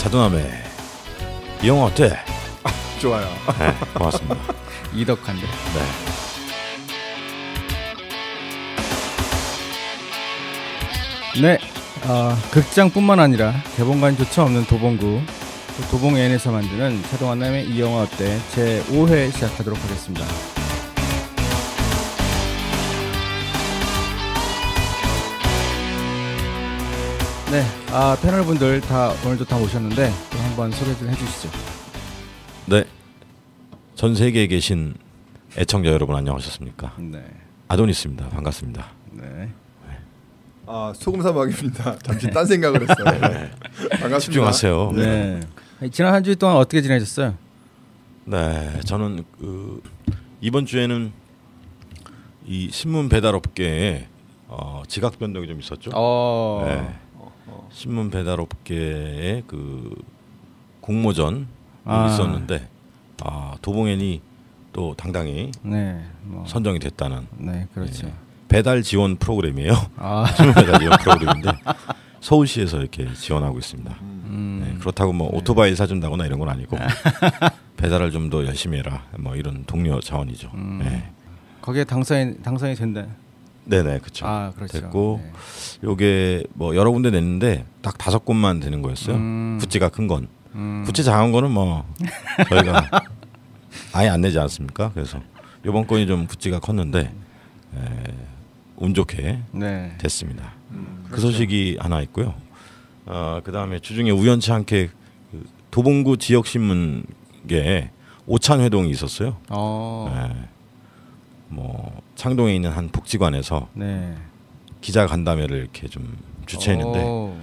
차도남의 이 영화 어때? 좋아요. 네, 고맙습니다. 이덕한데. 네. 극장뿐만 아니라 개봉관조차 없는 도봉구 도봉N에서 만드는 차동환남의 이 영화 어때 제5회 시작하도록 하겠습니다. 네, 패널분들 다 오늘도 다 오셨는데 또 한번 소개 좀 해주시죠. 네, 전 세계에 계신 애청자 여러분 안녕하셨습니까? 네, 아도니스입니다. 반갑습니다. 네. 소금사막입니다. 잠시 딴 생각을 했어요. 네. 반갑습니다. 집중하세요. 네. 지난 한 주 동안 어떻게 지내셨어요? 네, 저는 이번 주에는 이 신문 배달업계에 지각 변동이 좀 있었죠. 네. 신문 배달업계에 그 공모전 있었는데 도봉N이 또 당당히 선정이 됐다는. 네, 그렇죠. 배달 지원 프로그램이에요. 신문 배달 지원 프로그램인데 서울시에서 이렇게 지원하고 있습니다. 네, 그렇다고 뭐 오토바이 사준다거나 이런 건 아니고 배달을 좀 더 열심히 해라 뭐 이런 동료 자원이죠. 네. 거기에 당선이 된다. 네네, 그렇죠. 그렇죠. 됐고 요게 뭐 여러 군데 냈는데 딱 5곳만 되는 거였어요. 구찌가 큰 건. 구찌 작은 거는 뭐 저희가 아예 안 내지 않습니까? 그래서 이번 건이 좀 구찌가 컸는데 운 좋게 됐습니다. 그 그렇죠. 소식이 하나 있고요. 그 다음에 주중에 우연치 않게 그 도봉구 지역신문계에 오찬 회동이 있었어요. 뭐 창동에 있는 한 복지관에서 기자 간담회를 이렇게 좀 주최했는데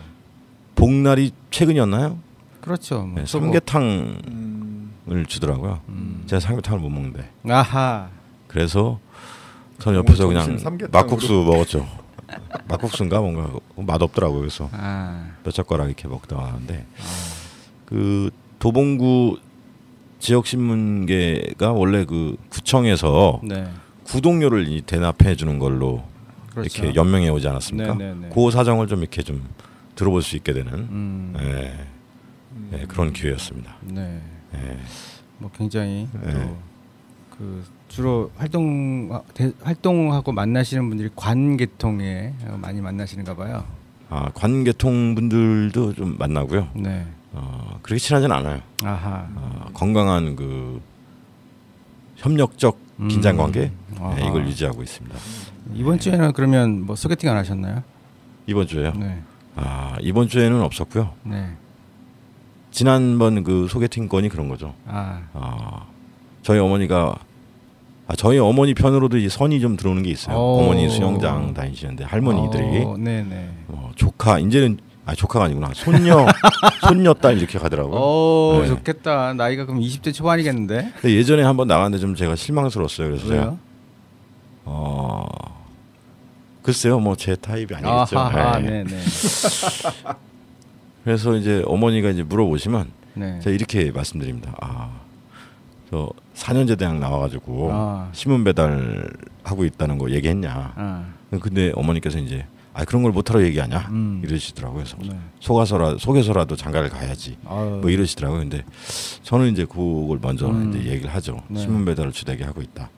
복날이 최근이었나요? 그렇죠. 뭐 삼계탕을 주더라고요. 제가 삼계탕을 못 먹는데. 그래서 저는 옆에서 그냥 막국수 먹었죠. 막국수인가 뭔가 맛없더라고요. 그래서 몇 젓가락 이렇게 먹다 왔는데 그 도봉구 지역신문계가 원래 그 구청에서 구독료를 대납해 주는 걸로 이렇게 연명해 오지 않았습니까? 그 사정을 좀 이렇게 좀 들어볼 수 있게 되는 그런 기회였습니다. 뭐 굉장히 그 주로 활동하고 만나시는 분들이 관계통에 많이 만나시는가 봐요. 관계통 분들도 좀 만나고요. 그렇게 친하진 않아요. 건강한 그 협력적 긴장 관계 이걸 유지하고 있습니다. 이번 주에는 그러면 뭐 소개팅 안 하셨나요? 이번 주에요? 이번 주에는 없었고요. 지난번 그 소개팅 건이 그런 거죠. 저희 어머니가 저희 어머니 편으로도 이제 선이 좀 들어오는 게 있어요. 어머니 수영장 다니시는데 할머니들이 조카 이제는 조카가 아니구나 손녀 딸 이렇게 가더라고요. 좋겠다. 나이가 그럼 20대 초반이겠는데? 근데 예전에 한번 나갔는데 좀 제가 실망스러웠어요. 그래서 왜요? 제가 글쎄요, 뭐 제 타입이 아니겠죠. 그래서 이제 어머니가 이제 물어보시면 제가 이렇게 말씀드립니다. 저 4년제 대학 나와가지고 신문 배달 하고 있다는 거 얘기했냐. 근데 어머니께서 이제 그런 걸 못하러 얘기하냐 이러시더라고요. 그래서 속에서라도 장가를 가야지 뭐 이러시더라고요. 근데 저는 이제 그걸 먼저 이제 얘기를 하죠. 신문 배달을 주되게 하고 있다.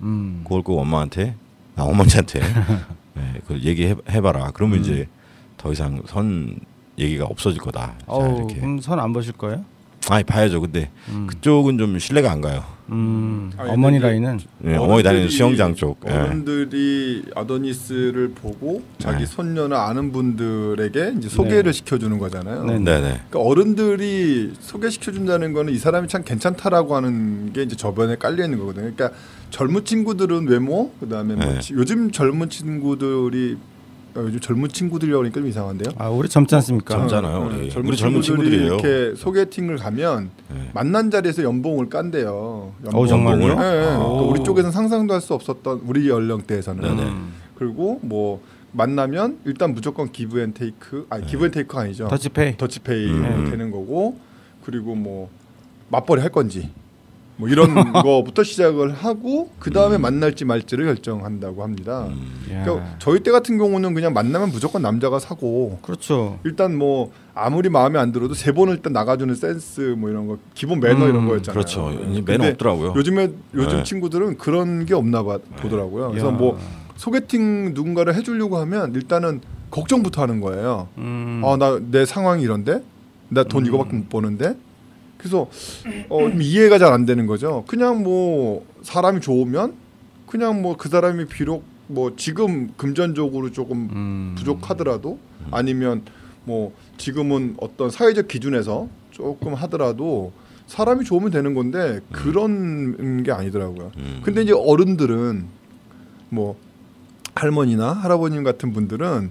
그걸 꼭 어머니한테 그걸 얘기해봐라. 그러면 이제 더 이상 선 얘기가 없어질 거다. 이렇게. 그럼 선 안 보실 거예요? 봐야죠. 근데 그쪽은 좀 신뢰가 안 가요. 어머니 라인은 어머니 다니는 수영장 쪽. 어른들이 아도니스를 보고 자기 손녀나 아는 분들에게 이제 소개를 시켜주는 거잖아요. 그러니까 어른들이 소개시켜준다는 거는 이 사람이 참 괜찮다라고 하는 게 이제 저변에 깔려 있는 거거든요. 그러니까 젊은 친구들은 외모, 그다음에 뭐 요즘 젊은 친구들이 요즘 젊은 친구들이라고 하니까 좀 이상한데요. 우리 젊지 않습니까? 젊잖아요. 우리 젊은 친구들이에요. 이렇게 소개팅을 가면 만난 자리에서 연봉을 깐대요. 정말요? 또 우리 쪽에서는 상상도 할 수 없었던 우리 연령대에서는. 그리고 뭐 만나면 일단 무조건 기브앤테이크, 기브앤테이크 아니죠. 더치페이 되는 거고, 그리고 뭐 맞벌이 할 건지 뭐 이런 거부터 시작을 하고 그 다음에 만날지 말지를 결정한다고 합니다. 그러니까 저희 때 같은 경우는 그냥 만나면 무조건 남자가 사고. 그렇죠. 일단 뭐 아무리 마음에 안 들어도 세 번을 일단 나가주는 센스 뭐 이런 거 기본 매너 이런 거였잖아요. 그렇죠. 매너 없더라고요. 요즘 친구들은 그런 게 없나 보더라고요. 그래서 뭐 소개팅 누군가를 해주려고 하면 일단은 걱정부터 하는 거예요. 나 내 상황이 이런데 나 돈 이거밖에 못 버는데. 그래서 이해가 잘 안 되는 거죠. 그냥 뭐 사람이 좋으면 그냥 뭐 그 사람이 비록 뭐 지금 금전적으로 조금 부족하더라도 아니면 뭐 지금은 어떤 사회적 기준에서 조금 하더라도 사람이 좋으면 되는 건데 그런 게 아니더라고요. 근데 이제 어른들은 뭐 할머니나 할아버님 같은 분들은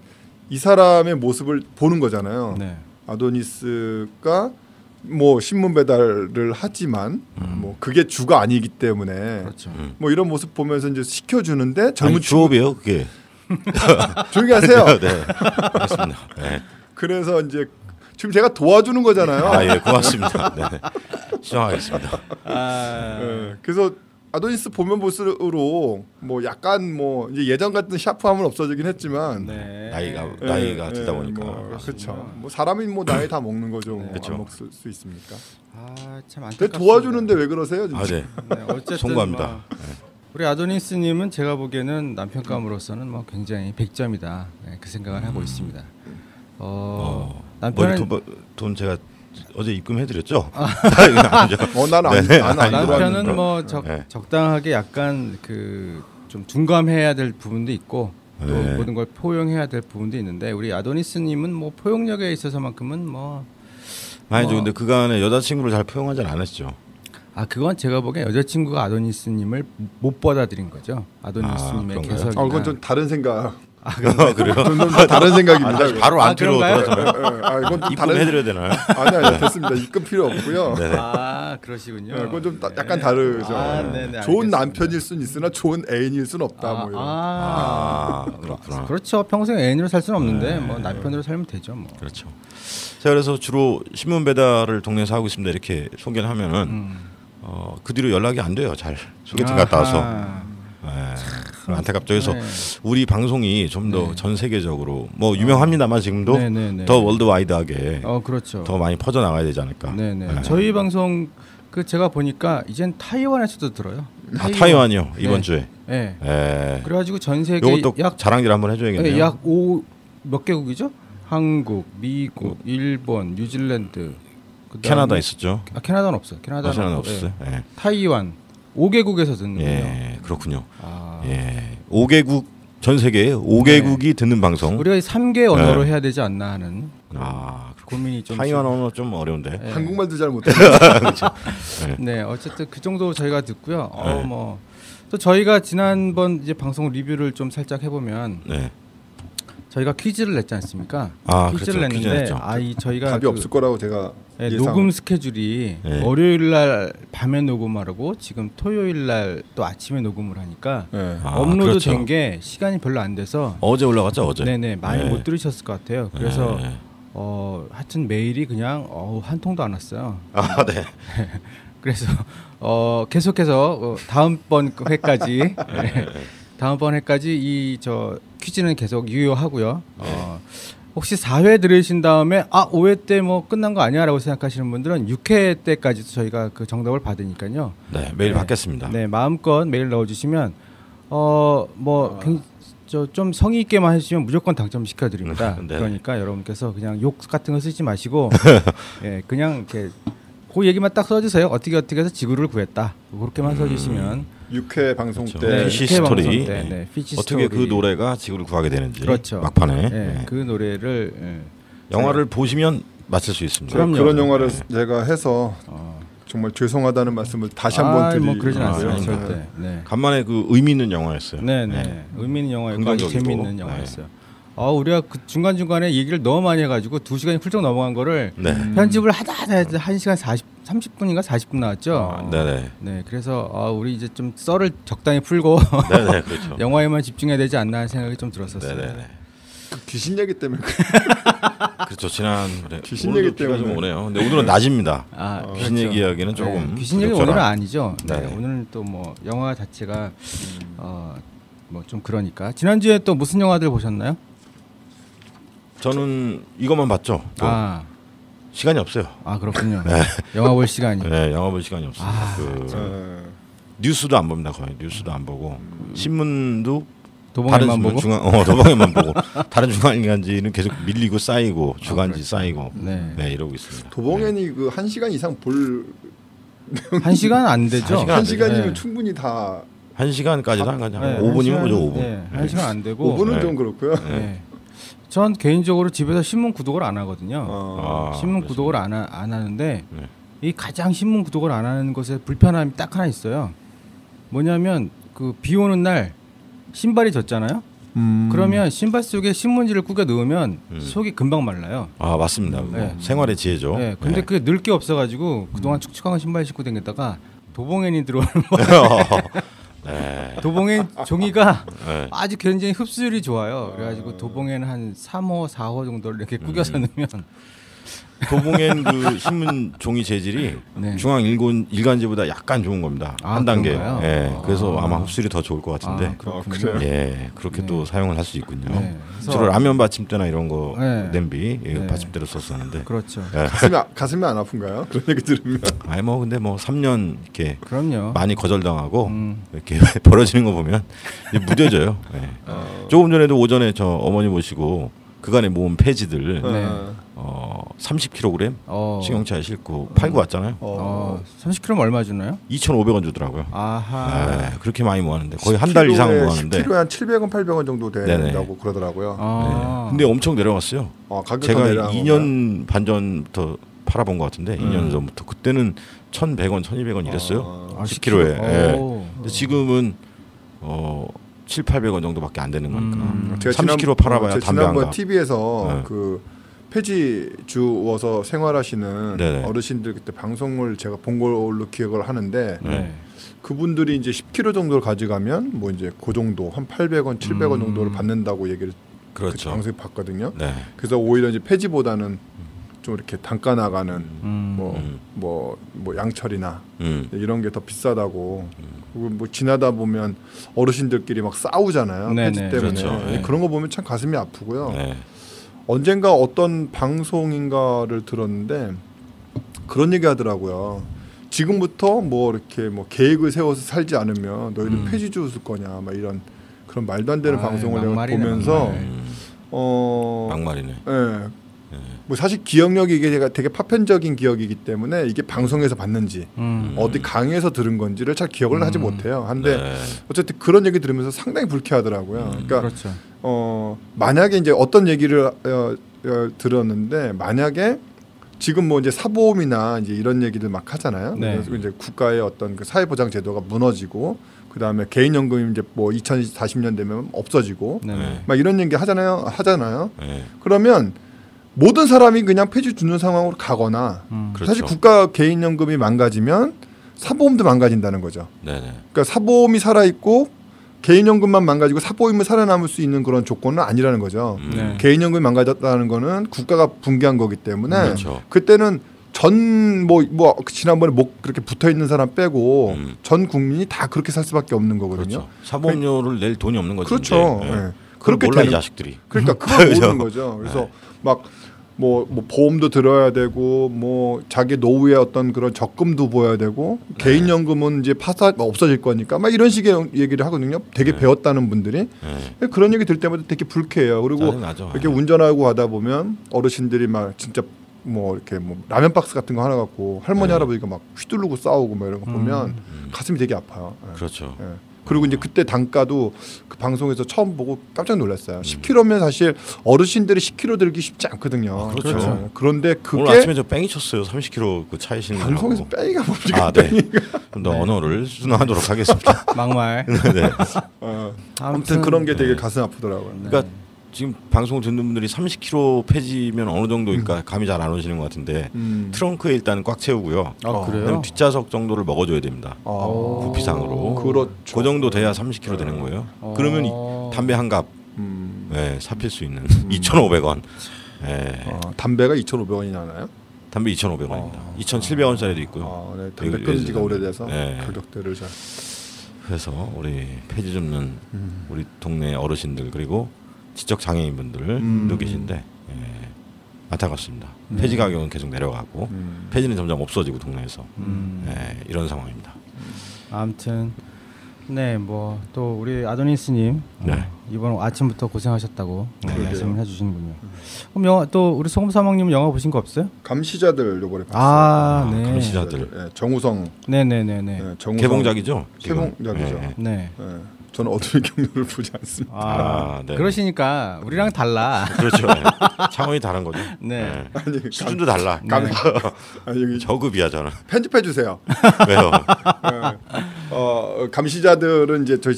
이 사람의 모습을 보는 거잖아요. 네. 아도니스가 뭐 신문 배달을 하지만 뭐 그게 주가 아니기 때문에 그렇죠. 뭐 이런 모습 보면서 이제 시켜주는데 젊은 주업이에요 그게. 조용히 하세요. 네, 알겠습니다. 네. 그래서 이제 지금 제가 도와주는 거잖아요. 예, 고맙습니다. 네. 시정하겠습니다. 네, 그래서 아도니스 보면 볼수록 뭐 약간 뭐 이제 예전 같은 샤프함은 없어지긴 했지만 나이가 들다 보니까 뭐 그렇죠. 뭐 사람이 뭐 나이 다 먹는 거죠. 뭐 그렇죠. 안 먹을 수 있습니까? 참 안타깝습니다. 도와주는데 왜 그러세요? 진짜? 네. 어쨌든 송구합니다. 우리 아도니스님은 제가 보기에는 남편감으로서는 뭐 굉장히 100점이다. 그 생각을 하고 있습니다. 남편은 돈 제가 어제 입금해드렸죠. 남편은 뭐 적당하게 약간 그 좀 둔감해야 될 부분도 있고 또 모든 걸 포용해야 될 부분도 있는데 우리 아도니스님은 뭐 포용력에 있어서만큼은 뭐 아니죠. 근데 그간에 여자친구를 잘 포용하지 않았죠. 그건 제가 보기엔 여자친구가 아도니스님을 못 받아들인 거죠. 아도니스님의 개성이. 그건 좀 다른 생각. 그래요? 다른 생각입니다. 바로 안 필요 들어서요. 이건 좀 입금해드려야 되나요? 아니 됐습니다. 입금 필요 없고요. 그러시군요. 그건 좀 약간 다르죠. 좋은 남편일 수는 있으나 좋은 애인일 수는 없다. 뭐 이런. 그렇구나. 그렇죠. 평생 애인으로 살 수는 없는데 뭐 남편으로 살면 되죠. 뭐. 그렇죠. 제가 그래서 주로 신문 배달을 동네에서 하고 있습니다. 이렇게 소개를 하면은 그 뒤로 연락이 안 돼요. 잘 소개팅 갔다 와서. 안타깝죠. 그래서 우리 방송이 좀 더 전 세계적으로 뭐 유명합니다만 지금도 더 월드와이드하게 그렇죠. 더 많이 퍼져 나가야 되지 않을까. 저희 방송 그 제가 보니까 이젠 타이완에서도 들어요. 타이완이요 이번 주에. 그래가지고 전 세계 이것도 자랑질 한번 해줘야겠네요. 약 몇 개국이죠? 한국, 미국, 일본, 뉴질랜드, 캐나다 있었죠. 캐나다는 없어요. 캐나다는 없었어요. 타이완 5개국에서 듣는군요. 그렇군요. 5개국 전 세계에 5개국이 듣는 방송. 우리가 3개 언어로 해야 되지 않나 하는 고민이 좀. 타이완 언어 좀 어려운데. 한국말도 잘 못해요. 그렇죠. 어쨌든 그 정도 저희가 듣고요. 뭐 또 저희가 지난번 이제 방송 리뷰를 좀 살짝 해보면. 저희가 퀴즈를 냈지 않습니까? 퀴즈를 냈는데 저희가 답이 없을 거라고 제가 녹음 스케줄이 월요일날 밤에 녹음하고 지금 토요일날 또 아침에 녹음을 하니까 업로드 된 게 시간이 별로 안 돼서 어제 올라갔죠 어제. 많이 못 들으셨을 것 같아요. 그래서 하여튼 메일이 그냥 한 통도 안 왔어요. 그래서 계속해서 다음번 회까지. 다음번 회까지 이 퀴즈는 계속 유효하고요. 혹시 4회 들으신 다음에 5회 때 뭐 끝난 거 아니야라고 생각하시는 분들은 6회 때까지도 저희가 그 정답을 받으니까요. 메일 받겠습니다. 마음껏 메일 넣어주시면 좀 성의 있게만 해주시면 무조건 당첨시켜 드립니다. 그러니까 여러분께서 그냥 욕 같은 거 쓰지 마시고 그냥 이렇게 그 얘기만 딱 써주세요. 어떻게 해서 지구를 구했다. 그렇게만 써주시면 6회 방송 때 피치 스토리 어떻게 그 노래가 지구를 구하게 되는지 막판에 그 노래를 영화를 보시면 맞출 수 있습니다. 그런 영화를 제가 해서 정말 죄송하다는 말씀을 다시 한번 드리고 그러진 않습니다. 절대. 간만에 그 의미 있는 영화였어요. 의미 있는 영화였고 아주 재미있는 영화였어요. 우리가 그 중간중간에 얘기를 너무 많이 해가지고 2시간이 훌쩍 넘어간 거를 편집을 하다 1시간 30분인가 40분 나왔죠. 그래서 우리 이제 좀 썰을 적당히 풀고 그렇죠. 영화에만 집중해야 되지 않나 하는 생각이 좀 들었었어요. 귀신 얘기 때문에. 그렇죠. 지난 귀신 얘기 때문에 좀 오네요. 근데 오늘은 낮입니다. 귀신 그렇죠. 얘기하기는 조금 네, 귀신 얘기 오늘은 아니죠. 네. 오늘은 또 뭐 영화 자체가 뭐 좀 그러니까. 지난주에 또 무슨 영화들 보셨나요? 저는 이것만 봤죠. 시간이 없어요. 그렇군요. 네. 영화 볼 시간이. 네, 영화 볼 시간이 없습니다. 뉴스도 안 봅니다. 거의 뉴스도 안 보고 신문도 도봉에만 보고 도봉에만 보고 다른 중앙일간지는 계속 밀리고 쌓이고 주간지 쌓이고 네, 이러고 있습니다. 도봉엔이 그 1시간 이상 볼 1시간 안 되죠. 1시간이면 충분히 다 1시간까지도 안 가죠. 5분이면 보죠. 5분. 네, 1시간 안 되고 5분은 좀 그렇고요. 전 개인적으로 집에서 신문 구독을 안 하거든요. 신문 구독을 안 하는데 이 가장 신문 구독을 안 하는 것에 불편함이 딱 하나 있어요. 뭐냐면 그 비 오는 날 신발이 젖잖아요. 그러면 신발 속에 신문지를 꾸겨 넣으면 속이 금방 말라요. 맞습니다. 생활의 지혜죠. 네, 근데 그게 늘 게 없어가지고 그동안 축축한 신발 신고 다녔다가 도봉엔이 들어오는 거예요. 도봉엔 종이가 아주 굉장히 흡수율이 좋아요. 그래가지고 도봉엔 한 3호, 4호 정도를 이렇게 꾸겨서 넣으면 도봉엔 그 신문 종이 재질이 중앙 일간지보다 약간 좋은 겁니다. 한 단계. 그래서 아마 흡수율이 더 좋을 것 같은데. 그렇게 또 사용을 할 수 있군요. 주로 라면 받침대나 이런 거 냄비 받침대로 썼었는데. 그렇죠. 가슴이 안 아픈가요? 그런 얘기 들으면. 근데 3년 이렇게 그럼요. 많이 거절당하고 이렇게 벌어지는 거 보면 무뎌져요. 조금 전에도 오전에 저 어머니 모시고 그간에 모은 폐지들 30kg 승용차에 싣고 팔고 왔잖아요. 30kg면 얼마 주나요? 2,500원 주더라고요. 그렇게 많이 모았는데 거의 한 달 이상 모았는데 10kg에 한 700원, 800원 정도 된다고 그러더라고요. 근데 엄청 내려갔어요. 제가 2년 반 전부터 팔아본 것 같은데 2년 전부터 그때는 1,100원, 1,200원 이랬어요. 10kg에. 근데 지금은 700~800원 정도밖에 안 되는 거니까. 제가 30kg 팔아봐야 담배 안 가. 지난번 TV에서 그 폐지 주워서 생활하시는 어르신들 그때 방송을 제가 본 걸로 기억을 하는데 그분들이 이제 10kg 정도를 가져가면 뭐 이제 그 정도 한 800원, 700원 정도를 받는다고 얘기를 그 방송에 봤거든요. 그래서 오히려 이제 폐지보다는 좀 이렇게 단가 나가는 뭐 양철이나 이런 게 더 비싸다고. 그리고 뭐 지나다 보면 어르신들끼리 막 싸우잖아요. 폐지 때문에. 그렇죠. 그런 거 보면 참 가슴이 아프고요. 언젠가 어떤 방송인가를 들었는데 그런 얘기 하더라고요. 지금부터 뭐 이렇게 뭐 계획을 세워서 살지 않으면 너희들 폐지 주웠을 거냐 막 이런 그런 말도 안 되는 방송을 내가 보면서 막말이네. 뭐 사실 기억력이 이게 되게 파편적인 기억이기 때문에 이게 방송에서 봤는지 어디 강의에서 들은 건지를 잘 기억을 하지 못해요. 한데 어쨌든 그런 얘기 들으면서 상당히 불쾌하더라고요. 그러니까 만약에 이제 어떤 얘기를 들었는데 만약에 지금 뭐 이제 사보험이나 이제 이런 얘기들 막 하잖아요. 그래서 이제 국가의 어떤 그 사회보장 제도가 무너지고 그다음에 개인연금이 이제 뭐 2040년 되면 없어지고 막 이런 얘기 하잖아요. 그러면 모든 사람이 그냥 폐지 주는 상황으로 가거나 사실 국가 개인연금이 망가지면 사보험도 망가진다는 거죠. 그러니까 사보험이 살아있고 개인연금만 망가지고 사보험이 살아남을 수 있는 그런 조건은 아니라는 거죠. 개인연금이 망가졌다는 거는 국가가 붕괴한 거기 때문에 그때는 뭐 지난번에 목 그렇게 붙어 있는 사람 빼고 전 국민이 다 그렇게 살 수밖에 없는 거거든요. 사보험료를 낼 돈이 없는 거죠. 그렇죠. 그렇게 몰라 이 자식들이. 그러니까 그걸 모르는 거죠. 그래서 막 뭐 보험도 들어야 되고 뭐 자기 노후의 어떤 그런 적금도 보여야 되고 개인연금은 이제 없어질 거니까 막 이런 식의 얘기를 하거든요. 되게 배웠다는 분들이 그런 얘기 들 때마다 되게 불쾌해요. 그리고 이렇게 운전하고 가다 보면 어르신들이 막 진짜 뭐 이렇게 뭐 라면 박스 같은 거 하나 갖고 할머니 할아버지가 막 휘두르고 싸우고 뭐 이런 거 보면 가슴이 되게 아파요. 그렇죠. 그리고 이제 그때 단가도 그 방송에서 처음 보고 깜짝 놀랐어요. 10kg면 사실 어르신들이 10kg 들기 쉽지 않거든요. 그렇죠. 그런데 그게 오늘 아침에 저 뺑이 쳤어요. 30kg 그 차이신 분. 방송에서 뺑이가 뭡니까? 좀 더 언어를 순화하도록 하겠습니다. 막말. 아무튼 그런 게 되게 가슴 아프더라고요. 그러니까 지금 방송 듣는 분들이 30kg 폐지면 어느 정도일까 감이 잘 안 오시는 것 같은데 트렁크에 일단 꽉 채우고요. 그래요? 뒷좌석 정도를 먹어줘야 됩니다. 부피상으로. 그렇죠. 그 정도 돼야 30kg 되는 거예요. 그러면 담배 한 갑 네, 삽힐 수 있는 2,500원. 네. 담배가 2,500원이 나나요? 담배 2,500원입니다. 2,700원짜리도 있고요. 네, 담배 끊은 지가 오래돼서 네. 가격대를 잘. 그래서 우리 폐지 줍는 우리 동네 어르신들 그리고 지적 장애인분들도 계신데 예, 안타깝습니다. 폐지 가격은 계속 내려가고 폐지는 점점 없어지고 동네에서 예, 이런 상황입니다. 아무튼 네, 뭐 또 우리 아도니스님 네. 이번 아침부터 고생하셨다고 말씀을 해주시는군요. 그럼 영화 또 우리 소금사막님 영화 보신 거 없어요? 감시자들 요번에 봤어요. 네. 감시자들. 네, 정우성. 네네네네. 네, 정우성. 개봉작이죠. 개봉작이죠. 네. 네. 네. 저는 어둠의 경로를 보지 않습니다. 네. 그러시니까 우리랑 달라. 그렇죠. 네. 차원이 다른 거죠. 네. 아니, 수준도 달라. 아니, 여기 저급이야 저는. 편집해 주세요. 왜요? 감시자들은 이제 저희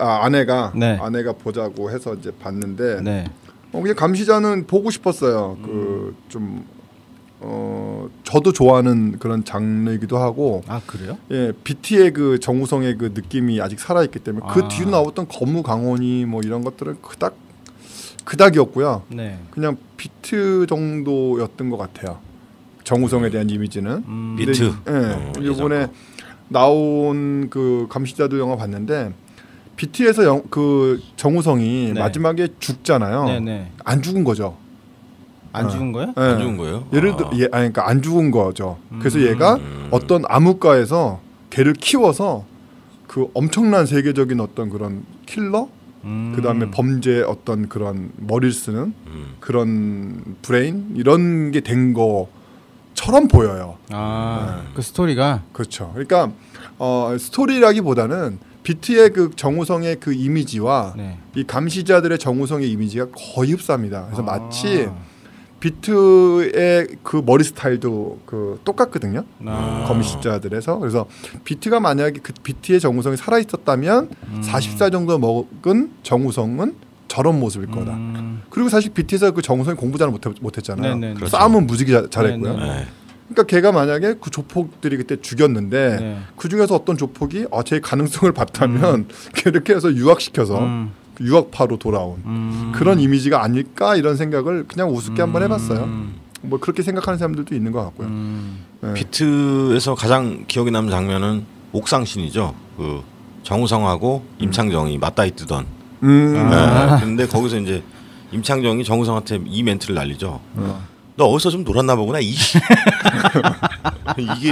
아내가 네. 아내가 보자고 해서 이제 봤는데 네. 그냥 감시자는 보고 싶었어요. 저도 좋아하는 그런 장르이기도 하고. 아 그래요? 예, BT의 그 정우성의 그 느낌이 아직 살아 있기 때문에 그 뒤로 나왔던 거무강원이 뭐 이런 것들은 그닥이었고요. 네. 그냥 비트 정도였던 것 같아요. 정우성에 대한 이미지는. 비트. 예, 이번에 나온 그 감시자들 영화 봤는데 BT에서 그 정우성이 네. 마지막에 죽잖아요. 네네. 안 죽은 거죠. 안 죽은 거예요? 예. 안 죽은 거예요? 예를 들어, 그러니까 안 죽은 거죠. 그래서 얘가 어떤 암흑가에서 걔를 키워서 그 엄청난 세계적인 어떤 그런 킬러, 그 다음에 범죄 어떤 그런 머리를 쓰는 그런 브레인 이런 게 된 거처럼 보여요. 그 스토리가. 그렇죠. 그러니까 스토리라기보다는 비트의 그 정우성의 그 이미지와 네. 이 감시자들의 정우성의 이미지가 거의 흡사합니다. 그래서 마치 비트의 그 머리 스타일도 그 똑같거든요. 감시자들에서. 그래서 비트가 만약에 그 비트의 정우성이 살아 있었다면 40살 정도 먹은 정우성은 저런 모습일 거다. 그리고 사실 비트에서 그 정우성이 공부 잘 못했잖아요. 그렇죠. 싸움은 무지개 잘했고요. 네. 그러니까 걔가 만약에 그 조폭들이 그때 죽였는데 네. 그 중에서 어떤 조폭이 제 가능성을 봤다면 이렇게 해서 유학시켜서 유학파로 돌아온 그런 이미지가 아닐까 이런 생각을 그냥 우습게 한번 해봤어요. 뭐 그렇게 생각하는 사람들도 있는 것 같고요. 네. 비트에서 가장 기억에 남는 장면은 옥상신이죠. 그 정우성하고 임창정이 맞다이 뜨던. 근데 거기서 이제 임창정이 정우성한테 이 멘트를 날리죠. 너 어디서 좀 놀았나 보구나. 이게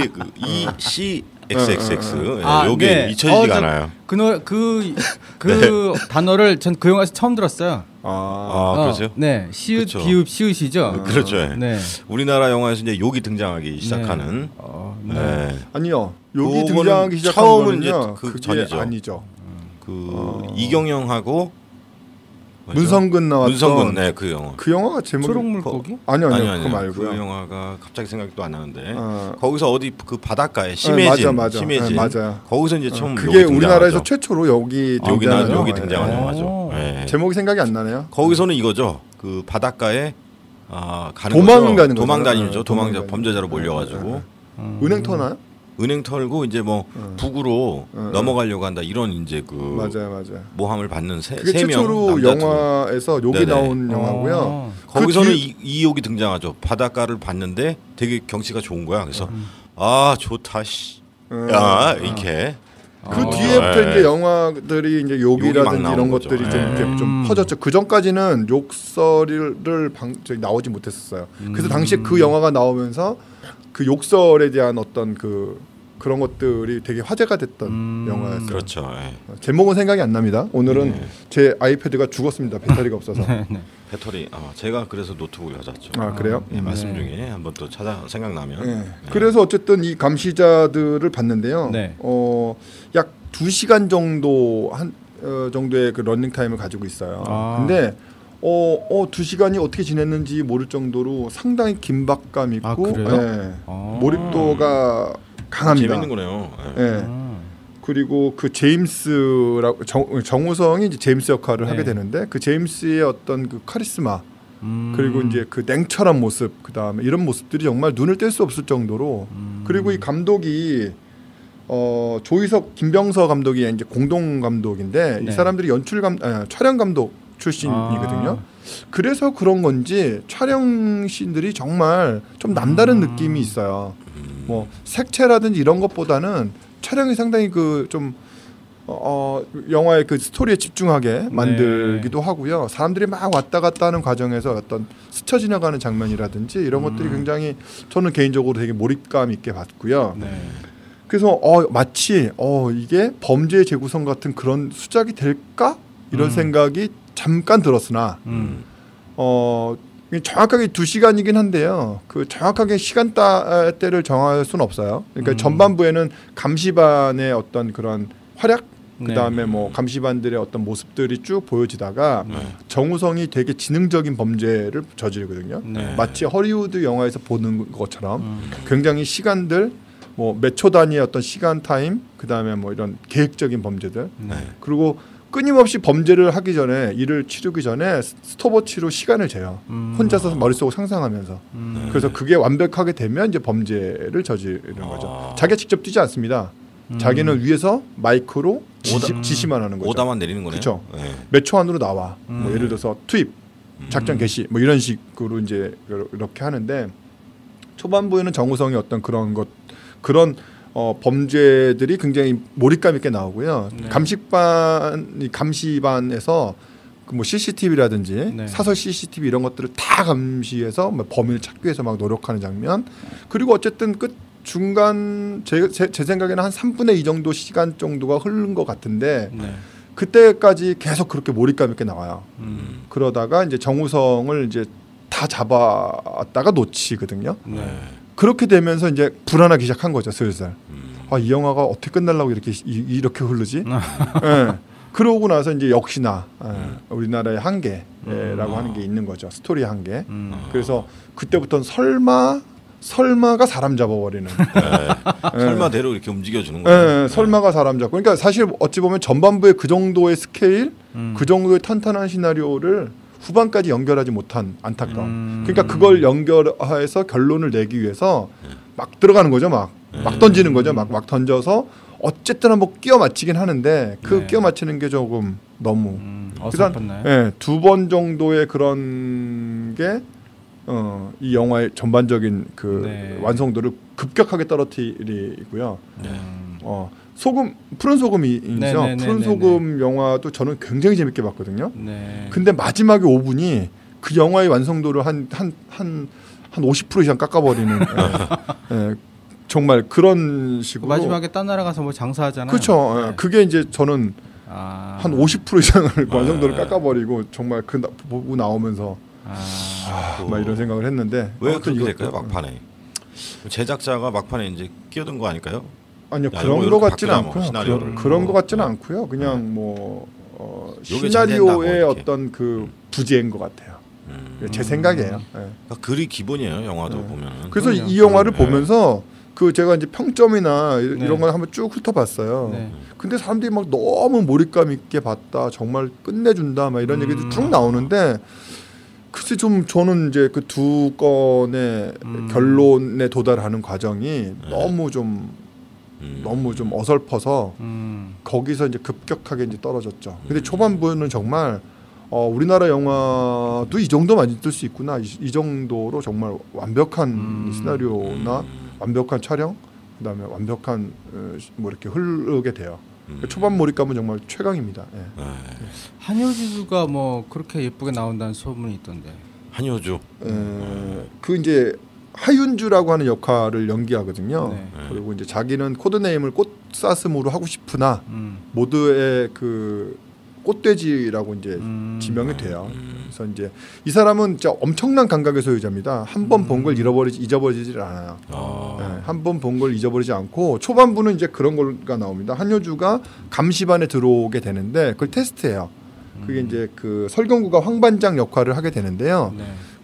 그 ECXXX. 요게 네. 잊혀지지가 않아요. 그 네. 단어를 전 그 영화에서 처음 들었어요. 그러세요? 네, 시읒, 그렇죠. 비읍, 시읒이죠. 그렇죠. 네. 우리나라 영화에서 이제 욕이 등장하기 시작하는. 네. 아니요. 여기 그거는 등장하기 시작한 처음은 이제 거는요. 그 그게 전이죠. 아니죠. 이경영하고 문성근 나왔던 문성근 그 영화. 그 영화가 제목이 초록물고기? 아니요. 그거 말고요. 그 영화가 갑자기 생각도 안 나는데 거기서 어디 그 바닷가에 맞아. 심해진 맞아요. 거기서 이제 처음 그게 우리나라에서 최초로 여기 등장한 영화죠. 네. 제목이 생각이 안 나네요. 거기서는 이거죠. 그 바닷가에 가는 도망 다니죠. 범죄자로 몰려가지고 은행 터나요? 은행 털고 이제 뭐 북으로 넘어가려고 한다 이런 이제 그 맞아요. 모함을 받는 세 그게 명 최초로 영화에서 욕이 네네. 나온 영화고요. 거기서는 이 욕이 등장하죠. 바닷가를 봤는데 되게 경치가 좋은 거야. 그래서 좋다 씨. 야 이렇게. 그 뒤에부터 이제 영화들이 이제 욕이라든지 이런 거죠. 것들이 좀 이렇게 좀 퍼졌죠. 그 전까지는 욕설을 나오지 못했었어요. 그래서 당시에 그 영화가 나오면서 그 욕설에 대한 어떤 그런 것들이 되게 화제가 됐던 영화였어요. 그렇죠. 제목은 생각이 안 납니다. 오늘은 제 아이패드가 죽었습니다. 배터리가 없어서. 배터리. 제가 그래서 노트북을 가졌죠. 그래요? 말씀 중에 한번 또 생각나면. 그래서 어쨌든 이 감시자들을 봤는데요. 네. 약 2시간 정도 정도의 그 러닝 타임을 가지고 있어요. 근데 2시간이 어떻게 지냈는지 모를 정도로 상당히 긴박감 있고 몰입도가 강합니다. 재밌는 거네요. 그리고 그 제임스라고 정우성이 이제 제임스 역할을 하게 되는데 그 제임스의 어떤 그 카리스마 그리고 이제 그 냉철한 모습 그다음에 이런 모습들이 정말 눈을 뗄 수 없을 정도로 그리고 이 감독이 조희석 김병서 감독이 이제 공동 감독인데 이 사람들이 촬영 감독 출신이거든요. 그래서 그런 건지 촬영신들이 정말 좀 남다른 느낌이 있어요. 뭐 색채라든지 이런 것보다는 촬영이 상당히 그 좀 영화의 그 스토리에 집중하게 만들기도 하고요. 사람들이 막 왔다 갔다 하는 과정에서 어떤 스쳐 지나가는 장면이라든지 이런 것들이 굉장히 저는 개인적으로 되게 몰입감 있게 봤고요. 그래서 마치 이게 범죄의 재구성 같은 그런 수작이 될까? 이런 생각이 잠깐 들었으나 정확하게 2시간이긴 한데요. 그 정확하게 시간대를 정할 수는 없어요. 그러니까 전반부에는 감시반의 어떤 그런 활약, 그 다음에 뭐 감시반들의 어떤 모습들이 쭉 보여지다가 정우성이 되게 지능적인 범죄를 저지르거든요. 마치 허리우드 영화에서 보는 것처럼 굉장히 시간들, 뭐 몇 초 단위의 어떤 시간 타임, 그 다음에 뭐 이런 계획적인 범죄들, 그리고 끊임없이 범죄를 하기 전에 일을 치르기 전에 스톱워치로 시간을 재요. 혼자서 머릿속으로 상상하면서. 그래서 그게 완벽하게 되면 이제 범죄를 저지르는 거죠. 자기가 직접 뛰지 않습니다. 자기는 위에서 마이크로 지시만 하는 거죠. 오다만 내리는 거네요. 그렇죠. 몇 초 안으로 나와. 뭐 예를 들어서 투입, 작전 개시, 뭐 이런 식으로 이제 이렇게 하는데 초반부에는 정우성이 어떤 그런 범죄들이 굉장히 몰입감 있게 나오고요. 감시반에서 뭐 CCTV라든지 사설 CCTV 이런 것들을 다 감시해서 뭐 범인을 찾기 위해서 막 노력하는 장면. 그리고 어쨌든 중간 제 생각에는 한 3분의 2 정도 시간 정도가 흐른 것 같은데 그때까지 계속 그렇게 몰입감 있게 나와요. 그러다가 이제 정우성을 이제 다 잡았다가 놓치거든요. 그렇게 되면서 이제 불안하기 시작한 거죠, 슬슬. 이 영화가 어떻게 끝나려고 이렇게 흐르지? 그러고 나서 이제 역시나 우리나라의 한계라고 하는 게 있는 거죠, 스토리 한계. 그래서 그때부터는 설마가 사람 잡아버리는. 설마대로 이렇게 움직여주는 거예요. 설마가 사람 잡고. 그러니까 사실 어찌 보면 전반부의 그 정도의 스케일, 그 정도의 탄탄한 시나리오를 후반까지 연결하지 못한 안타까움. 그러니까 그걸 연결해서 결론을 내기 위해서 막 들어가는 거죠. 막 던지는 거죠. 막 던져서 어쨌든 한번 끼워 맞히긴 하는데 그 끼워 맞히는 게 조금 너무 어설펐나요? 2번 정도의 그런 게 이 영화의 전반적인 그 완성도를 급격하게 떨어뜨리고요. 푸른 소금이죠. 푸른 소금 영화도 저는 굉장히 재밌게 봤거든요. 근데 마지막에 5분이 그 영화의 완성도를 한 50% 이상 깎아버리는 정말 그런 식으로. 마지막에 딴 나라 가서 뭐 장사하잖아요. 그렇죠. 그게 이제 저는 한 50% 이상을 완성도를 깎아버리고 정말 보고 나오면서 막 이런 생각을 했는데 왜 그렇게 될까요? 막판에 제작자가 막판에 이제 끼어든 거 아닐까요? 아니요, 그런 거 같지는 않고요. 그런 거 같지는 않고요. 그냥 뭐 시나리오의 어떤 그 부재인 것 같아요. 제 생각이에요. 그러니까 글이 기본이에요, 영화도 보면. 그래서 이 영화를 보면서 제가 이제 평점이나 이런 걸 한번 쭉 훑어봤어요. 근데 사람들이 막 너무 몰입감 있게 봤다, 정말 끝내준다, 막 이런 얘기도 쭉 나오는데. 글쎄 저는 이제 그 2건의 결론에 도달하는 과정이 너무 좀 어설퍼서 거기서 이제 급격하게 이제 떨어졌죠. 근데 초반부는 정말 우리나라 영화도 이 정도만 있을 수 있구나, 이 정도로 정말 완벽한 시나리오나 완벽한 촬영, 그다음에 완벽한 뭐 이렇게 흐르게 돼요. 초반 몰입감은 정말 최강입니다. 한효주가 뭐 그렇게 예쁘게 나온다는 소문이 있던데. 한효주. 그 이제 하윤주라고 하는 역할을 연기하거든요. 그리고 이제 자기는 코드네임을 꽃사슴으로 하고 싶으나 모두의 그 꽃돼지라고 이제 지명이 돼요. 그래서 이제 이 사람은 진짜 엄청난 감각의 소유자입니다. 한 번 본 걸 잊어버리지 않아요. 한 번 본 걸 잊어버리지 않고 초반부는 이제 그런 거가 나옵니다. 한효주가 감시반에 들어오게 되는데 그걸 테스트해요. 그게 이제 그 설경구가 황반장 역할을 하게 되는데요.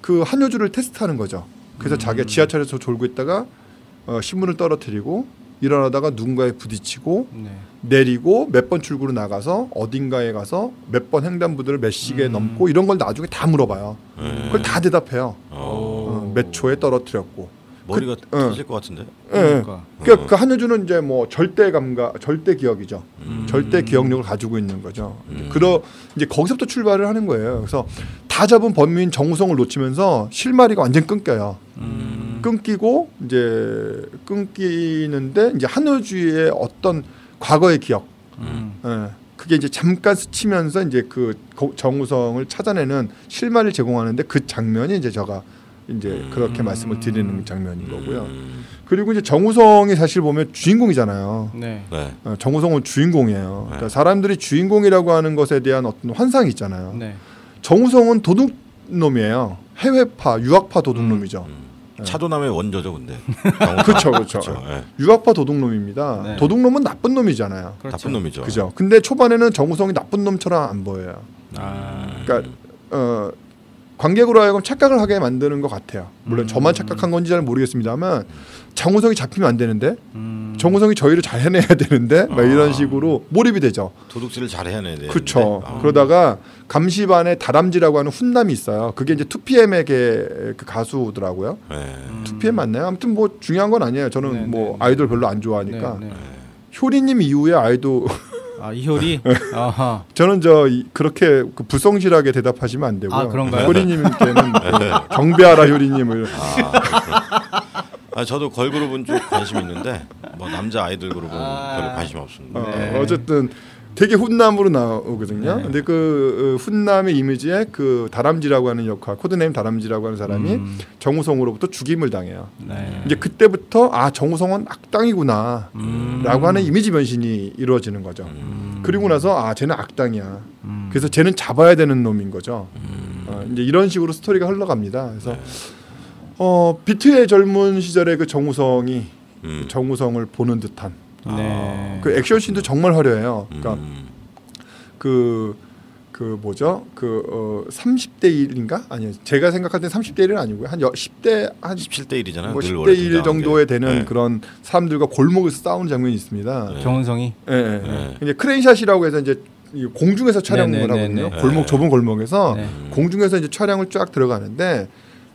그 한효주를 테스트하는 거죠. 그래서 자기가 지하철에서 졸고 있다가 신문을 떨어뜨리고 일어나다가 누군가에 부딪히고 내리고 몇 번 출구로 나가서 어딘가에 가서 몇 번 횡단보도를 몇 시계 넘고 이런 걸 나중에 다 물어봐요. 그걸 다 대답해요. 몇 초에 떨어뜨렸고. 머리가 터질 것 같은데. 그러니까 그 한효주는 이제 뭐 절대 감각, 절대 기억이죠. 절대 기억력을 가지고 있는 거죠. 이제 거기서부터 출발을 하는 거예요. 그래서 다 잡은 범인 정우성을 놓치면서 실마리가 완전 끊겨요. 끊기고 이제 끊기는데 이제 한효주의 어떤 과거의 기억, 그게 이제 잠깐 스치면서 이제 그 정우성을 찾아내는 실마리를 제공하는데 그 장면이 이제 제가 이제 그렇게 말씀을 드리는 장면인 거고요. 그리고 이제 정우성이 사실 보면 주인공이잖아요. 네. 정우성은 주인공이에요. 그러니까 사람들이 주인공이라고 하는 것에 대한 어떤 환상이 있잖아요. 네. 정우성은 도둑놈이에요. 해외파, 유학파 도둑놈이죠. 차도남의 원조죠, 근데. 그렇죠. 유학파 도둑놈입니다. 네. 도둑놈은 나쁜 놈이잖아요. 그렇죠. 나쁜 놈이죠. 그죠. 근데 초반에는 정우성이 나쁜 놈처럼 안 보여요. 그러니까 관객으로 하여금 착각을 하게 만드는 것 같아요. 물론 저만 착각한 건지 잘 모르겠습니다만 정우성이 잡히면 안 되는데 정우성이 저희를 잘 해내야 되는데 막 이런 식으로 몰입이 되죠. 도둑질을 잘 해내야 되는데. 그렇죠. 그러다가 감시반에 다람쥐라고 하는 훈남이 있어요. 그게 이제 2PM의 그 가수더라고요. 2PM 맞나요? 아무튼 뭐 중요한 건 아니에요. 저는 뭐 아이돌 별로 안 좋아하니까. 효리님 이후에 아이돌 이효리. 아하. 저는 그렇게 불성실하게 대답하시면 안 되고요. 그런가요? 효리님께는 경배하라 효리님을. 저도 걸그룹은 좀 관심 있는데 뭐 남자 아이돌 그룹은 별로 관심 없습니다. 어쨌든 되게 훈남으로 나오거든요. 근데 그 훈남의 이미지에 그 다람쥐라고 하는 역할, 코드네임 다람쥐라고 하는 사람이 정우성으로부터 죽임을 당해요. 이제 그때부터 정우성은 악당이구나라고 하는 이미지 변신이 이루어지는 거죠. 그리고 나서 쟤는 악당이야. 그래서 쟤는 잡아야 되는 놈인 거죠. 이제 이런 식으로 스토리가 흘러갑니다. 그래서 비트의 젊은 시절의 그 정우성이 정우성을 보는 듯한. 그 액션씬도 정말 화려해요. 그러니까 그 뭐죠? 30대 1인가? 아니요. 제가 생각할 때 30대 1은 아니고요. 한 10대 한 17대 1이잖아요. 뭐 10대 1 정도에 되는 그런 사람들과 골목에서 싸우는 장면이 있습니다. 정은성이. 이제 크레인샷이라고 해서 이제 공중에서 촬영을 하거든요. 좁은 골목에서 공중에서 이제 촬영을 쫙 들어가는데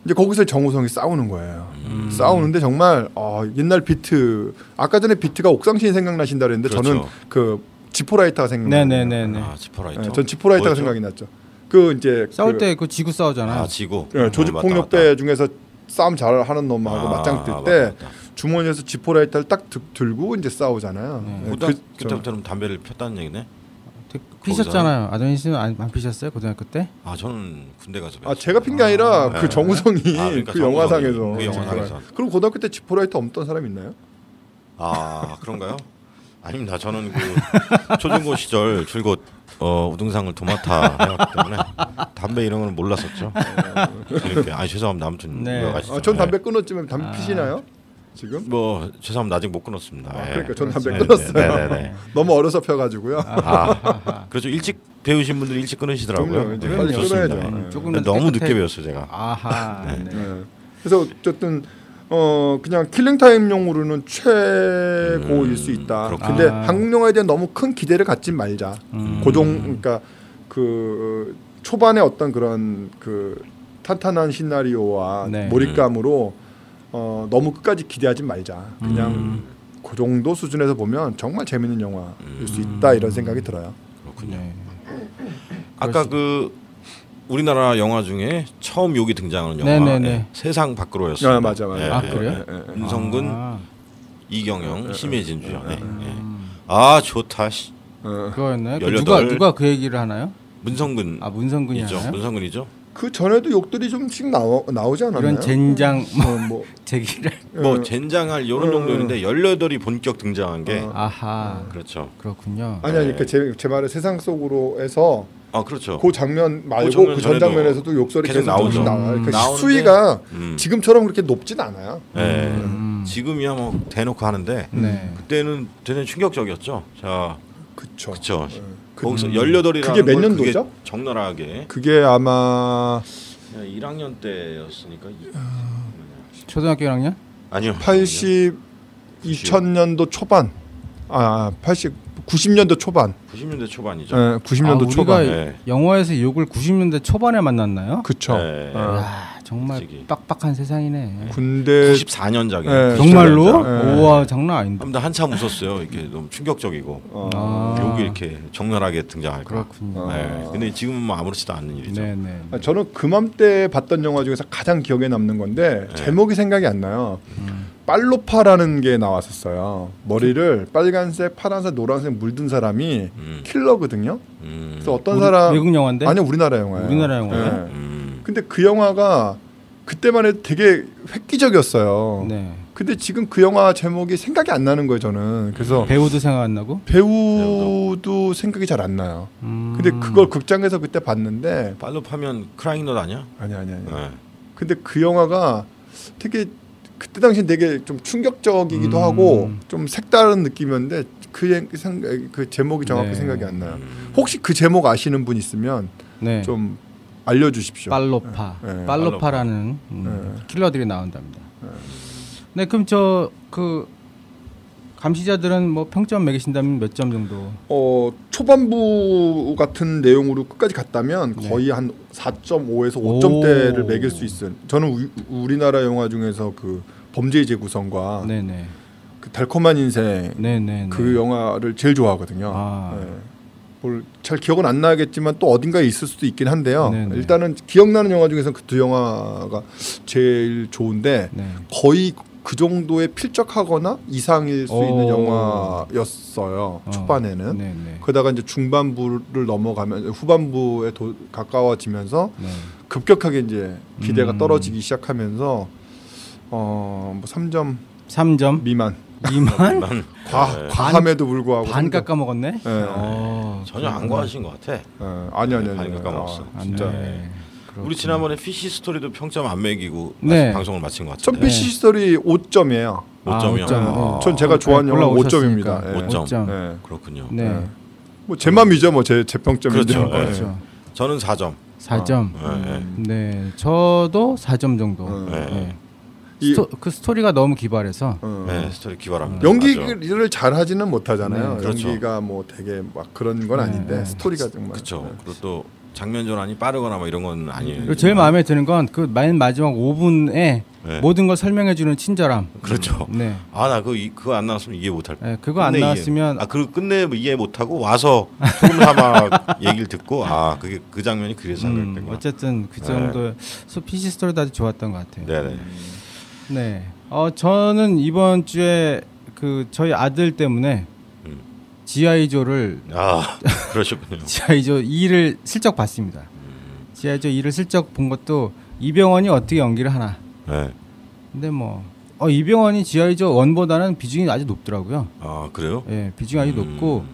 이제 거기서 정우성이 싸우는 거예요. 싸우는데 정말 옛날 비트, 아까 전에 비트가 옥상신이 생각나신다 그랬는데 그렇죠. 저는 그 지포라이터가 생각나요. 네네네. 지포라이터. 전 지포라이터가 생각이 났죠. 그 이제 싸울 때 그 지구 싸우잖아요. 지구. 조직폭력배 중에서 싸움 잘 하는 놈하고 맞짱 뜰 때 주머니에서 지포라이터를 딱 들고 이제 싸우잖아요. 그때부터는 담배를 폈다는 얘기네. 피셨잖아요. 아드님 씨는 안 피셨어요? 고등학교 때? 저는 군대 가서 제가 핀 게 아니라 그 정우성이 그러니까 그 영화상에서. 그 영화상에서. 그럼 고등학교 때 지포라이터 없던 사람 있나요? 그런가요? 아닙니다. 저는 그 초중고 시절 줄곧 우등상을 도맡아 해왔기 때문에 담배 이런 거는 몰랐었죠. 이렇게 죄송합니다. 아무튼 전 담배 끊었지만 담배 피시나요? 지금? 뭐 죄송합니다. 아직 못 끊었습니다. 그러니까 전 담배 끊었어요. 너무 어려서 펴가지고요. 그렇죠. 일찍 배우신 분들이 일찍 끊으시더라고요. 빨리 끊어야죠. 너무 늦게 배웠어요, 제가. 그래서 어쨌든 그냥 킬링타임용으로는 최고일 수 있다. 근데 한국 영화에 대한 너무 큰 기대를 갖지 말자. 그러니까 그 초반에 어떤 그런 그 탄탄한 시나리오와 몰입감으로 너무 끝까지 기대하지 말자. 그냥 그 정도 수준에서 보면 정말 재밌는 영화일 수 있다 이런 생각이 들어요. 그렇군요. 아까 그 우리나라 영화 중에 처음 욕이 등장하는 영화 세상 밖으로였어요. 맞아. 그래요? 문성근, 이경영, 심혜진 주연. 좋다. 그거였나요? 누가 그 얘기를 하나요? 문성근. 문성근이죠. 문성근이죠. 그 전에도 욕들이 좀씩 나오지 않았나요? 이런 젠장 제기를 젠장할 이런 정도인데 18이 본격 등장한 게 그렇죠. 그렇군요. 아니 그러니까 제 말은 세상 속으로에서 그렇죠. 그 장면 말고 그 전 장면에서도 욕설이 계속 나오죠. 그러니까 수위가 지금처럼 그렇게 높진 않아요. 지금이야 뭐 대놓고 하는데 그때는 되게 충격적이었죠. 그렇죠. 거기서 18이라는 그게 몇 년도죠? 적나라하게. 그게 아마 1학년 때였으니까. 초등학교 1학년? 아니요. 2000년도 초반. 90년도 초반. 90년대 초반이죠. 90년도 초반. 영화에서 욕을 90년대 초반에 만났나요? 그렇죠. 정말 솔직히. 빡빡한 세상이네. 군대 94년작이에요. 네. 정말로? 네. 우와 장난 아닌데. 근데 한참 웃었어요. 이게 너무 충격적이고 여기 이렇게 적나라하게 등장할까. 그렇군요. 네. 근데 지금은 뭐 아무렇지도 않은 일이죠. 네네. 저는 그맘때 봤던 영화 중에서 가장 기억에 남는 건데 제목이 생각이 안 나요. 빨로파라는 게 나왔었어요. 머리를 빨간색, 파란색, 노란색 물든 사람이 킬러거든요. 그래서 어떤 사람 외국 영화인데? 아니요, 우리나라 영화예요. 우리나라 영화예요? 네. 근데 그 영화가 그때만 해도 되게 획기적이었어요. 네. 근데 지금 그 영화 제목이 생각이 안 나는 거예요, 저는. 그래서 배우도 생각 안 나고? 배우도 생각이 잘 안 나요. 근데 그걸 극장에서 그때 봤는데 빨로파면 크라잉넛 아니야? 아니야. 네. 근데 그 영화가 되게 그때 당시 되게 좀 충격적이기도 하고 좀 색다른 느낌이었는데 그 제목이 정확히 네. 생각이 안 나요. 혹시 그 제목 아시는 분 있으면 네. 좀 알려주십시오. 빨로파. 네. 빨로파라는 킬러들이 나온답니다. 네, 그럼 저 그 감시자들은 뭐 평점 매기신다면 몇 점 정도? 초반부 같은 내용으로 끝까지 갔다면 거의 한 4.5에서 5점대를 매길 수 있은. 저는 우리나라 영화 중에서 그 범죄의 재구성과 네네. 그 달콤한 인생 네네. 그 영화를 제일 좋아하거든요. 뭘 잘 기억은 안 나겠지만 또 어딘가에 있을 수도 있긴 한데요. 네네. 일단은 기억나는 영화 중에서 그 두 영화가 제일 좋은데 거의 그 정도에 필적하거나 이상일 수 있는 영화였어요. 초반에는. 네네. 그러다가 이제 중반부를 넘어가면 후반부에 가까워지면서 급격하게 이제 기대가 떨어지기 시작하면서 뭐 3점 미만. 과함에도 불구하고 반 깎아 먹었네. 네. 전혀 안 과하신 것 같아. 아니. 반 깎아 먹었어. 진짜. 우리 지난번에 피시 스토리도 평점 안 매기고 방송을 마친 것 같은데. 전 피시 스토리 5점이에요. 5점이요. 전 제가 좋아하는 영화 5점입니다. 5점. 네. 그렇군요. 네. 뭐 제 맘이죠, 뭐 제 평점인데. 그렇죠. 그렇죠. 저는 4점. 4점. 네, 저도 4점 정도. 그 스토리가 너무 기발해서. 네, 스토리 기발합니다. 연기를 잘 하지는 못하잖아요. 그렇죠. 연기가 뭐 되게 막 그런 건 아닌데 스토리가 정말. 그렇죠. 그리고 또 장면 전환이 빠르거나 뭐 이런 건 아니에요. 그리고 제일 마음에 드는 건 그 맨 마지막 5분에 모든 걸 설명해주는 친절함. 그렇죠. 네. 나 그거 안 나왔으면 이해 못할. 네, 그거 안 나왔으면 그리고 끝내 이해 못하고 와서 조금 삼아 얘기를 듣고 그게 그 장면이 그래서 생각된 거. 어쨌든 그 정도 피시 스토리도 아주 좋았던 것 같아요. 네네. 네. 저는 이번 주에 그 저희 아들 때문에 지아이조를 그러셨군요. 지아이조 2를 슬쩍 봤습니다. 지아이조 2를 슬쩍 본 것도 이병헌이 어떻게 연기를 하나. 네. 근데 뭐 이병헌이 지아이조 1보다는 비중이 아주 높더라고요. 그래요? 네, 비중이 아주 높고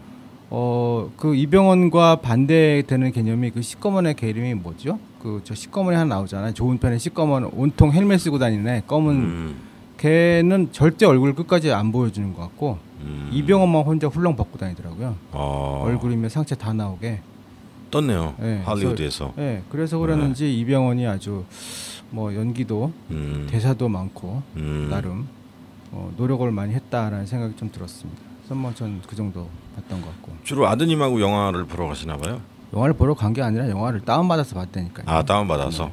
그 이병헌과 반대되는 개념이 그 시꺼먼의 개념이 뭐죠? 그 저 시꺼먼이 하나 나오잖아요. 좋은 편에 시꺼먼 온통 헬멧 쓰고 다니는 검은 걔는 절대 얼굴 끝까지 안 보여주는 것 같고 이병헌만 혼자 훌렁 벗고 다니더라고요. 얼굴이면 상체 다 나오게 떴네요. 네, 할리우드에서. 네, 그래서 그러는지 이병헌이 아주 뭐 연기도 대사도 많고 나름 노력을 많이 했다라는 생각이 좀 들었습니다. 그래서 뭐 전 그 정도 봤던 것 같고. 주로 아드님하고 영화를 보러 가시나 봐요? 영화를 보러 간 게 아니라 영화를 다운받아서 봤다니까요. 다운받아서?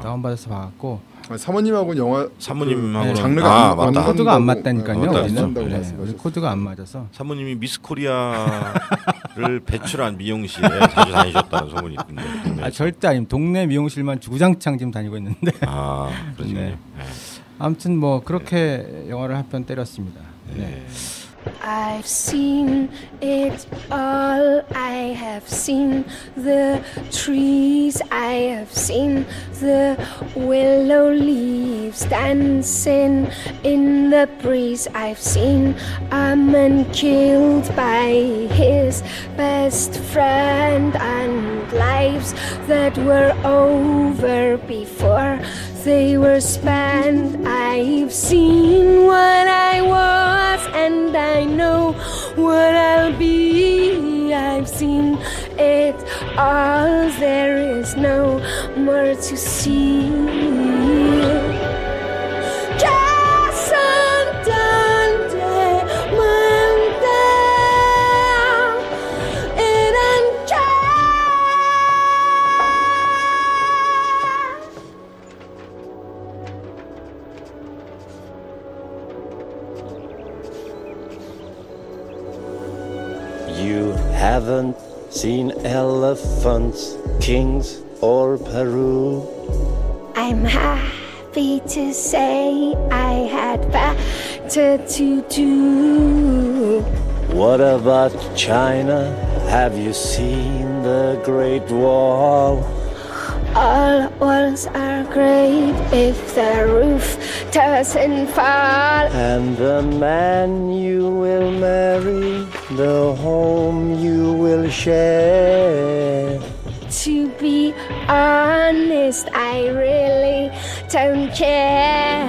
다운받아서 봐갖고. 사모님하고 영화 사모님하고 장르가 맞나? 코드가 안 맞다니까요. 우리는 코드가 안 맞아서. 사모님이 미스 코리아를 배출한 미용실에 자주 다니셨다는 소문이 있던데. 절대 아닙니다. 동네 미용실만 주구장창 지금 다니고 있는데. 그러시군요. 네. 아무튼 뭐 그렇게 영화를 한 편 때렸습니다. 네. I've seen it all. I have seen the trees. I have seen the willow leaves dancing in the breeze. I've seen a man killed by his best friend, and lives that were over before they were spent. I've seen what I was, and I know what I'll be. I've seen it all. There is no more to see. haven't seen elephants, kings, or Peru. I'm happy to say I had better to do. What about China? Have you seen the Great Wall? All walls are great if the roof doesn't fall. And the man you will marry, the home you will share. To be honest, I really don't care.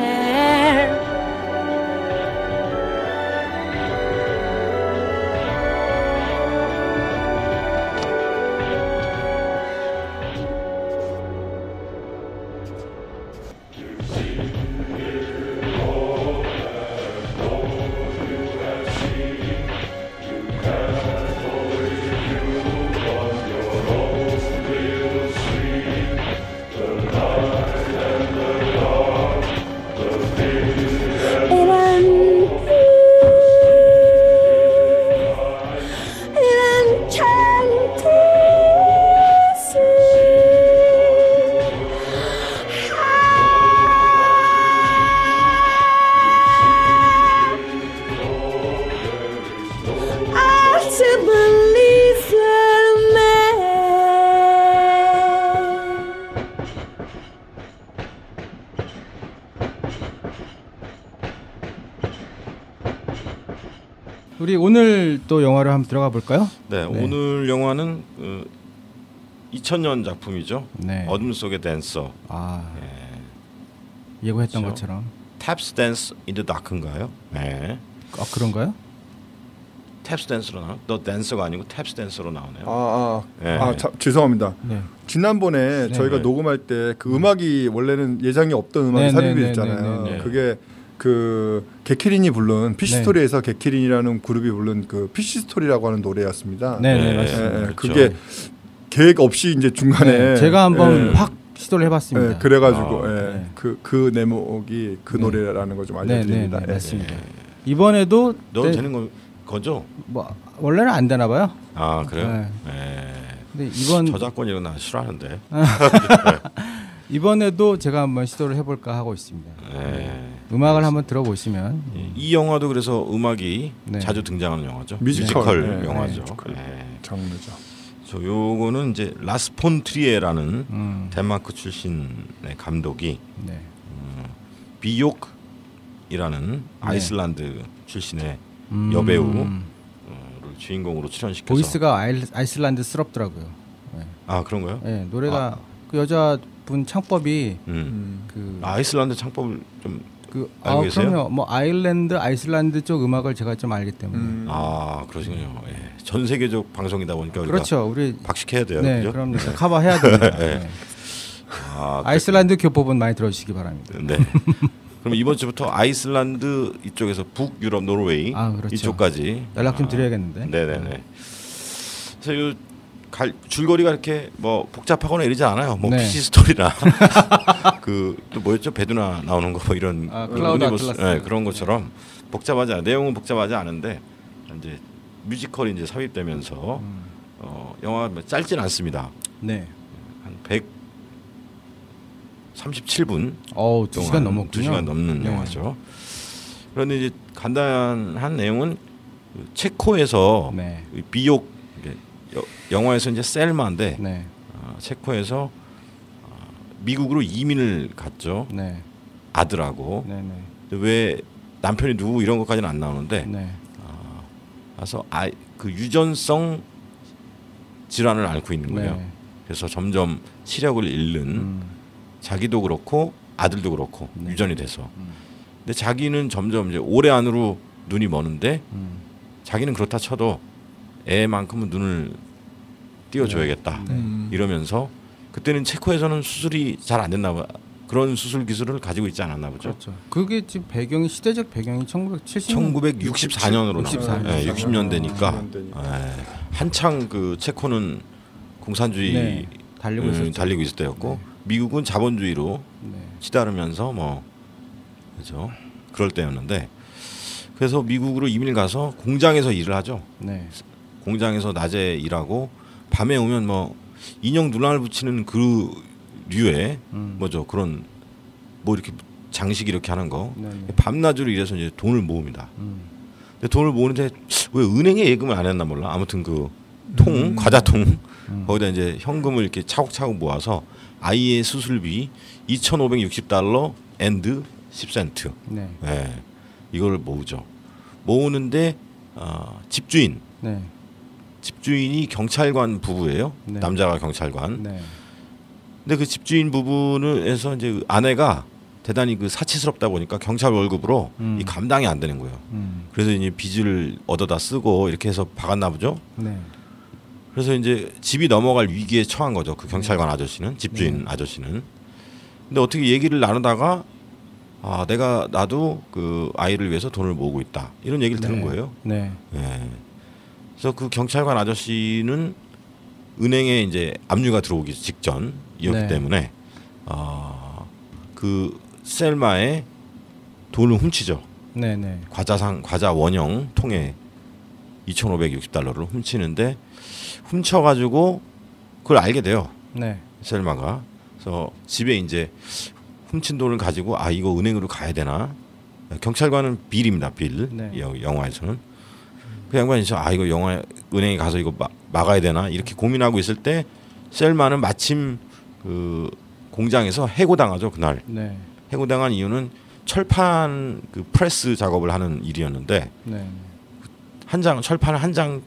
우리 오늘 또 영화를 한번 들어가 볼까요? 네, 네. 오늘 영화는 2000년 작품이죠. 네. 어둠 속의 댄서. 예고했던 그렇죠? 것처럼. 탭스 댄스 인 더 다크인가요? 네. 그런가요? 탭스 댄스로 나와. 너 댄서가 아니고 탭스 댄서로 나오네요. 죄송합니다. 네. 지난번에 저희가 녹음할 때 그 음악이 원래는 예정이 없던 음악이 삽입이 됐잖아요. 그게 그 게키린이 부른 피시스토리에서 게키린이라는 그룹이 부른 그 피시스토리라고 하는 노래였습니다. 네, 맞습니다. 그게 계획 없이 이제 중간에 제가 한번 확 시도를 해봤습니다. 그래가지고 그 내목이 그 노래라는 걸 좀 알려드립니다. 네, 맞습니다. 이번에도 넣어도 되는 거죠? 뭐 원래는 안 되나 봐요. 아 그래요? 근데 이번 저작권 이런 거 나 싫어하는데. 이번에도 제가 한번 시도를 해볼까 하고 있습니다. 음악을 한번 들어보시면 이 영화도 그래서 음악이 자주 등장하는 영화죠. 뮤지컬 영화죠. 장르죠. 저 요거는 이제 라스 폰 트리에라는 덴마크 출신의 감독이 비욕이라는 아이슬란드 출신의 여배우를 주인공으로 출연시켜서 보이스가 아이슬란드스럽더라고요. 아 그런가요? 네, 노래가 그 여자분 창법이 아이슬란드 창법을 좀 알고 계세요? 그럼요. 뭐 아이슬란드 쪽 음악을 제가 좀 알기 때문에. 그러시군요. 전 세계적 방송이다 보니까 그렇죠. 우리 박식해야 돼요. 네, 그죠? 그럼요. 커버해야 됩니다. 아이슬란드 교법은 많이 들어주시기 바랍니다. 네. 그럼 이번 주부터 아이슬란드 이쪽에서 북유럽, 노르웨이 그렇죠. 이쪽까지 연락 좀 드려야겠는데. 네네네. 그래서 줄거리가 이렇게 뭐 복잡하거나 이러지 않아요. 뭐 PC 스토리나 그 또 뭐였죠? 배두나 나오는 거 뭐 이런 클라우드 아틀라스 그런 것처럼 복잡하지 않아요. 내용은 복잡하지 않은데 이제 뮤지컬이 이제 삽입되면서 영화 짧진 않습니다. 네. 한 137분. 2시간 넘었군요. 2시간 넘는 영화죠. 그런데 이제 간단한 내용은 체코에서 비욕 영화에서 이제 셀마인데 체코에서 미국으로 이민을 갔죠. 아들하고. 왜 남편이 누구 이런 것까지는 안 나오는데 가서 그 유전성 질환을 앓고 있는 거예요. 그래서 점점 시력을 잃는 자기도 그렇고 아들도 그렇고 유전이 돼서. 근데 자기는 점점 이제 올해 안으로 눈이 머는데 자기는 그렇다 쳐도 애만큼은 눈을 띄워줘야겠다 이러면서 그때는 체코에서는 수술이 잘 안 됐나 봐. 그런 수술 기술을 가지고 있지 않았나 보죠. 그렇죠. 그게 지금 배경이 시대적 배경이 1964년으로 나와요. 60년대니까 한창 그 체코는 공산주의 달리고 있을 때였고 미국은 자본주의로 치달으면서 뭐 그렇죠. 그럴 때였는데 그래서 미국으로 이민을 가서 공장에서 일을 하죠. 공장에서 낮에 일하고 밤에 오면 뭐 인형 눈알 붙이는 그 류의 뭐죠 그런 뭐 이렇게 장식 이렇게 하는 거 밤낮으로 일해서 이제 돈을 모읍니다. 근데 돈을 모으는데 왜 은행에 예금을 안 했나 몰라. 아무튼 그 통 과자통 거기다 이제 현금을 이렇게 차곡차곡 모아서 아이의 수술비 $2,560 앤드 10센트. 네. 네. 이걸 모으죠. 모으는데 집주인. 네. 집주인이 경찰관 부부예요. 네. 남자가 경찰관. 네. 근데 그 집주인 부부는에서 이제 아내가 대단히 그 사치스럽다 보니까 경찰 월급으로 이 감당이 안 되는 거예요. 그래서 이제 빚을 얻어다 쓰고 이렇게 해서 박았나 보죠. 네. 그래서 이제 집이 넘어갈 위기에 처한 거죠. 그 경찰관 아저씨는 집주인 아저씨는. 근데 어떻게 얘기를 나누다가 나도 그 아이를 위해서 돈을 모으고 있다 이런 얘기를 들은 거예요. 네. 네. 그래서 그 경찰관 아저씨는 은행에 이제 압류가 들어오기 직전이었기 때문에 그 셀마의 돈을 훔치죠. 네네. 과자 원형 통에 $2,560를 훔치는데 훔쳐가지고 그걸 알게 돼요. 네. 셀마가. 그래서 집에 이제 훔친 돈을 가지고 이거 은행으로 가야 되나? 경찰관은 빌입니다. 빌. 네. 영화에서는 그 양반이 이거 영화 은행에 가서 이거 막아야 되나 이렇게 고민하고 있을 때 셀마는 마침 그 공장에서 해고당하죠 그날. 네. 해고당한 이유는 철판 그 프레스 작업을 하는 일이었는데 철판을 한 장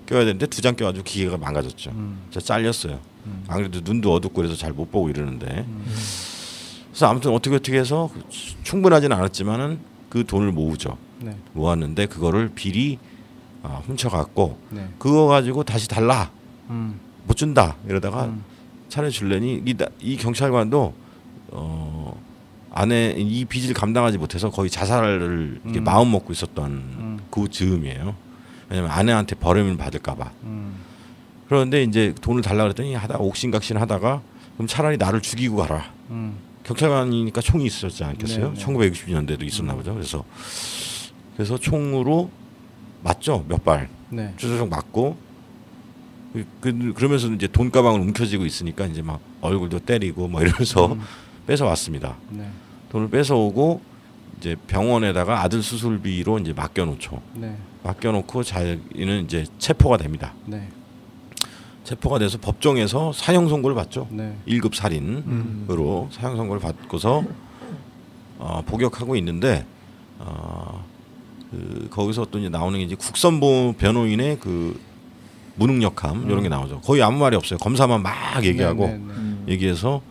껴야 되는데 2장 껴가지고 기계가 망가졌죠. 진짜 잘렸어요. 안 그래도 눈도 어둡고 그래서 잘 못 보고 이러는데. 그래서 아무튼 어떻게 해서 충분하지는 않았지만은 그 돈을 모으죠. 네. 모았는데 그거를 빌이 훔쳐갖고 그거 가지고 다시 달라 못 준다 이러다가 차라리 줄래니 이 경찰관도 아내 이 빚을 감당하지 못해서 거의 자살을 이렇게 마음 먹고 있었던 그 즈음이에요. 왜냐면 아내한테 버림을 받을까봐. 그런데 이제 돈을 달라 그랬더니 하다가 옥신각신 하다가 그럼 차라리 나를 죽이고 가라. 경찰관이니까 총이 있었지 않겠어요? 1960년대도 있었나 보죠. 그래서 총으로 맞죠 몇 발. 네. 쭈쭈쭈 맞고 그러면서 이제 돈 가방을 움켜쥐고 있으니까 이제 막 얼굴도 때리고 뭐 이러면서 뺏어 왔습니다. 네. 돈을 뺏어 오고 이제 병원에다가 아들 수술비로 이제 맡겨놓죠. 네. 맡겨놓고 자기는 이제 체포가 됩니다. 네. 체포가 돼서 법정에서 사형 선고를 받죠. 네. 1급 살인으로 사형 선고를 받고서 복역하고 있는데 거기서 또 이제 나오는 게 이제 국선보 변호인의 그 무능력함 이런 게 나오죠. 거의 아무 말이 없어요. 검사만 막 얘기하고 얘기해서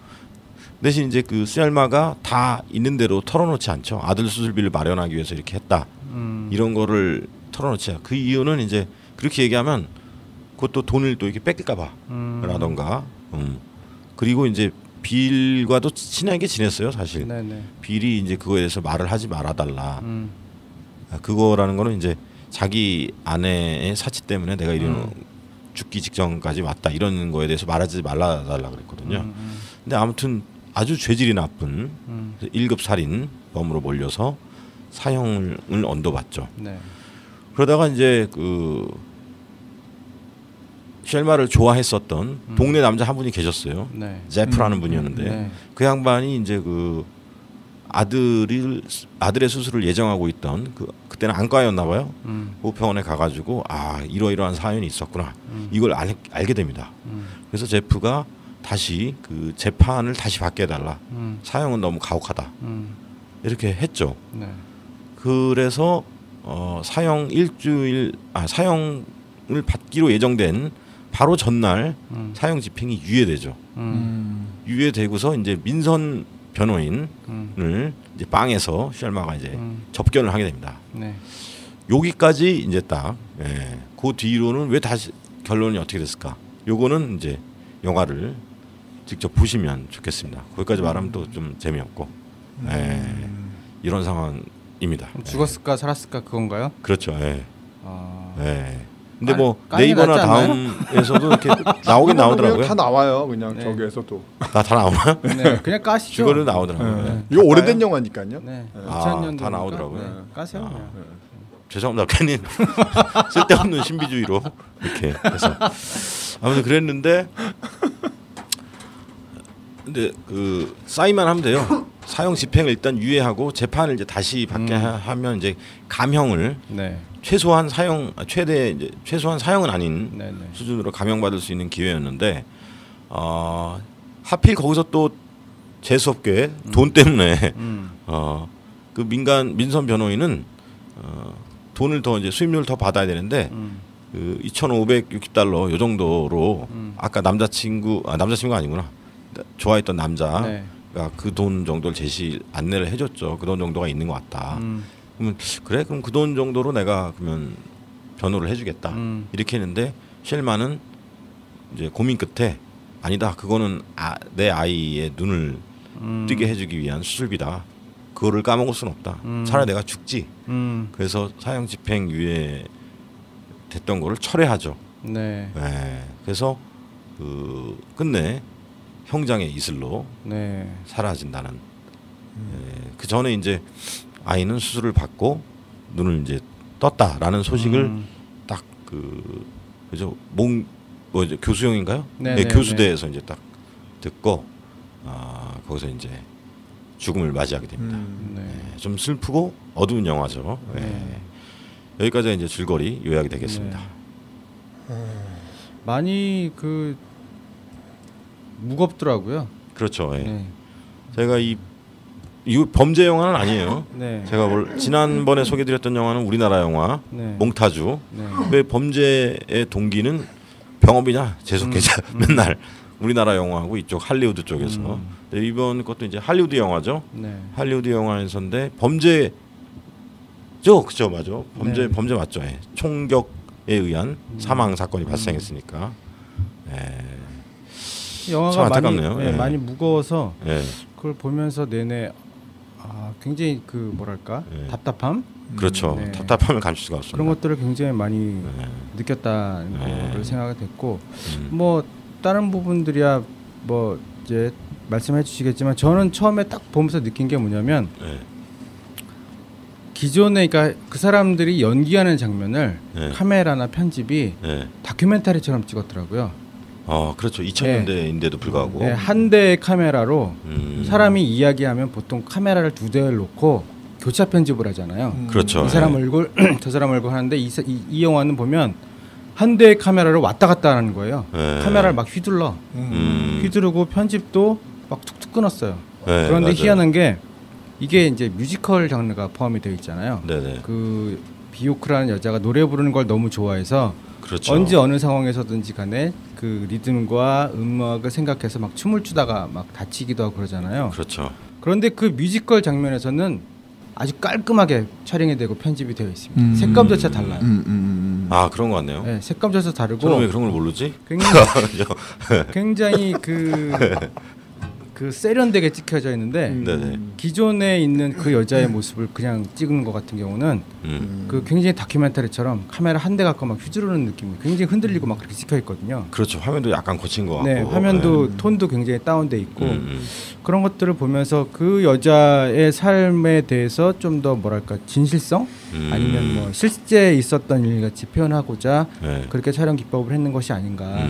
대신 이제 그 셀마가 다 있는 대로 털어놓지 않죠. 아들 수술비를 마련하기 위해서 이렇게 했다. 이런 거를 털어놓지 않아요. 그 이유는 이제 그렇게 얘기하면 그것도 돈을 또 이렇게 뺏길까봐 라던가. 그리고 이제 빌과도 친하게 지냈어요, 사실. 네네. 빌이 이제 그거에 대해서 말을 하지 말아달라. 그거라는 거는 이제 자기 아내의 사치 때문에 내가 이런 죽기 직전까지 왔다 이런 거에 대해서 말하지 말아달라 그랬거든요. 근데 아무튼 아주 죄질이 나쁜 1급 살인범으로 몰려서 사형을 언도받죠. 네. 그러다가 이제 그 쉘마를 좋아했었던 동네 남자 한 분이 계셨어요. 네. 제프라는 분이었는데 네. 그 양반이 이제 그 아들의 수술을 예정하고 있던 그때는 안과였나 봐요. 그 병원에 가가지고 이러이러한 사연이 있었구나. 이걸 알게 됩니다. 그래서 제프가 다시 그 재판을 다시 받게 해달라. 사형은 너무 가혹하다. 이렇게 했죠. 네. 그래서 사형을 받기로 예정된 바로 전날 사형 집행이 유예되죠. 유예되고서 이제 민선 변호인을 이제 방에서 쉘마가 이제 접견을 하게 됩니다. 네. 여기까지 이제 딱 그 뒤로는 왜 다시 결론이 어떻게 됐을까? 요거는 이제 영화를 직접 보시면 좋겠습니다. 거기까지 말하면 또 좀 재미없고 이런 상황입니다. 죽었을까 살았을까 그건가요? 그렇죠. 근데 뭐 네이버나 다음에서도 이렇게 나오긴 나오더라고요. 다 나와요. 그냥 저기에서도 다 나오나요? 네, 그냥 까시죠. 이거는 나오더라고요. 이거 오래된 영화니까요. 네. 2000년도 다 나오더라고요. 까세요. 죄송합니다 괜히 쓸데없는 신비주의로 이렇게 해서 아무튼 그랬는데 근데 그 사인만 하면 돼요. 사형 집행을 일단 유예하고 재판을 이제 다시 받게 하면 이제 감형을 네. 최소한 사형 최대 이제 최소한 사형은 아닌 네네. 수준으로 감형받을 수 있는 기회였는데 하필 거기서 또 재수 없게 돈 때문에 그 민선 변호인은 돈을 더 이제 수임료를 더 받아야 되는데 그 2,560달러 요 정도로 아까 남자친구가 아니구나. 좋아했던 남자가 네. 그 돈 정도를 안내를 해줬죠. 그 돈 정도가 있는 것 같다. 그러면 그래 그럼 그 돈 정도로 내가 그러면 변호를 해주겠다. 이렇게 했는데 쉘만은 이제 고민 끝에 아니다. 그거는 내 아이의 눈을 뜨게 해주기 위한 수술비다. 그거를 까먹을 수는 없다. 차라리 내가 죽지. 그래서 사형 집행 유예 됐던 거를 철회하죠. 네. 네. 그래서 끝내 형장의 이슬로 네. 사라진다는. 그 전에 이제 아이는 수술을 받고 눈을 이제 떴다라는 소식을 딱 그죠 이제 교수형인가요? 네, 교수대에서 이제 딱 듣고 거기서 이제 죽음을 맞이하게 됩니다. 네. 좀 슬프고 어두운 영화죠. 네. 여기까지 이제 줄거리 요약이 되겠습니다. 네. 많이 무겁더라고요. 그렇죠. 예. 네. 제가 이 범죄 영화는 아니에요. 네. 제가 지난번에 소개드렸던 영화는 우리나라 영화 네. 몽타주. 네. 왜 범죄의 동기는 병업이냐 재수께자 맨날 우리나라 영화하고 이쪽 할리우드 쪽에서 이번 것도 이제 할리우드 영화죠. 네. 할리우드 영화에서인데 범죄죠, 그죠, 맞죠. 범죄 맞죠. 예. 총격에 의한 사망 사건이 발생했으니까. 영화가 많이 무거워서 그걸 보면서 내내 굉장히 뭐랄까 답답함. 그렇죠. 네. 답답함을 감출 수가 없습니다. 그런 것들을 굉장히 많이 느꼈다는 거를 생각이 됐고 뭐 다른 부분들이야 뭐 이제 말씀해 주시겠지만 저는 처음에 딱 보면서 느낀 게 뭐냐면 기존에 그러니까 그 사람들이 연기하는 장면을 카메라나 편집이 다큐멘터리처럼 찍었더라고요. 그렇죠. 2000년대인데도 불구하고 한 대의 카메라로 사람이 이야기하면 보통 카메라를 두 대를 놓고 교차 편집을 하잖아요. 그렇죠. 이 사람 얼굴, 저 사람 얼굴 하는데 이 영화는 보면 한 대의 카메라를 왔다 갔다 하는 거예요. 카메라를 막 휘둘러, 휘두르고 편집도 막 툭툭 끊었어요. 그런데 맞아요. 희한한 게 이게 이제 뮤지컬 장르가 포함이 되어 있잖아요. 네네. 그 비오크라는 여자가 노래 부르는 걸 너무 좋아해서 그렇죠. 언제 어느 상황에서든지 간에 그 리듬과 음악을 생각해서 막 춤을 추다가 막 다치기도 하고 그러잖아요. 그렇죠. 그런데 그 뮤지컬 장면에서는 아주 깔끔하게 촬영이 되고 편집이 되어 있습니다. 색감조차 달라요. 그런 것 같네요. 네, 색감조차 다르고. 저는 왜 그런 걸 모르지? 굉장히 그 세련되게 찍혀져 있는데 기존에 있는 그 여자의 모습을 그냥 찍은 것 같은 경우는 그 굉장히 다큐멘터리처럼 카메라 한 대 갖고 막 휘두르는 느낌이 굉장히 흔들리고 막 그렇게 찍혀 있거든요. 그렇죠. 화면도 약간 거친 것 같고. 네, 화면도 톤도 굉장히 다운돼 있고 그런 것들을 보면서 그 여자의 삶에 대해서 좀 더 뭐랄까 진실성 아니면 뭐 실제 있었던 일 같이 표현하고자 그렇게 촬영 기법을 했는 것이 아닌가.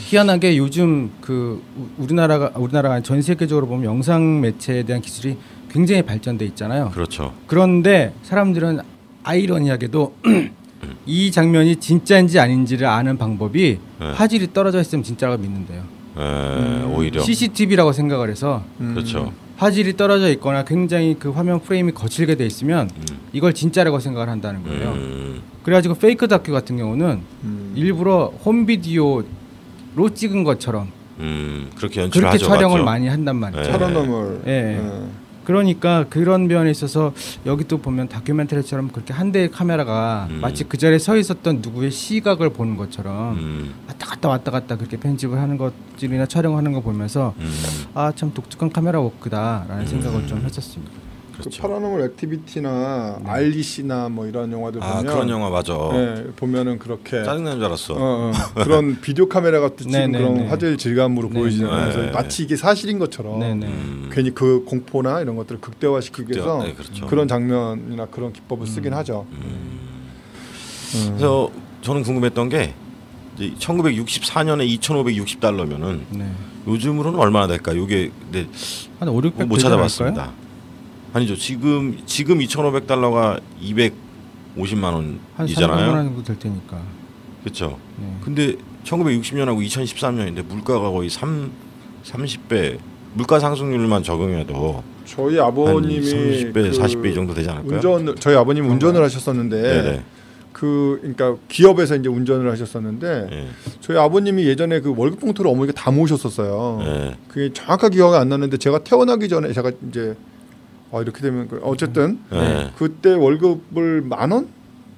희한하게 요즘 그 우리나라가 전 세계적으로 보면 영상 매체에 대한 기술이 굉장히 발전돼 있잖아요. 그렇죠. 그런데 사람들은 아이러니하게도 이 장면이 진짜인지 아닌지를 아는 방법이 화질이 떨어져 있으면 진짜라고 믿는데요. 오히려 CCTV라고 생각을 해서 그렇죠. 화질이 떨어져 있거나 굉장히 그 화면 프레임이 거칠게 돼 있으면 이걸 진짜라고 생각을 한다는 거예요. 그래가지고 페이크 다큐 같은 경우는 일부러 홈비디오로 찍은 것처럼 그렇게 그렇게 촬영을 많이 한단 말이죠. 파라노멀. 그러니까 그런 면에 있어서 여기 또 보면 다큐멘터리처럼 그렇게 한 대의 카메라가 마치 그 자리에 서 있었던 누구의 시각을 보는 것처럼 왔다 갔다 그렇게 편집을 하는 것들이나 촬영하는 거 보면서 참 독특한 카메라 워크다라는 생각을 좀 했었습니다. 그 파라노멀 액티비티나 REC나 뭐 이런 영화들 보면 그런 영화 맞아. 네, 보면은 그렇게 짜증나는 줄 알았어. 그런 비디오 카메라가 찍은 그런 화질 질감으로 보이잖아요. 그래서 마치 이게 사실인 것처럼 괜히 그 공포나 이런 것들을 극대화시키기 위해서 그렇죠. 그런 장면이나 그런 기법을 쓰긴 하죠. 그래서 저는 궁금했던 게 1964년에 2,560달러면은 요즘으로는 얼마나 될까? 이게 한 5, 600 못 찾아봤습니다. 아니죠. 지금 2,500달러가 250만 원이잖아요. 한 300만 원 될 테니까. 그렇죠. 근데 1960년하고 2013년인데 물가가 거의 30배 물가 상승률만 적용해도 저희 아버님이 30배, 40배 정도 되지 않을까요? 저희 아버님 운전을 하셨었는데 그러니까 기업에서 이제 운전을 하셨었는데 저희 아버님이 예전에 그 월급 봉투를 어머니가 다 모으셨었어요. 그게 정확하게 기억이 안 나는데 제가 태어나기 전에 제가 이제 이렇게 되면 어쨌든 그때 월급을 10,000원,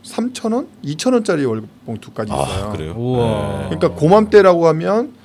3,000원, 2,000원짜리 월급 봉투까지 있어요. 그래요? 그러니까 고맘때라고 하면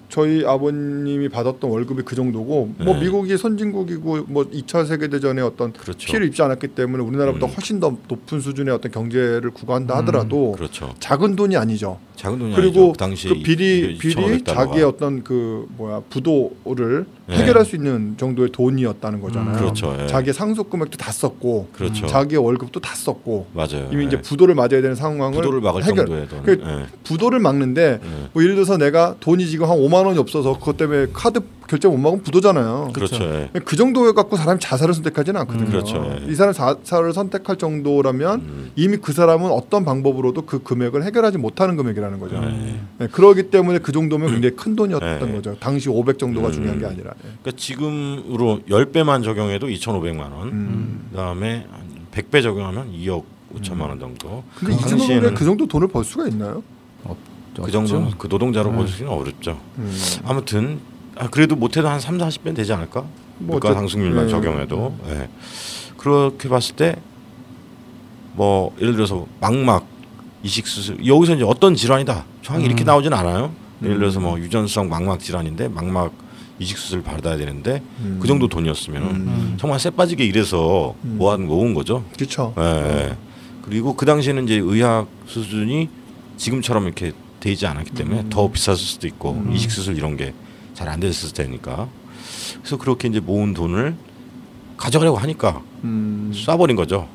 저희 아버님이 받았던 월급이 그 정도고 뭐 미국이 선진국이고 뭐 2차 세계대전에 어떤 피해를 입지 않았기 때문에 우리나라보다 훨씬 더 높은 수준의 어떤 경제를 구가한다 하더라도 작은 돈이 아니죠. 작은 돈이 그리고 아니죠. 그 비리 자기의 어떤 그 부도를 해결할 수 있는 정도의 돈이었다는 거잖아요. 자기의 상속 금액도 다 썼고 자기의 월급도 다 썼고 맞아요. 이미 이제 부도를 맞아야 되는 상황을 부도를 막을 정도의 돈. 부도를 막는데 뭐 예를 들어서 내가 돈이 지금 한 5만 원이 없어서 그것 때문에 카드 결제 못 막으면 부도잖아요. 그 정도에 갖고 사람이 자살을 선택하지는 않거든요. 이 사람 자살을 선택할 정도라면 이미 그 사람은 어떤 방법으로도 그 금액을 해결하지 못하는 금액이라는 거죠. 그러기 때문에 그 정도면 굉장히 큰 돈이었던 거죠. 당시 500 정도가 중요한 게 아니라. 그러니까 지금으로 10배만 적용해도 2,500만 원. 그다음에 100배 적용하면 2억 5천만 원 정도. 근데 이 정도면 그 정도 돈을 벌 수가 있나요? 그 정도는 그 노동자로 벌 수는 어렵죠. 아무튼 그래도 못해도 한 3, 40배는 되지 않을까? 물가 상승률만 적용해도. 그렇게 봤을 때 뭐 예를 들어서 망막 이식 수술 여기서 이제 어떤 질환이다 정확히 이렇게 나오진 않아요. 예를 들어서 뭐 유전성 망막 질환인데 망막 이식 수술 받아야 되는데 그 정도 돈이었으면 정말 쎄 빠지게 일해서 모은 거죠. 그렇죠. 그리고 그 당시에는 이제 의학 수준이 지금처럼 이렇게 되지 않았기 때문에 더 비쌌을 수도 있고 이식 수술 이런 게 잘 안 됐을 테니까 그래서 그렇게 이제 모은 돈을 가져가려고 하니까 쏴버린 거죠.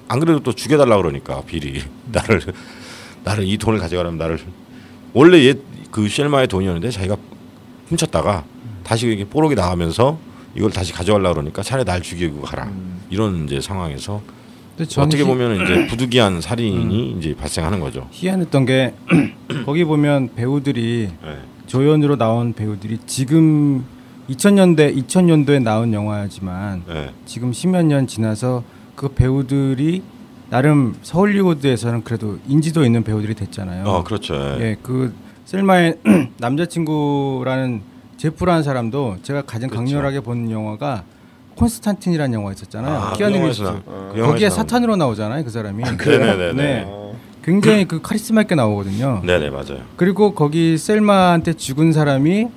안 그래도 또 죽여달라 그러니까 비리 나를 이 돈을 가져가려면 나를 원래 그 쉘마의 돈이었는데 자기가 훔쳤다가 다시 이게 뽀록이 나가면서 이걸 다시 가져가려고 그러니까 차라리 날 죽이고 가라 이런 이제 상황에서 어떻게 보면 이제 부득이한 살인이 이제 발생하는 거죠. 희한했던 게 거기 보면 배우들이 조연으로 나온 배우들이 지금 2000년도에 나온 영화지만 지금 10몇 년 지나서 그 배우들이 나름 서울리우드에서는 그래도 인지도 있는 배우들이 됐잖아요. 그렇죠. 그 셀마의 남자친구라는 제프라는 사람도 제가 가장 강렬하게 본 영화가 콘스탄틴이라는 영화 있었잖아요. 키아누 리브스. 거기에 사탄으로 나오잖아요, 그 사람이. 굉장히 그 카리스마 있게 나오거든요. 네네 맞아요. 그리고 거기 셀마한테 죽은 사람이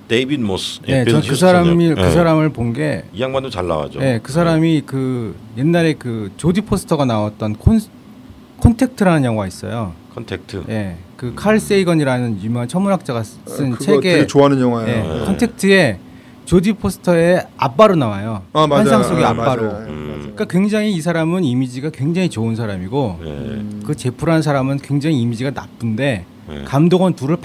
데이빗 모스. 그 사람을 본 게 이 양반도 잘 나와죠. 그 사람이 그 옛날에 그 조디 포스터가 나왔던 콘택트라는 영화 있어요. 콘택트. 그 칼 세이건이라는 유명한 천문학자가 쓴 책에 되게 좋아하는 영화예요. 콘택트에 조디 포스터의 아빠로 나와요. 환상 속의 아빠로. 그러니까 굉장히 이 사람은 이미지가 굉장히 좋은 사람이고 그 제프라는 사람은 굉장히 이미지가 나쁜데 감독은 둘을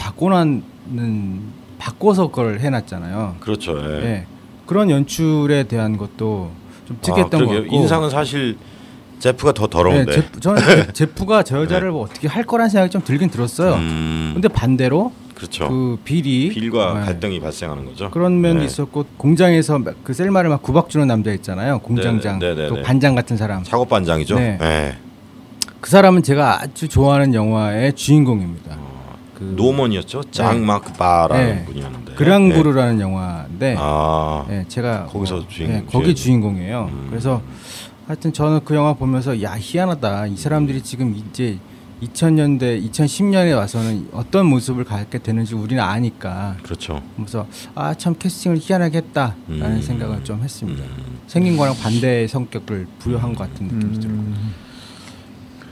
바꿔서 그걸 해놨잖아요. 그렇죠. 그런 연출에 대한 것도 좀 특이했던 것 같고 인상은 사실 제프가 더 더러운데 저는 제프가 저 여자를 뭐 어떻게 할 거란 생각이 좀 들긴 들었어요. 근데 반대로 그렇죠. 그 빌과 갈등이 발생하는 거죠. 그런 면도 있었고 공장에서 그 셀마를 막 구박 주는 남자 있잖아요. 공장장 또 반장 같은 사람. 작업 반장이죠. 그 사람은 제가 아주 좋아하는 영화의 주인공입니다. 그 노먼이었죠. 장 마크 바라는 분이었는데. 그랑부르라는 영화인데 제가 거기서 거기 주인공이에요. 그래서 하여튼 저는 그 영화 보면서 야 희한하다. 이 사람들이 지금 이제 2000년대, 2010년에 와서는 어떤 모습을 갖게 되는지 우리는 아니까. 그렇죠. 그래서 참 캐스팅을 희한하게 했다라는 생각을 좀 했습니다. 생긴 거랑 반대의 성격을 부여한 것 같은 느낌이 들고.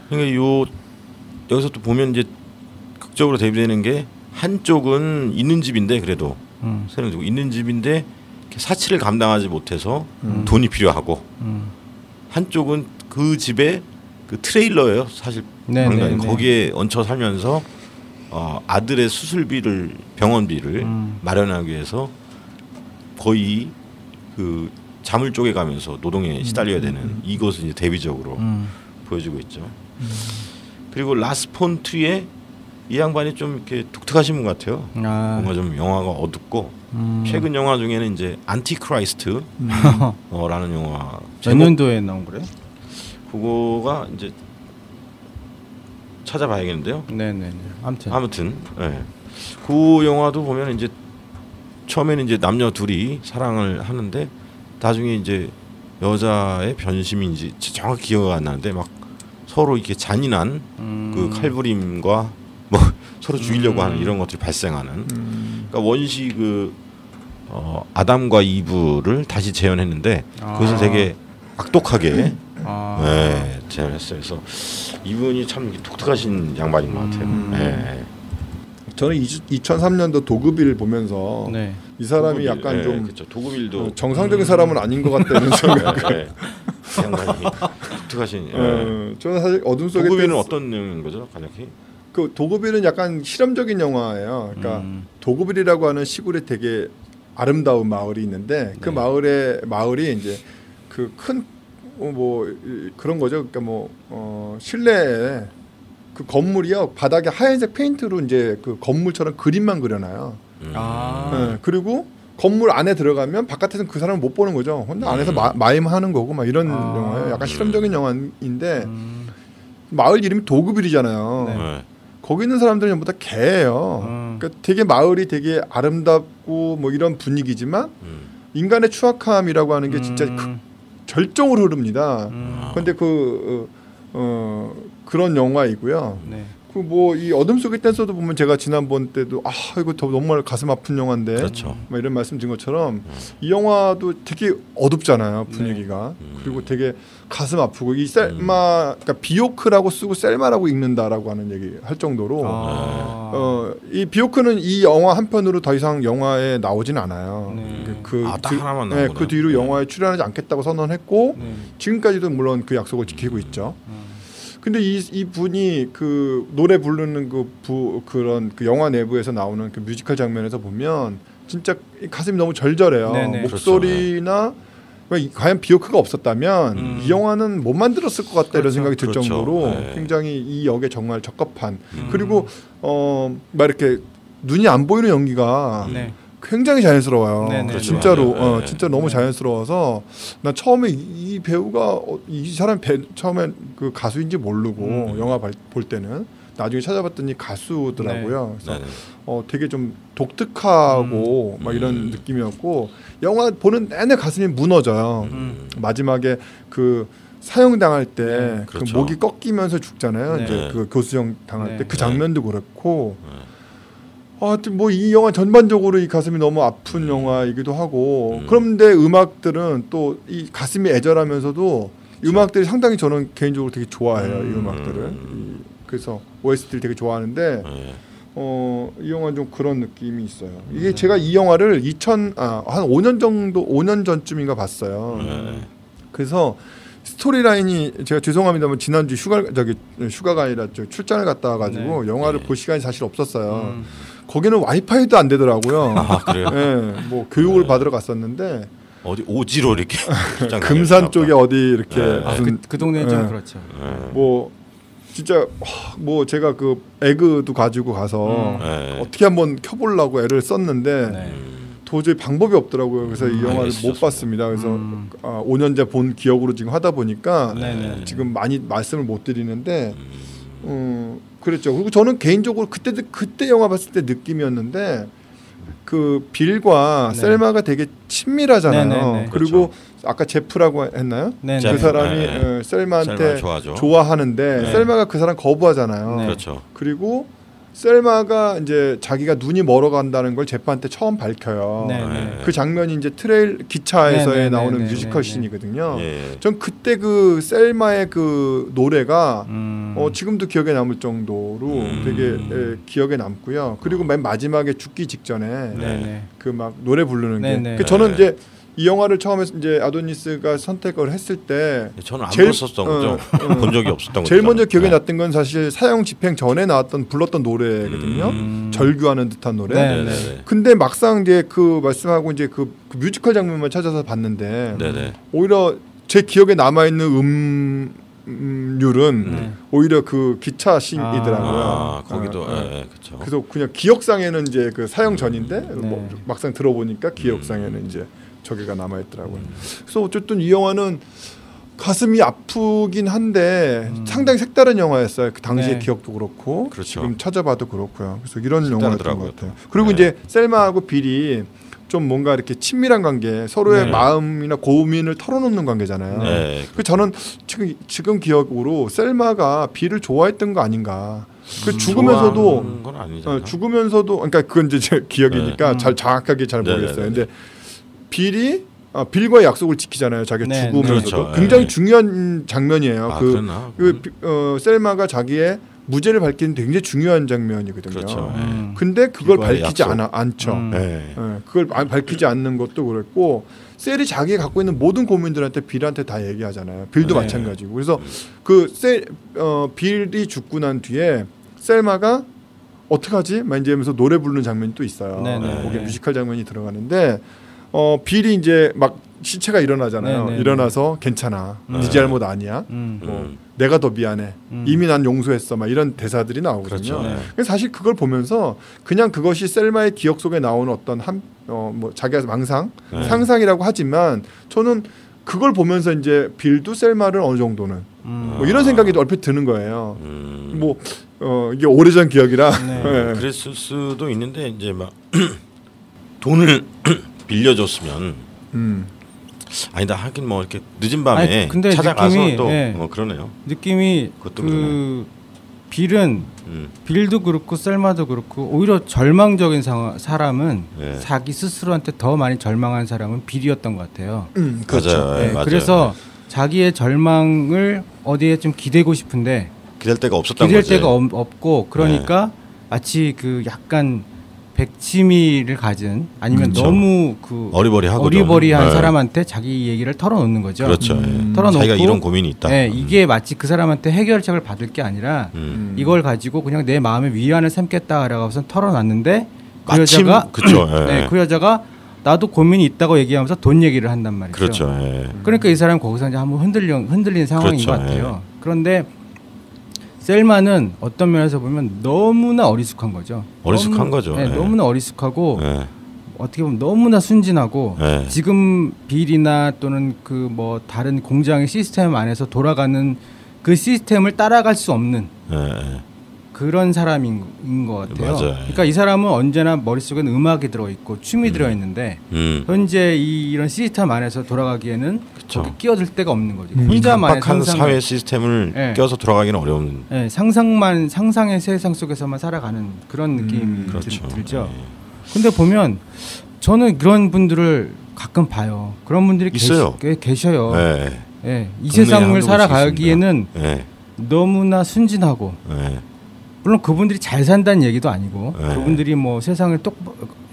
그러니까 여기서 또 보면 이제 극적으로 대비되는 게 한쪽은 있는 집인데 그래도 세련되고 있는 집인데 사치를 감당하지 못해서 돈이 필요하고 한쪽은 그 집에 그 트레일러예요 사실. 거기에 얹혀 살면서 아들의 수술비를 병원비를 마련하기 위해서 거의 그 잠을 쪼개가면서 노동에 시달려야 되는 이것을 이제 대비적으로 보여주고 있죠. 그리고 라스폰트리에 이 양반이 좀 이렇게 독특하신 분 같아요. 뭔가 좀 영화가 어둡고 최근 영화 중에는 이제 안티크라이스트 라는 영화. 몇 년도에 나온 거래요? 그거가 이제 찾아봐야겠는데요. 네네. 아무튼 네. 그 영화도 보면 이제 처음에는 이제 남녀 둘이 사랑을 하는데 나중에 이제 여자의 변심인지 정확히 기억이 안 나는데 막 서로 이렇게 잔인한 그 칼부림과 뭐 서로 죽이려고 하는 이런 것들이 발생하는. 그러니까 원시 그 아담과 이브를 다시 재현했는데 그것을 되게 악독하게 네, 재현했어요. 그래서 이분이 참 독특하신 양반인 것 같아요. 네. 저는 2003년도 도그빌 보면서 이 사람이 도그빌, 약간 좀 그렇죠. 도그빌도 정상적인 사람은 아닌 것 같다는 생각을. 양반이 독특하신. 저는 사실 어둠 속의 도그빌은 어떤 내용인 거죠, 간략히? 그 도그빌은 약간 실험적인 영화예요. 그러니까 도그빌이라고 하는 시골에 되게 아름다운 마을이 있는데 그 마을이 이제 그 큰 뭐 그런 거죠. 그러니까 뭐 실내에 그 건물이요 바닥에 하얀색 페인트로 이제 그 건물처럼 그림만 그려놔요. 네, 그리고 건물 안에 들어가면 바깥에서는 그 사람을 못 보는 거죠. 혼자 안에서 마임하는 거고 막 이런 영화예요. 약간 실험적인 영화인데 마을 이름이 도그빌이잖아요. 거기 있는 사람들은 전부 다 개예요. 그러니까 되게 마을이 되게 아름답고 뭐 이런 분위기지만 인간의 추악함이라고 하는 게 진짜 절정으로 흐릅니다. 그런데 그런 영화이고요. 그 뭐 이 어둠 속의 댄서도 보면 제가 지난번 때도 이거 정말 가슴 아픈 영화인데 그렇죠. 막 이런 말씀 드린 것처럼 이 영화도 되게 어둡잖아요 분위기가. 그리고 되게 가슴 아프고 이 셀마 그러니까 비오크라고 쓰고 셀마라고 읽는다라고 하는 얘기 할 정도로 이 비오크는 이 영화 한 편으로 더 이상 영화에 나오진 않아요. 딱 하나만 나오네요. 그 뒤로 영화에 출연하지 않겠다고 선언했고 지금까지도 물론 그 약속을 지키고 있죠. 근데 이 분이 그 노래 부르는 그런 그 영화 내부에서 나오는 그 뮤지컬 장면에서 보면 진짜 가슴이 너무 절절해요. 목소리나 과연 비오크가 없었다면 이 영화는 못 만들었을 것 같다 이런 생각이 들 정도로 굉장히 이 역에 정말 적합한 그리고 막 이렇게 눈이 안 보이는 연기가 굉장히 자연스러워요. 진짜로 진짜 너무 자연스러워서 난 처음에 이 배우가 이 사람 처음에 그 가수인지 모르고 영화 볼 때는 나중에 찾아봤더니 가수더라고요. 그래서 되게 좀 독특하고 막 이런 느낌이었고 영화 보는 내내 가슴이 무너져요. 마지막에 그 사형당할 때 그 목이 꺾이면서 죽잖아요. 이제 그 교수형 당할 때 그 장면도 그렇고. 뭐 이 영화 전반적으로 이 가슴이 너무 아픈 영화이기도 하고 그런데 음악들은 또 이 가슴이 애절하면서도 음악들이 상당히 저는 개인적으로 되게 좋아해요. 이 음악들을 그래서 OST를 되게 좋아하는데 이 영화는 좀 그런 느낌이 있어요. 이게 제가 이 영화를 한 5년 전쯤인가 봤어요. 그래서 스토리라인이 제가 죄송합니다만 지난주 휴가가 아니라 출장을 갔다 와가지고 영화를 볼 시간이 사실 없었어요. 거기는 와이파이도 안 되더라고요. 그래요? 뭐 교육을 받으러 갔었는데 어디 오지로 이렇게 금산 쪽에 어디 이렇게 무슨 그 동네는 좀 그렇죠. 뭐 진짜 뭐 제가 그 에그도 가지고 가서 어떻게 한번 켜보려고 애를 썼는데 도저히 방법이 없더라고요. 그래서 이 영화를 못 봤습니다. 그래서 5년째 본 기억으로 지금 하다 보니까 지금 많이 말씀을 못 드리는데 그랬죠. 그리고 저는 개인적으로 그때 영화 봤을 때 느낌이었는데 그 빌과 네. 셀마가 되게 친밀하잖아요. 네네네. 그리고 그렇죠. 아까 제프라고 했나요? 네네. 그 사람이 네. 셀마한테 셀마 좋아하는데 네. 셀마가 그 사람 거부하잖아요. 네. 그렇죠. 그리고 셀마가 이제 자기가 눈이 멀어간다는 걸 제프한테 처음 밝혀요. 네네. 그 장면이 이제 트레일 기차에서의 네네네네. 나오는 뮤지컬 네네. 씬이거든요. 예. 전 그때 그 셀마의 그 노래가 지금도 기억에 남을 정도로 되게 기억에 남고요. 그리고 맨 마지막에 죽기 직전에 네네. 그 막 노래 부르는 네네. 게 저는 이제 이 영화를 처음에 이제 아도니스가 선택을 했을 때 저는 안 제일- 봤었던 거죠. 본 적이 없었던 거죠. 제일 먼저 기억에 네. 났던 건 사실 사형 집행 전에 나왔던 불렀던 노래거든요. 절규하는 듯한 노래. 네네네. 근데 막상 이제 그 말씀하고 이제 그 뮤지컬 장면만 찾아서 봤는데 네네. 오히려 제 기억에 남아 있는 율은 오히려 그 기차 씬이더라고요. 아, 거기도 그렇죠. 그래서 그냥 기억상에는 이제 그 사형 전인데 뭐 막상 들어보니까 기억상에는 이제 저기가 남아 있더라고요. 그래서 어쨌든 이 영화는 가슴이 아프긴 한데 상당히 색다른 영화였어요. 그 당시의 네. 기억도 그렇고 그렇죠. 지금 찾아봐도 그렇고요. 그래서 이런 영화였던 색다르더라고요, 것 같아요. 그리고 이제 셀마하고 빌이 좀 뭔가 이렇게 친밀한 관계, 서로의 네. 마음이나 고민을 털어놓는 관계잖아요. 네. 그 저는 지금 기억으로 셀마가 빌을 좋아했던 거 아닌가. 그 죽으면서도 좋아하는 건 아니잖아요. 죽으면서도 그러니까 그건 이제 제 기억이니까 잘 정확하게 잘 모르겠어요. 네네네. 근데 빌이 빌과의 약속을 지키잖아요. 자기가 네, 죽으면서도 그렇죠. 굉장히 네. 중요한 장면이에요. 아, 그랬나? 셀마가 자기의 무죄를 밝히는 굉장히 중요한 장면이거든요. 그렇죠. 근데 그걸 빌과의 밝히지 약속. 않죠. 네. 그걸 밝히지 않는 것도 그랬고 셀이 자기가 갖고 있는 모든 고민들한테 빌한테 다 얘기하잖아요. 빌도 네. 마찬가지고. 그래서 빌이 죽고 난 뒤에 셀마가 어떡하지? 막 이제 하면서 노래 부르는 장면이 또 있어요. 네네. 거기에 뮤지컬 장면이 들어가는데 빌이 이제 막 시체가 일어나잖아요. 네네. 일어나서 괜찮아. 네 잘못 아니야. 내가 더 미안해. 이미 난 용서했어. 막 이런 대사들이 나오거든요. 그렇죠. 네. 그래서 사실 그걸 보면서 그냥 그것이 셀마의 기억 속에 나오는 어떤 뭐 자기가 상상이라고 하지만 저는 그걸 보면서 이제 빌도 셀마를 어느 정도는 뭐 이런 생각이 얼핏 드는 거예요. 뭐 이게 오래전 기억이라. 네. 네. 그랬을 수도 있는데 이제 막 돈을 빌려줬으면 아니다 하긴 뭐 이렇게 늦은 밤에 아니, 근데 찾아가서 느낌이, 또 네. 그러네요. 느낌이 그것도 그 빌은 빌도 그렇고 셀마도 그렇고 오히려 절망적인 사람은 네. 자기 스스로한테 더 많이 절망한 사람은 빌이었던 것 같아요. 그렇죠. 맞아요. 네, 맞아요. 그래서 자기의 절망을 어디에 좀 기대고 싶은데 기댈 데가 없었던 기댈 거지. 데가 없고 그러니까 마치 그 약간 백치미를 가진 아니면 그렇죠. 너무 그 어리버리하고 어리버리한 네. 사람한테 자기 얘기를 털어놓는 거죠. 그렇죠. 털어놓고 자기가 이런 고민이 있다. 네, 이게 마치 그 사람한테 해결책을 받을 게 아니라 이걸 가지고 그냥 내 마음의 위안을 삼겠다라고 해서 털어놨는데 그 마침 여자가 그쵸, 예. 네, 그 여자가 나도 고민이 있다고 얘기하면서 돈 얘기를 한단 말이죠. 그렇죠. 예. 그러니까 이 사람 거기서 이제 한번 흔들린 상황인 그렇죠, 것 같아요. 그런데 셀마는 어떤 면에서 보면 너무나 어리숙한 거죠. 어리숙한 거죠. 네, 예. 너무나 어리숙하고 예. 어떻게 보면 너무나 순진하고 예. 지금 빌이나 또는 그 뭐 다른 공장의 시스템 안에서 돌아가는 그 시스템을 따라갈 수 없는 예. 그런 사람인 것 같아요. 맞아요. 그러니까 이 사람은 언제나 머릿속에는 음악이 들어있고 춤이 들어있는데 현재 이런 시스템 안에서 돌아가기에는 거기 끼어들 데가 없는 거죠. 혼자만의 깜빡한 상상, 사회 시스템을 네. 껴서 돌아가기는 어려운. 네, 상상의 세상 속에서만 살아가는 그런 느낌이 그렇죠. 들죠. 근데 보면 저는 그런 분들을 가끔 봐요. 그런 분들이 있어요. 계셔요. 예. 예, 이 동네에 세상을 한두 살아가기에는 예. 너무나 순진하고 예. 물론 그분들이 잘 산다는 얘기도 아니고 네. 그분들이 뭐 세상을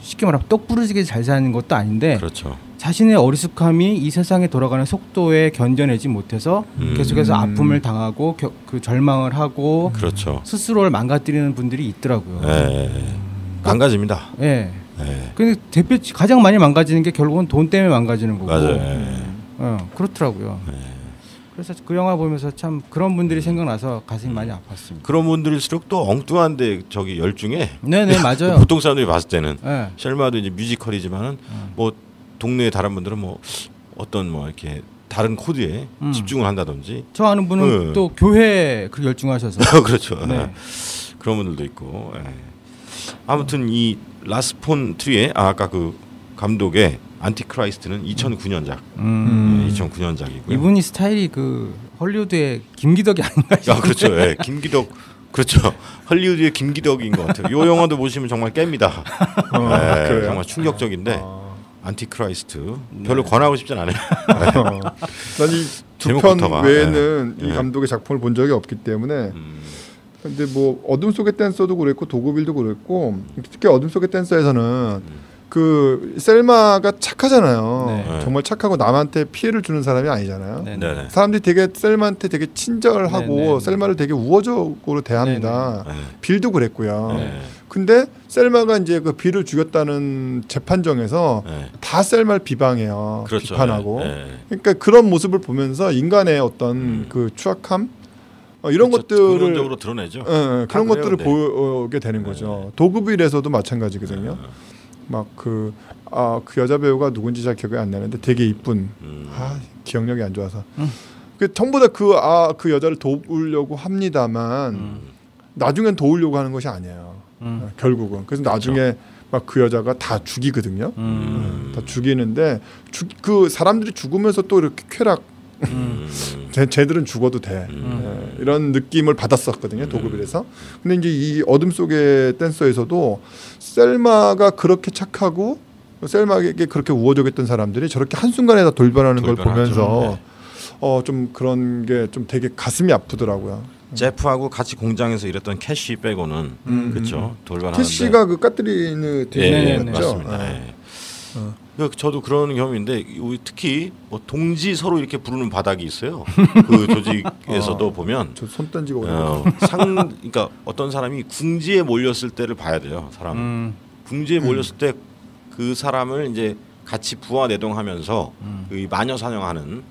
쉽게 말하면 똑부러지게 잘 사는 것도 아닌데 그렇죠. 자신의 어리숙함이 이 세상에 돌아가는 속도에 견뎌내지 못해서 계속해서 아픔을 당하고 그 절망을 하고 그렇죠. 스스로를 망가뜨리는 분들이 있더라고요. 예. 망가집니다. 예. 예. 근데 가장 많이 망가지는 게 결국은 돈 때문에 망가지는 거고. 맞아요. 예. 그렇더라고요. 그래서 그 영화 보면서 참 그런 분들이 생각나서 가슴이 많이 아팠습니다. 그런 분들일수록 또 엉뚱한데 저기 열중에. 네네 맞아요. 보통 사람들이 봤을 때는 네. 셀마도 이제 뮤지컬이지만은 뭐 동네 다른 분들은 뭐 어떤 뭐 이렇게 다른 코드에 집중을 한다든지. 저 아는 분은 또 교회 그 열중하셔서. 그렇죠. 네. 그런 분들도 있고. 예. 아무튼 이 라스 폰 트리에 아까 그 감독의 안티크라이스트는 2009년작. 2009년작이고요. 이분이 스타일이 그 헐리우드의 김기덕이 아닌가 싶은데. 그렇죠. 예, 김기덕. 그렇죠. 헐리우드의 김기덕인 것 같아요. 이 영화도 보시면 정말 깹니다. 네, 정말 충격적인데 안티크라이스트 별로 권하고 싶진 않아요. 난 이 두 편 외에는 이 감독의 작품을 본 적이 없기 때문에 근데 뭐 어둠 속의 댄서도 그랬고 도그빌도 그랬고 특히 어둠 속의 댄서에서는 그 셀마가 착하잖아요. 네. 정말 착하고 남한테 피해를 주는 사람이 아니잖아요. 네네. 사람들이 되게 셀마한테 되게 친절하고 네네. 셀마를 되게 우호적으로 대합니다. 네네. 빌도 그랬고요. 네네. 근데 셀마가 이제 그 빌을 죽였다는 재판정에서 네. 다 셀마를 비방해요. 그렇죠. 비판하고. 네. 그러니까 그런 모습을 보면서 인간의 어떤 그 추악함 이런 그렇죠. 것들을 근원적으로 드러내죠. 그런 것들을 보게 되는 거죠. 도그빌에서도 마찬가지거든요. 막 그 여자 배우가 누군지 잘 기억이 안 나는데 되게 이쁜 기억력이 안 좋아서 그 전부 다 그 여자를 도우려고 합니다만 나중엔 도우려고 하는 것이 아니에요. 결국은 그래서 나중에 그렇죠. 막 그 여자가 다 죽이거든요. 다 죽이는데 그 사람들이 죽으면서 또 이렇게 쾌락 쟤들은 죽어도 돼 이런 느낌을 받았었거든요. 도그빌에서. 근데 이제 이 어둠 속의 댄서에서도 셀마가 그렇게 착하고 셀마에게 그렇게 우호적했던 사람들이 저렇게 한순간에 다 돌변하는 걸 보면서 좀 그런 게 좀 되게 가슴이 아프더라고요. 제프하고 같이 공장에서 일했던 캐시 빼고는 그렇죠. 돌변하는데 캐시가 그 까트리는 맞습니다. 저도 그런 경험인데 특히 뭐 동지 서로 이렇게 부르는 바닥이 있어요. 그 조직에서도 보면 저 손 던지고 그러니까 어떤 사람이 궁지에 몰렸을 때를 봐야 돼요. 사람은 궁지에 몰렸을 때 그 사람을 이제 같이 부하 내동하면서 그 마녀 사냥하는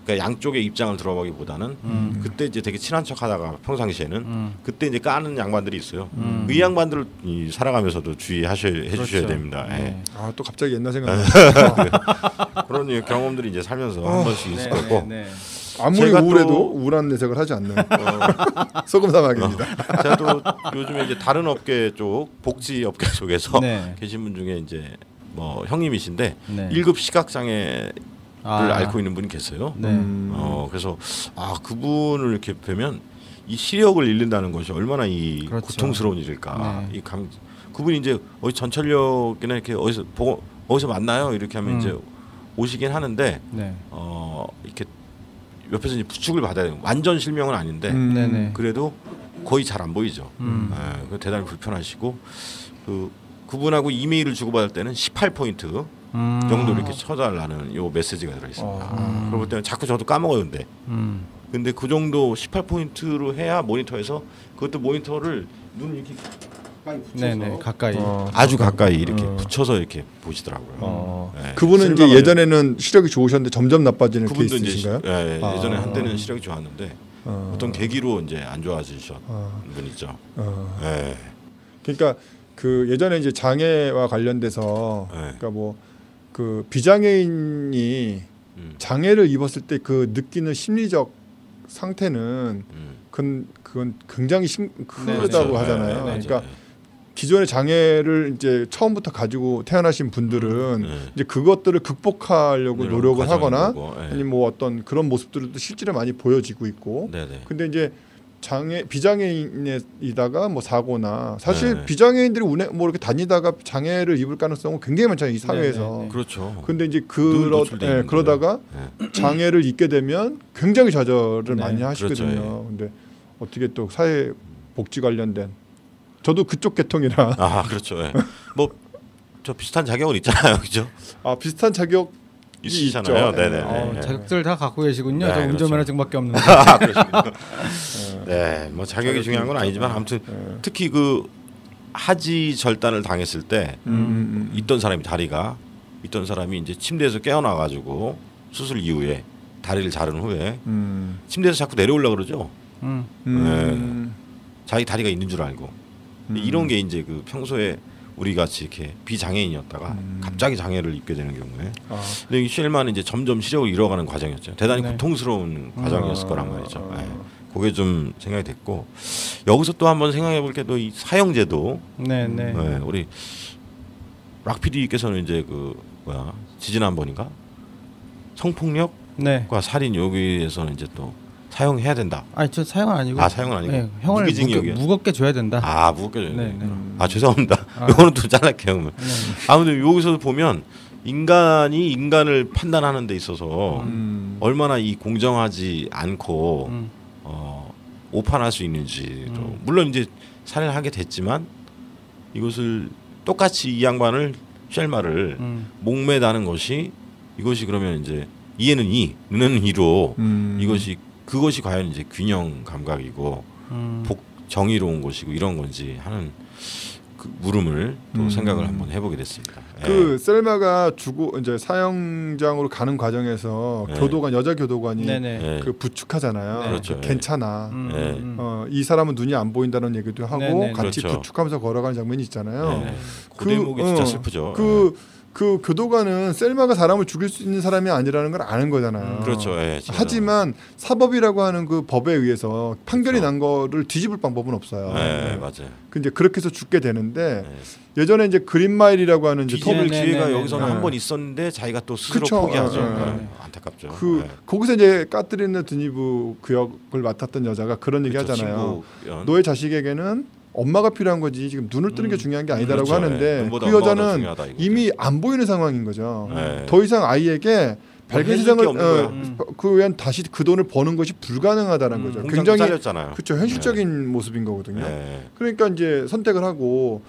그러니까 양쪽의 입장을 들어보기보다는 그때 이제 되게 친한 척하다가 평상시에는 그때 이제 까는 양반들이 있어요. 그 양반들을 살아가면서도 해주셔야 그렇죠. 됩니다. 네. 또 갑자기 옛날 생각나. 그런 경험들이 이제 살면서 한 번씩 있을 거고. 아무리 우울해도 우울한 내색을 하지 않는 소금 사막입니다. 제가 또 요즘에 이제 다른 업계 쪽 복지 업계 쪽에서 계신 분 중에 이제 뭐 형님이신데 1급 시각장애 를 앓고 있는 분이 계세요. 그래서 그분을 이렇게 뵈면 이 시력을 잃는다는 것이 얼마나 이 그렇죠. 고통스러운 일일까. 그분이 이제 전철역이나 이렇게 어디서 만나요 이렇게 하면 이제 오시긴 하는데 이렇게 옆에서 이제 부축을 받아야 돼요. 완전 실명은 아닌데 그래도 거의 잘 안 보이죠. 대단히 불편하시고 그분하고 이메일을 주고받을 때는 18포인트 정도 이렇게 쳐달라는 요 메시지가 들어있습니다. 그러고 때문에 자꾸 저도 까먹었는데 근데 그 정도 18포인트로 해야 모니터에서 그것도 모니터를 눈 이렇게 가까이 붙여서 아주 가까이 이렇게 붙여서 이렇게 보시더라고요. 그분은 이제 예전에는 시력이 좋으셨는데 점점 나빠지는 케이스이신가요? 예전에 한때는 시력이 좋았는데 어떤 계기로 이제 안 좋아지셨 분이죠. 그러니까 그 예전에 이제 장애와 관련돼서 그러니까 뭐 그 비장애인이 장애를 입었을 때 그 느끼는 심리적 상태는 그건 굉장히 크다고 하잖아요. 그러니까 기존의 장애를 이제 처음부터 가지고 태어나신 분들은 이제 그것들을 극복하려고 노력을 하거나 아니면 뭐 어떤 그런 모습들도 실제로 많이 보여지고 있고. 근데 이제 비장애인이다가 뭐 사고나 사실 비장애인들이 뭐 이렇게 다니다가 장애를 입을 가능성은 굉장히 많잖아요 이 사회에서. 그렇죠. 근데 이제 그러다가 장애를 입게 되면 굉장히 좌절을 많이 하시거든요. 그렇죠. 근데 어떻게 또 사회 복지 관련된 저도 그쪽 계통이라. 그렇죠. 뭐 저 비슷한 자격은 있잖아요, 그죠? 비슷한 자격. 있으시잖아요. 네네. 자격들 다 갖고 계시군요. 저 운전면허증밖에 없는데. 뭐 자격이 중요한 건 아니지만 아무튼 특히 그 하지 절단을 당했을 때 있던 사람이 이제 침대에서 깨어나 가지고 수술 이후에 다리를 자른 후에 침대에서 자꾸 내려오려고 그러죠. 자기 다리가 있는 줄 알고 이런 게 이제 그 평소에 우리 같이 이렇게 비장애인이었다가 갑자기 장애를 입게 되는 경우에 근데 이 쉘만은 이제 점점 시력을 잃어가는 과정이었죠. 대단히 고통스러운 과정이었을 거란 말이죠. 그게 좀 생각이 됐고 여기서 또 한번 생각해 볼 게 또 이 사형제도 네네. 네, 우리 락 PD께서는 이제 그 뭐야 지지난번인가 성폭력과 네. 살인 여기에서는 이제 또 사형해야 된다. 아니 저 사형은 아니고. 아 사형은 아니고. 네, 형을 무겁게 줘야 된다. 아 무겁게 줘야 된다. 네. 아 죄송합니다. 이거는 또 잘랄게요. 그러면. 네. 아무튼 여기서 보면 인간이 인간을 판단하는 데 있어서 얼마나 이 공정하지 않고 오판할 수 있는지도 물론 이제 살인을 하게 됐지만 이것을 똑같이 이 양반을 쉘마를 목매다는 것이 이것이 그러면 이제 이에는 이, 눈에는 이로 그것이 과연 이제 균형 감각이고 정의로운 것이고 이런 건지 하는 그 물음을 또 생각을 한번 해보게 됐습니다. 그 셀마가 이제 사형장으로 가는 과정에서 교도관 여자 교도관이 그 부축하잖아요. 그렇죠. 괜찮아. 이 사람은 눈이 안 보인다는 얘기도 하고 같이 그렇죠. 부축하면서 걸어가는 장면이 있잖아요. 그 대목이 진짜 슬프죠. 그 교도관은 셀마가 사람을 죽일 수 있는 사람이 아니라는 걸 아는 거잖아요. 그렇죠. 하지만 사법이라고 하는 그 법에 의해서 판결이 난 거를 뒤집을 방법은 없어요. 맞아요. 근데 그렇게 해서 죽게 되는데 예전에 이제 그린마일이라고 하는 이제 뒤집을 기회가 여기서는 한 번 있었는데 자기가 또 스스로 그쵸. 포기하죠. 안타깝죠. 거기서 이제 까트리나 드니브 그 역을 맡았던 여자가 그런 얘기 하잖아요. 너의 자식에게는 엄마가 필요한 거지 지금 눈을 뜨는 게 중요한 게 아니다라고 하는데 그 여자는 이미 안 보이는 상황인 거죠. 더 이상 아이에게 밝은 세상을 그 외엔 다시 그 돈을 버는 것이 불가능하다는 거죠. 굉장히 그렇죠. 현실적인 모습인 거거든요. 그러니까 이제 선택을 하고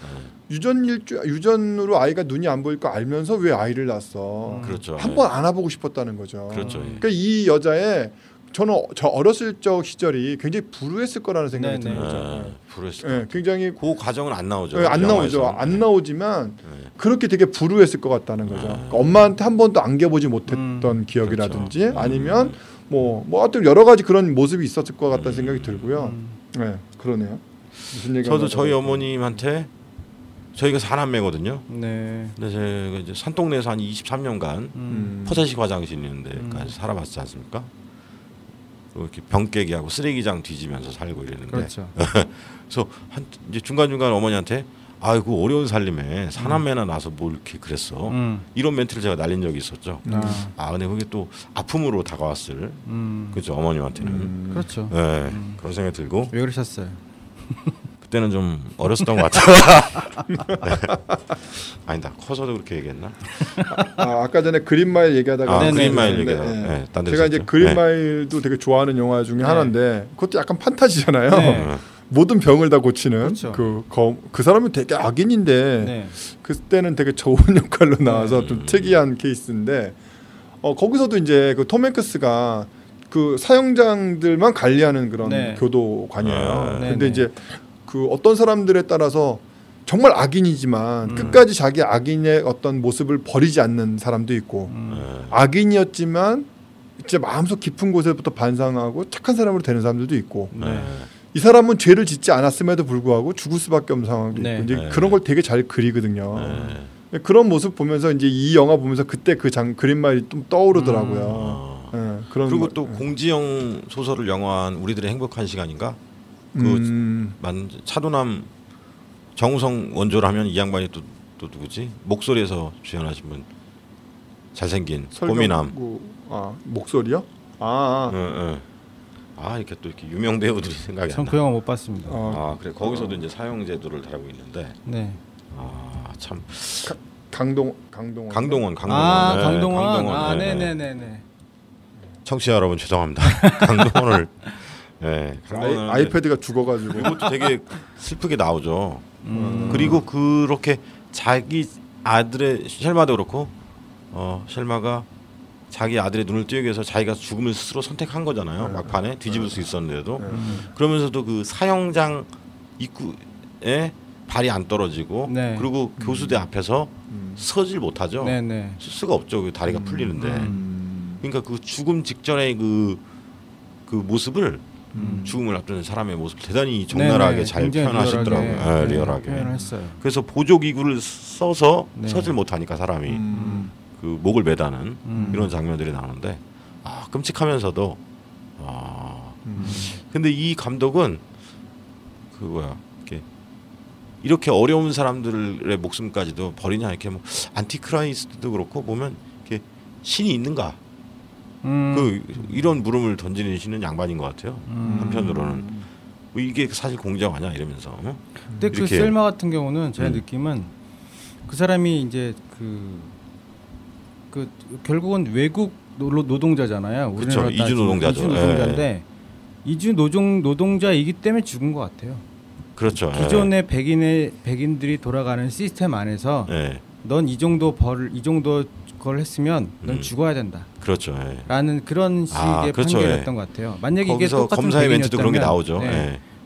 유전으로 아이가 눈이 안 보일 거 알면서 왜 아이를 낳았어? 그렇죠. 한번 안아보고 싶었다는 거죠. 그렇죠. 그러니까 이 여자의 저는 저 어렸을 적 시절이 굉장히 불우했을 거라는 생각이 드는 거죠. 불우했을 굉장히 그 과정은 안 나오죠. 안 나오죠. 안 나오지만 그렇게 되게 불우했을 것 같다는 거죠. 그러니까 엄마한테 한 번도 안겨보지 못했던 기억이라든지 그렇죠. 아니면 뭐 하여튼 여러 가지 그런 모습이 있었을 것 같다는 생각이 들고요. 그러네요. 무슨 얘기가 저도 저희 어머님한테 저희가 4남매거든요. 네. 근데 제가 이제 산동네에서 한 23년간 포사식 화장실 있는 데까지 살아봤지 않습니까? 이렇게 병깨기하고 쓰레기장 뒤지면서 살고 이랬는데, 그렇죠. 그래서 이제 중간중간 어머니한테 아이고 어려운 살림에 사남매나 나서 뭐 이렇게 그랬어 이런 멘트를 제가 날린 적이 있었죠. 근데 그게 또 아픔으로 다가왔을 그죠 어머님한테는. 그렇죠. 네, 그런 생각이 들고. 왜 그러셨어요? 그때는 좀 어렸었던 것 같아요. 아니다 커서도 그렇게 얘기했나? 아까 전에 그린마일 얘기하다가 그린마일 얘기하다가 제가 이제 그린마일도 되게 좋아하는 영화 중에 하나인데 그것도 약간 판타지잖아요. 모든 병을 다 고치는 그렇죠. 그 사람은 되게 악인인데 그때는 되게 좋은 역할로 나와서 좀 특이한 케이스인데 거기서도 이제 그 톰 행크스가 그 사형장들만 관리하는 그런 교도관이에요. 근데 이제 그 어떤 사람들에 따라서 정말 악인이지만 끝까지 자기 악인의 어떤 모습을 버리지 않는 사람도 있고 악인이었지만 진짜 마음속 깊은 곳에부터 반성하고 착한 사람으로 되는 사람들도 있고 이 사람은 죄를 짓지 않았음에도 불구하고 죽을 수밖에 없는 상황도 있고 이제 그런 걸 되게 잘 그리거든요. 그런 모습 보면서 이제 이 영화 보면서 그때 그 그린마일이 좀 떠오르더라고요. 그리고 또 공지영 소설을 영화한 우리들의 행복한 시간인가? 차도남 정우성 원조라면 이 양반이 또 누구지? 목소리에서 주연하신 분 잘생긴 꼬미남. 목소리요? 이렇게 또 이렇게 유명 배우들이 생각이 안 나. 전 그 영화 못 봤습니다. 그래 거기서도 이제 사형제도를 다루고 있는데. 참. 강동원. 강동원. 네네네네. 청취자 여러분 죄송합니다. 강동원을. 아이패드가 죽어가지고 이것도 되게 슬프게 나오죠. 그리고 그렇게 자기 아들의 쉘마도 그렇고 쉘마가 자기 아들의 눈을 띄우기 위해서 자기가 죽음을 스스로 선택한 거잖아요. 막판에 뒤집을 수 있었는데도 그러면서도 그 사형장 입구에 발이 안 떨어지고 그리고 교수대 앞에서 서질 못하죠. 쓸 수가 없죠. 그 다리가 풀리는데. 그러니까 그 죽음 직전의 그 모습을 죽음을 앞두는 사람의 모습을 대단히 적나라하게 잘 표현하시더라고요. 리얼하게. 표현했어요. 그래서 보조기구를 써서 서질 못하니까 사람이 그 목을 매다는 이런 장면들이 나오는데 끔찍하면서도 근데 이 감독은 그 뭐야 이렇게 어려운 사람들의 목숨까지도 버리냐 이렇게 뭐 안티크라이스트도 그렇고 보면 이렇게 신이 있는가 그 이런 물음을 던지는 양반인 것 같아요. 한편으로는 뭐 이게 사실 공정하냐 이러면서. 근데 그 셀마 같은 경우는 제 느낌은 그 사람이 이제 그 결국은 외국 노동자잖아요. 그렇죠. 이주 노동자죠. 이주 노동자인데 이주 노동자이기 때문에 죽은 것 같아요. 그렇죠. 기존의 백인들이 돌아가는 시스템 안에서 넌 이 정도 걸 했으면 넌 죽어야 된다. 그렇죠. 라는 그런 식의 그렇죠. 판결이었던 것 같아요. 만약에 이게 똑같은 검사의 멘트도 그런 게 나오죠.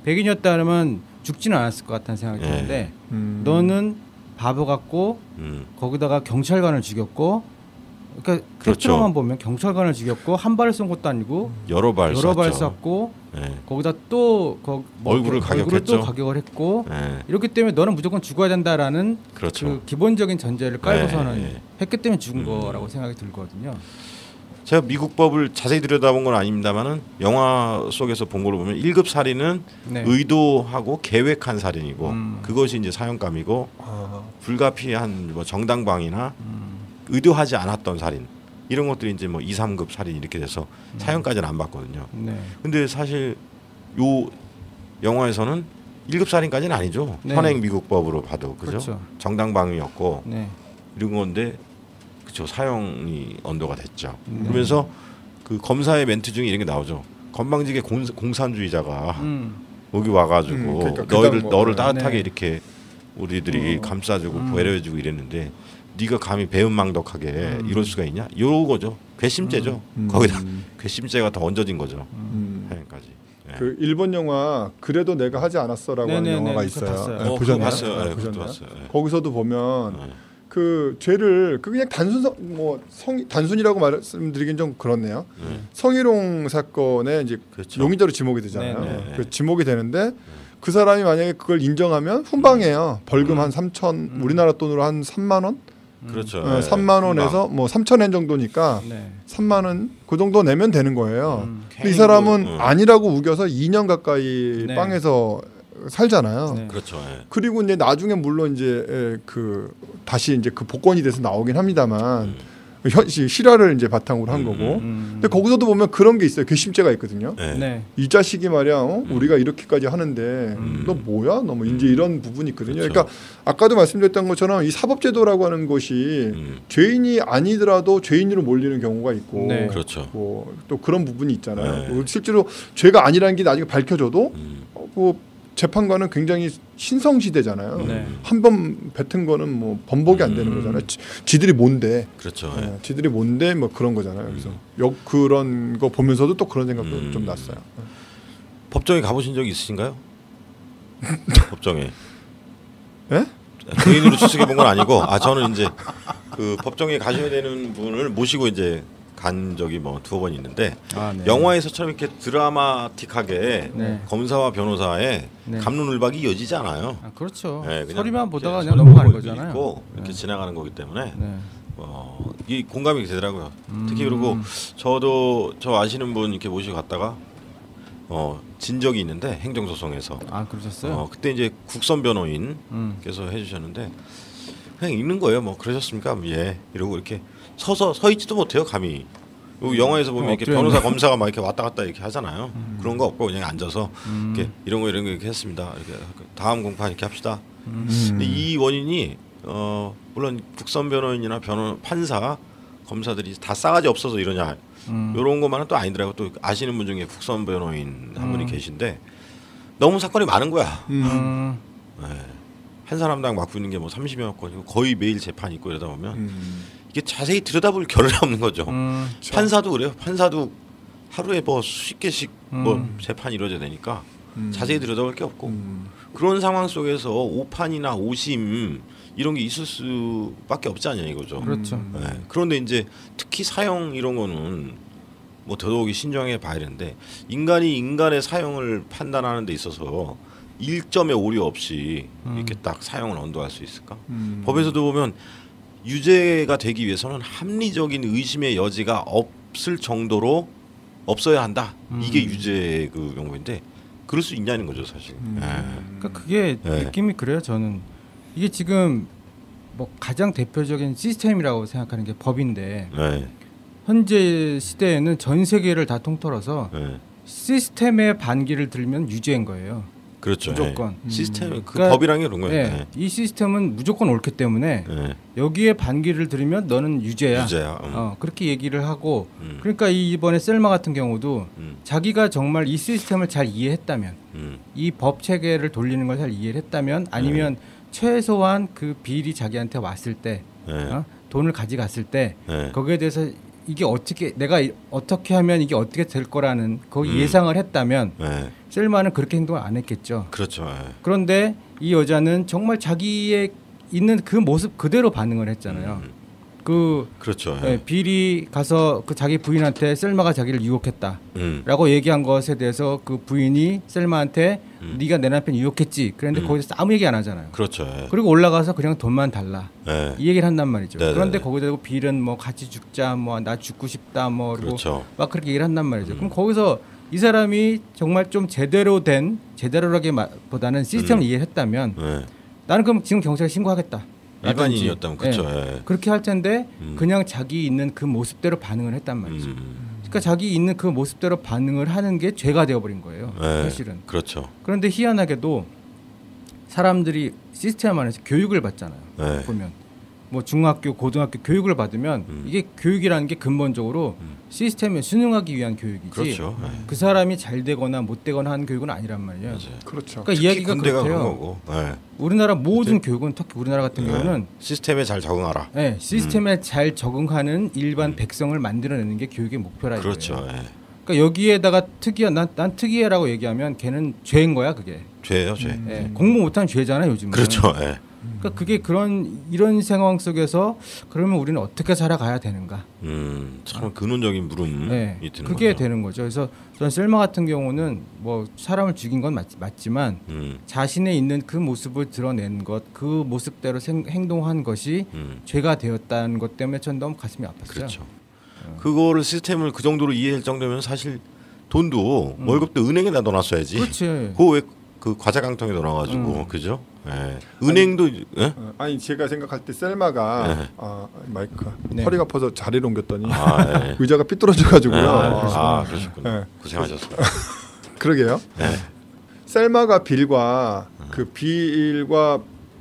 백인이었다면 죽지는 않았을 것 같다는 생각이 드는데 너는 바보 같고 거기다가 경찰관을 죽였고 그러니까 텍스트로만 보면 경찰관을 죽였고 한 발을 쏜 것도 아니고 여러 발 쐈고 거기다 또 얼굴을 또 가격을 했고 이렇기 때문에 너는 무조건 죽어야 된다라는 그 기본적인 전제를 깔고서는 했기 때문에 죽은 거라고 생각이 들거든요. 제가 미국 법을 자세히 들여다본 건 아닙니다만은 영화 속에서 본 걸로 보면 1급 살인은 의도하고 계획한 살인이고 그것이 이제 사형감이고 불가피한 뭐 정당방위나 의도하지 않았던 살인 이런 것들이 이제 뭐 2, 3급 살인 이렇게 돼서 사형까지는 안 받거든요. 근데 사실 요 영화에서는 1급 살인까지는 아니죠. 현행 미국법으로 봐도 그죠? 정당방위였고 이런 건데 그렇죠. 사형이 언도가 됐죠. 그러면서 그 검사의 멘트 중에 이런 게 나오죠. 건방지게 공산주의자가 여기 와가지고 그러니까 너를 따뜻하게 이렇게 우리들이 감싸주고 배려해주고 이랬는데 네가 감히 배은망덕하게 이럴 수가 있냐? 이거죠. 괘씸죄죠. 거기다 괘씸죄가 더 얹어진 거죠. 사형까지. 그 일본 영화 그래도 내가 하지 않았어라고 하는 영화가 있어요. 보셨나요? 봤어요. 거기서도 보면 그 죄를 그냥 단순이라고 말씀드리긴 좀 그렇네요. 성희롱 사건에 이제 용의자로 지목이 되잖아요. 그 지목이 되는데 그 사람이 만약에 그걸 인정하면 훈방해요. 벌금 한 3천 우리나라 돈으로 한 3만 원? 그렇죠. 3만 원에서 뭐 3,000엔 정도니까 3만 원 그 정도 내면 되는 거예요. 근데 이 사람은 아니라고 우겨서 2년 가까이 빵에서 살잖아요. 그렇죠. 그리고 이제 나중에 물론 이제 그 다시 이제 그 복권이 돼서 나오긴 합니다만 실화를 이제 바탕으로 한 거고. 근데 거기서도 보면 그런 게 있어요. 괘씸죄가 있거든요. 이 자식이 말이야, 우리가 이렇게까지 하는데 너 뭐야? 너 뭐 이제 이런 부분이 있거든요. 그렇죠. 그러니까 아까도 말씀드렸던 것처럼 이 사법제도라고 하는 것이 죄인이 아니더라도 죄인으로 몰리는 경우가 있고, 그렇죠. 뭐 또 그런 부분이 있잖아요. 실제로 죄가 아니라는 게 나중에 밝혀져도 재판관은 굉장히 신성시대잖아요. 한 번 뱉은 거는 뭐 번복이 안 되는 거잖아요. 지들이 뭔데? 그렇죠. 지들이 뭔데? 뭐 그런 거잖아요. 그래서 그런 거 보면서도 또 그런 생각도 좀 났어요. 법정에 가보신 적이 있으신가요? 법정에? 예? 개인으로 출석해 본 건 아니고, 저는 이제 그 법정에 가셔야 되는 분을 모시고 이제 간 적이 뭐 2번 있는데 영화에서처럼 이렇게 드라마틱하게 검사와 변호사의 갑론을박이 이어지지 않아요. 그렇죠. 그냥 소리만 보다가 그냥 넘어가는 거잖아요. 있고 이렇게 지나가는 거기 때문에 이 공감이 되더라고요. 특히 그리고 저도 저 아시는 분 이렇게 모시고 갔다가 진 적이 있는데 행정소송에서. 그러셨어요? 그때 이제 국선 변호인께서 해주셨는데 그냥 읽는 거예요. 뭐 그러셨습니까? 예. 이러고 이렇게 서 있지도 못해요. 감히. 영화에서 보면 이렇게 변호사 검사가 막 이렇게 왔다 갔다 이렇게 하잖아요. 그런 거 없고 그냥 앉아서 이렇게 이런 거 이렇게 했습니다. 이렇게 다음 공판 이렇게 합시다. 근데 이 원인이 물론 국선 변호인이나 판사 검사들이 다 싸가지 없어서 이러냐 이런 것만은 또 아니더라고. 또 아시는 분 중에 국선 변호인 한 분이 계신데 너무 사건이 많은 거야. 한 사람당 맡고 있는 게 뭐 30여 건이고 거의 매일 재판이 있고 이러다 보면 이게 자세히 들여다볼 겨를이 없는 거죠. 판사도 그래요. 판사도 하루에 뭐 수십 개씩 뭐 재판이 이루어져야 되니까 자세히 들여다볼 게 없고 그런 상황 속에서 오판이나 오심 이런 게 있을 수밖에 없지 않냐 이거죠. 그렇죠. 그런데 이제 특히 사형 이런 거는 뭐 더더욱이 신중하게 봐야 되는데 인간이 인간의 사형을 판단하는 데 있어서 1점의 오류 없이 이렇게 딱 사형을 언도할 수 있을까? 법에서도 보면 유죄가 되기 위해서는 합리적인 의심의 여지가 없을 정도로 없어야 한다. 이게 유죄 그 용어인데 그럴 수 있냐는 거죠 사실. 그러니까 그게 느낌이 그래요. 저는 이게 지금 뭐 가장 대표적인 시스템이라고 생각하는 게 법인데 현재 시대에는 전 세계를 다 통틀어서 시스템의 반기를 들면 유죄인 거예요. 그렇죠. 무조건. 시스템 그 그러니까, 법이란 게 그런 거예요. 이 시스템은 무조건 옳기 때문에 여기에 반기를 들으면 너는 유죄야. 그렇게 얘기를 하고 그러니까 이번에 셀마 같은 경우도 자기가 정말 이 시스템을 잘 이해했다면 이 법 체계를 돌리는 걸 잘 이해했다면 아니면 최소한 그 비일이 자기한테 왔을 때 돈을 가져갔을 때 거기에 대해서 이게 어떻게 내가 어떻게 하면 이게 어떻게 될 거라는 거기 예상을 했다면 셀마는 그렇게 행동을 안 했겠죠. 그렇죠. 그런데 이 여자는 정말 자기의 있는 그 모습 그대로 반응을 했잖아요. 그렇죠. 빌이 가서 그 자기 부인한테 셀마가 자기를 유혹했다라고 얘기한 것에 대해서 그 부인이 셀마한테 네가 내 남편 유혹했지. 그런데 거기서 아무 얘기 안 하잖아요. 그렇죠. 그리고 올라가서 그냥 돈만 달라. 이 얘기를 한단 말이죠. 네네. 그런데 거기다 대고 빌은 뭐 같이 죽자, 뭐 나 죽고 싶다, 뭐 그리고 그렇죠. 막 그렇게 얘기를 한단 말이죠. 그럼 거기서 이 사람이 정말 좀 제대로라기보다는 시스템을 이해했다면 나는 그럼 지금 경찰에 신고하겠다. 일반인이었다면 그렇죠. 그렇게 할 텐데 그냥 자기 있는 그 모습대로 반응을 했단 말이죠. 그러니까 자기 있는 그 모습대로 반응을 하는 게 죄가 되어버린 거예요. 사실은. 그렇죠. 그런데 희한하게도 사람들이 시스템 안에서 교육을 받잖아요. 보면 뭐 중학교, 고등학교 교육을 받으면 이게 교육이라는 게 근본적으로 시스템에 순응하기 위한 교육이지. 그렇죠. 그 사람이 잘 되거나 못 되거나 하는 교육은 아니란 말이에요. 맞아요. 그렇죠. 그러니까 이야기가 그렇대요. 우리나라 모든 교육은 특히 우리나라 같은 경우는 시스템에 잘 적응하라. 시스템에 잘 적응하는 일반 백성을 만들어내는 게 교육의 목표라 이거예요. 그렇죠. 그러니까 여기에다가 난 특이해라고 얘기하면 걔는 죄인 거야 그게. 죄예요, 죄. 공부 못하면 죄잖아요 요즘은. 그렇죠. 그러니까 그게 이런 상황 속에서 그러면 우리는 어떻게 살아가야 되는가? 참 근원적인 물음이 드는 그게 거죠. 되는 거죠. 그래서 전 셀마 같은 경우는 뭐 사람을 죽인 건 맞지만 자신의 있는 그 모습을 드러낸 것, 그 모습대로 행동한 것이 죄가 되었다는 것 때문에 전 너무 가슴이 아팠어요. 그렇죠. 그거를 시스템을 그 정도로 이해할 정도면 사실 돈도 월급도 은행에다 넣어놨어야지. 그렇지. 그거 왜 그 과자깡통에 넣어놔가지고 그죠? 은행도 아니 제가 생각할 때 셀마가 마이크 허리가 아파서 자리를 옮겼더니 의자가 삐뚤어져가지고요. 그러셨군요. 고생하셨어요. 그러게요. 셀마가 빌과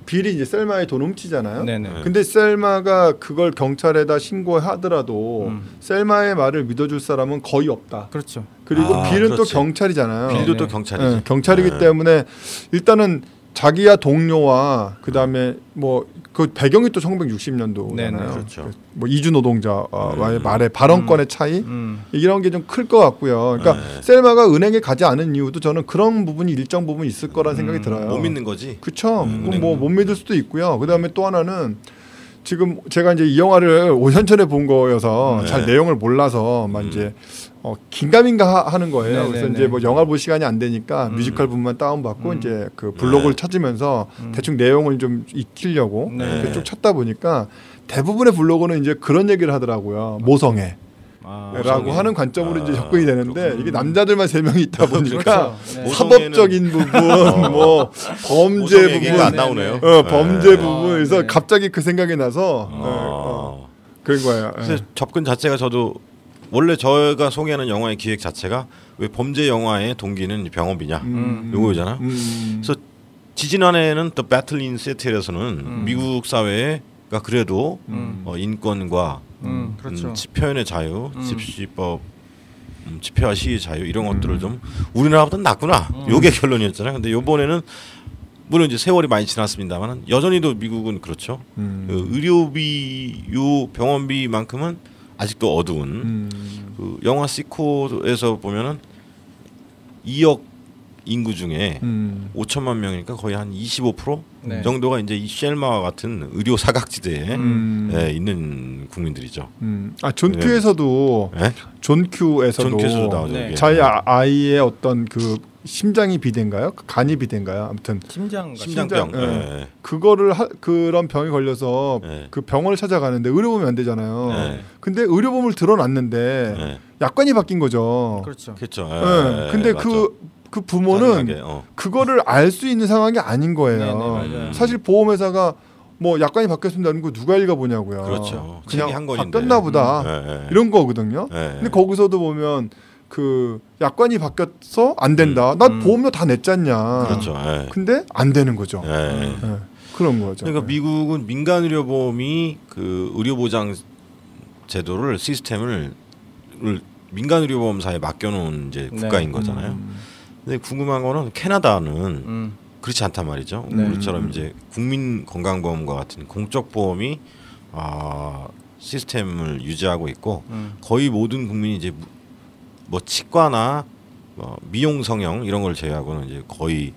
빌이 이제 셀마의 돈 훔치잖아요. 근데 셀마가 그걸 경찰에다 신고하더라도 셀마의 말을 믿어줄 사람은 거의 없다. 그렇죠. 그리고 빌은 또 경찰이잖아요. 빌도 또 경찰이죠. 경찰이기 때문에 일단은 자기야 동료와 그다음에 뭐 그 배경이 또 1960년도잖아요. 그렇죠. 뭐 이주 노동자와의 말의 발언권의 차이 이런 게 좀 클 것 같고요. 그러니까 셀마가 은행에 가지 않은 이유도 저는 그런 부분이 일정 부분 있을 거라는 생각이 들어요. 못 믿는 거지. 그렇죠. 뭐 못 믿을 수도 있고요. 그다음에 또 하나는 지금 제가 이제 이 영화를 5년 전에 본 거여서 잘 내용을 몰라서 막 이제 긴가민가 하는 거예요. 그래서 이제 뭐 영화 볼 시간이 안 되니까 뮤지컬 부분만 다운 받고 이제 그 블로그를 찾으면서 대충 내용을 좀 익히려고 쭉 찾다 보니까 대부분의 블로그는 이제 그런 얘기를 하더라고요. 모성애. 라고 하는 관점으로 이제 접근이 되는데 이게 남자들만 3명이 있다 보니까 사법적인 부분, 뭐 범죄 부분 안 나오네요. 범죄 부분에서 갑자기 그 생각이 나서 그런 거예요. 그래서 접근 자체가 저도 원래 저희가 소개하는 영화의 기획 자체가 왜 범죄 영화의 동기는 병원비냐 요거잖아. 그래서 지지난해에는 또 배틀 인 세틀에서는 미국 사회가 그래도 인권과 그렇죠. 표현의 자유, 집시법, 집회와 시위 자유 이런 것들을 좀 우리나라보다 낫구나. 요게 결론이었잖아요. 근데 이번에는 물론 이제 세월이 많이 지났습니다만 여전히도 미국은 그렇죠. 그 의료비, 요 병원비만큼은 아직도 어두운. 그 영화 시코에서 보면은 2억 인구 중에 5천만 명이니까 거의 한 25% 정도가 이제 이 쉘마와 같은 의료 사각지대에 있는 국민들이죠. 존 큐에서도 존 큐에서도 나오죠. 자기 아이의 어떤 그 심장이 비대인가요? 간이 비대인가요? 아무튼 심장병. 네. 그거를 그런 병이 걸려서 네. 그 병원을 찾아가는데 의료보험이 안 되잖아요. 네. 근데 의료보험을 들어놨는데 네. 약관이 바뀐 거죠. 그렇죠. 네. 근데 그 부모는 그거를 알 수 있는 상황이 아닌 거예요. 네네, 사실 보험회사가 뭐 약관이 바뀌었습니다는 거 누가 읽어보냐고요. 그렇죠. 그냥 한 바뀌었나 보다 이런 거거든요. 근데 거기서도 보면 그 약관이 바뀌어서 안 된다. 난 보험료 다 냈잖냐. 그렇죠. 근데 안 되는 거죠. 그런 거죠. 그러니까 미국은 민간 의료보험이 그 의료보장 제도를 시스템을 민간 의료보험사에 맡겨놓은 이제 국가인 거잖아요. 근데 궁금한 거는 캐나다는 그렇지 않단 말이죠. 우리처럼 이제 국민건강보험과 같은 공적 보험이 시스템을 유지하고 있고 거의 모든 국민이 이제 뭐 치과나 미용 성형 이런 걸 제외하고는 이제 거의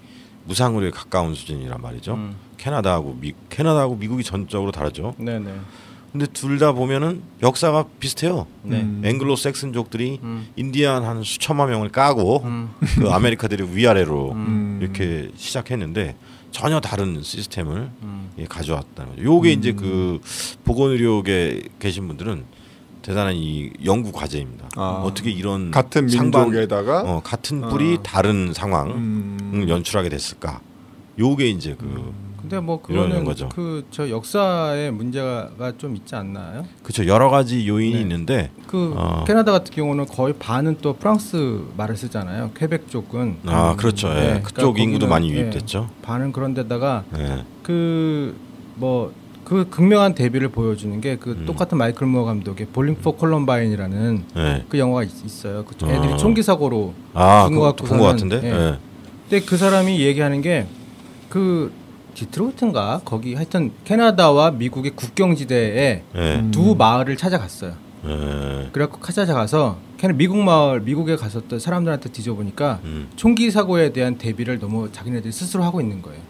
무상의료에 가까운 수준이란 말이죠. 캐나다하고 미국이 전적으로 다르죠. 네네. 근데 둘 다 보면은 역사가 비슷해요. 앵글로색슨족들이 인디안 한 수천만 명을 까고 그 아메리카들이 위아래로 이렇게 시작했는데 전혀 다른 시스템을 가져왔다는 거죠. 요게 이제 그 보건의료계 계신 분들은 대단한 이 연구 과제입니다. 어떻게 이런 같은 민족에다가 같은 뿔이 다른 상황을 연출하게 됐을까? 요게 이제 그 근데 뭐 그거는 그 저 역사의 문제가 좀 있지 않나요? 그렇죠. 여러 가지 요인이 있는데 그 캐나다 같은 경우는 거의 반은 또 프랑스 말을 쓰잖아요. 퀘벡 쪽은 그렇죠. 네. 그쪽 그러니까 인구도 많이 유입됐죠. 반은 그런데다가 그 극명한 대비를 보여주는 게 그 똑같은 마이클 무어 감독의 볼링 포 콜럼바인이라는 그 영화가 있어요. 그 애들이 총기 사고로 죽은 것 같고 본 것 같은데. 근데 그 사람이 얘기하는 게 그 디트로이트인가 거기 하여튼 캐나다와 미국의 국경지대에 두 마을을 찾아갔어요. 그래갖고 찾아가서 미국에 갔었던 사람들한테 뒤져보니까 총기 사고에 대한 대비를 너무 자기네들이 스스로 하고 있는 거예요.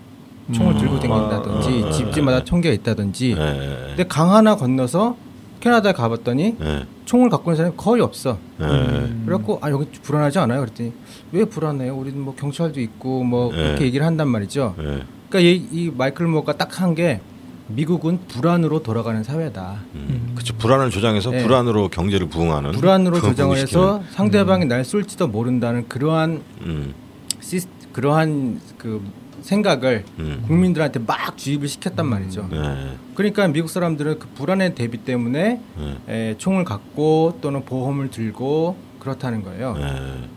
총을 들고 다닌다든지 집집마다 총기가 있다든지. 근데 강 하나 건너서 캐나다에 가봤더니 총을 갖고 있는 사람이 거의 없어. 그래갖고 여기 불안하지 않아요? 그랬더니 왜 불안해요? 우리는 뭐 경찰도 있고 뭐 그렇게 얘기를 한단 말이죠. 그러니까 이 마이클 무어가 딱 한 게 미국은 불안으로 돌아가는 사회다. 그렇죠. 불안을 조장해서 불안으로 경제를 부흥하는. 불안으로 조장을 해서 상대방이 날 쏠지도 모른다는 그러한 그 생각을 국민들한테 막 주입을 시켰단 말이죠. 그러니까 미국 사람들은 그 불안의 대비 때문에 총을 갖고 또는 보험을 들고 그렇다는 거예요.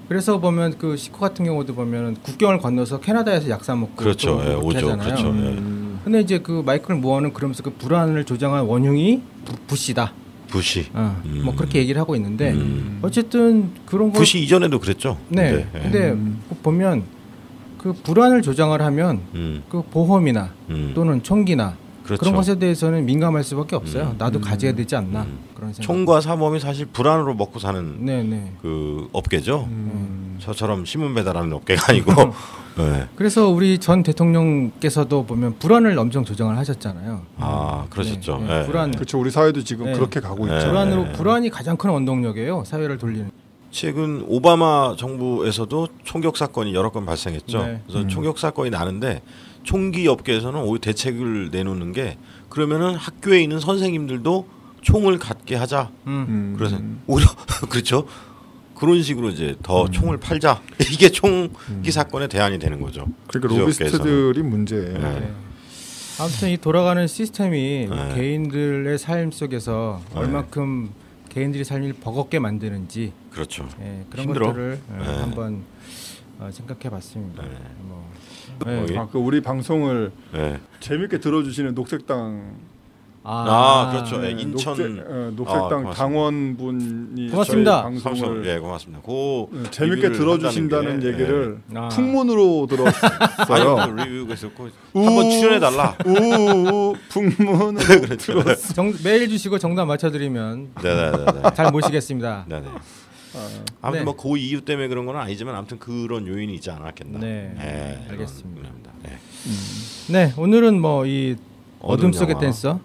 그래서 보면 그 시코 같은 경우도 보면 국경을 건너서 캐나다에서 약 사 먹고 그렇죠. 오죠. 하잖아요. 그렇죠. 근데 이제 그 마이클 무어는 그러면서 그 불안을 조장한 원흉이 부시다. 부시. 뭐 그렇게 얘기를 하고 있는데 어쨌든 그런 거. 부시 이전에도 그랬죠. 네. 근데 보면 그 불안을 조장을 하면 그 보험이나 또는 총기나 그렇죠. 그런 것에 대해서는 민감할 수밖에 없어요. 나도 가져야 되지 않나 그런 생각. 총과 사범이 사실 불안으로 먹고 사는 그 업계죠. 저처럼 신문 배달하는 업계가 아니고. 그래서 우리 전 대통령께서도 보면 불안을 엄청 조장을 하셨잖아요. 그러셨죠. 불안. 그렇죠. 우리 사회도 지금 그렇게 가고 있죠. 불안이 가장 큰 원동력이에요. 사회를 돌리는. 최근 오바마 정부에서도 총격 사건이 여러 건 발생했죠. 그래서 총격 사건이 나는데 총기 업계에서는 오히려 대책을 내놓는 게 그러면은 학교에 있는 선생님들도 총을 갖게 하자. 그래서 오히려 그렇죠. 그런 식으로 이제 더 총을 팔자. 이게 총기 사건의 대안이 되는 거죠. 그러니까 로비스트들이 문제예요. 아무튼 이 돌아가는 시스템이 개인들의 삶 속에서 얼만큼 개인들이 삶을 버겁게 만드는지 그렇죠. 그런 것들을 한번 생각해봤습니다. 그 우리 방송을 재밌게 들어주시는 녹색당 그렇죠. 인천 녹색당 당원분이 고맙습니다. 방송을 고맙습니다. 재밌게 들어주신다는 얘기를 풍문으로 들었어요. 리뷰가 있었고 한번 출연해 달라. 풍문으로 들었어. 메일 주시고 정답 맞춰드리면 잘 모시겠습니다. 아무튼 뭐 그 이유 때문에 그런 건 아니지만 아무튼 그런 요인이 있지 않았겠나. 알겠습니다. 오늘은 뭐 이 어둠 속의 댄서.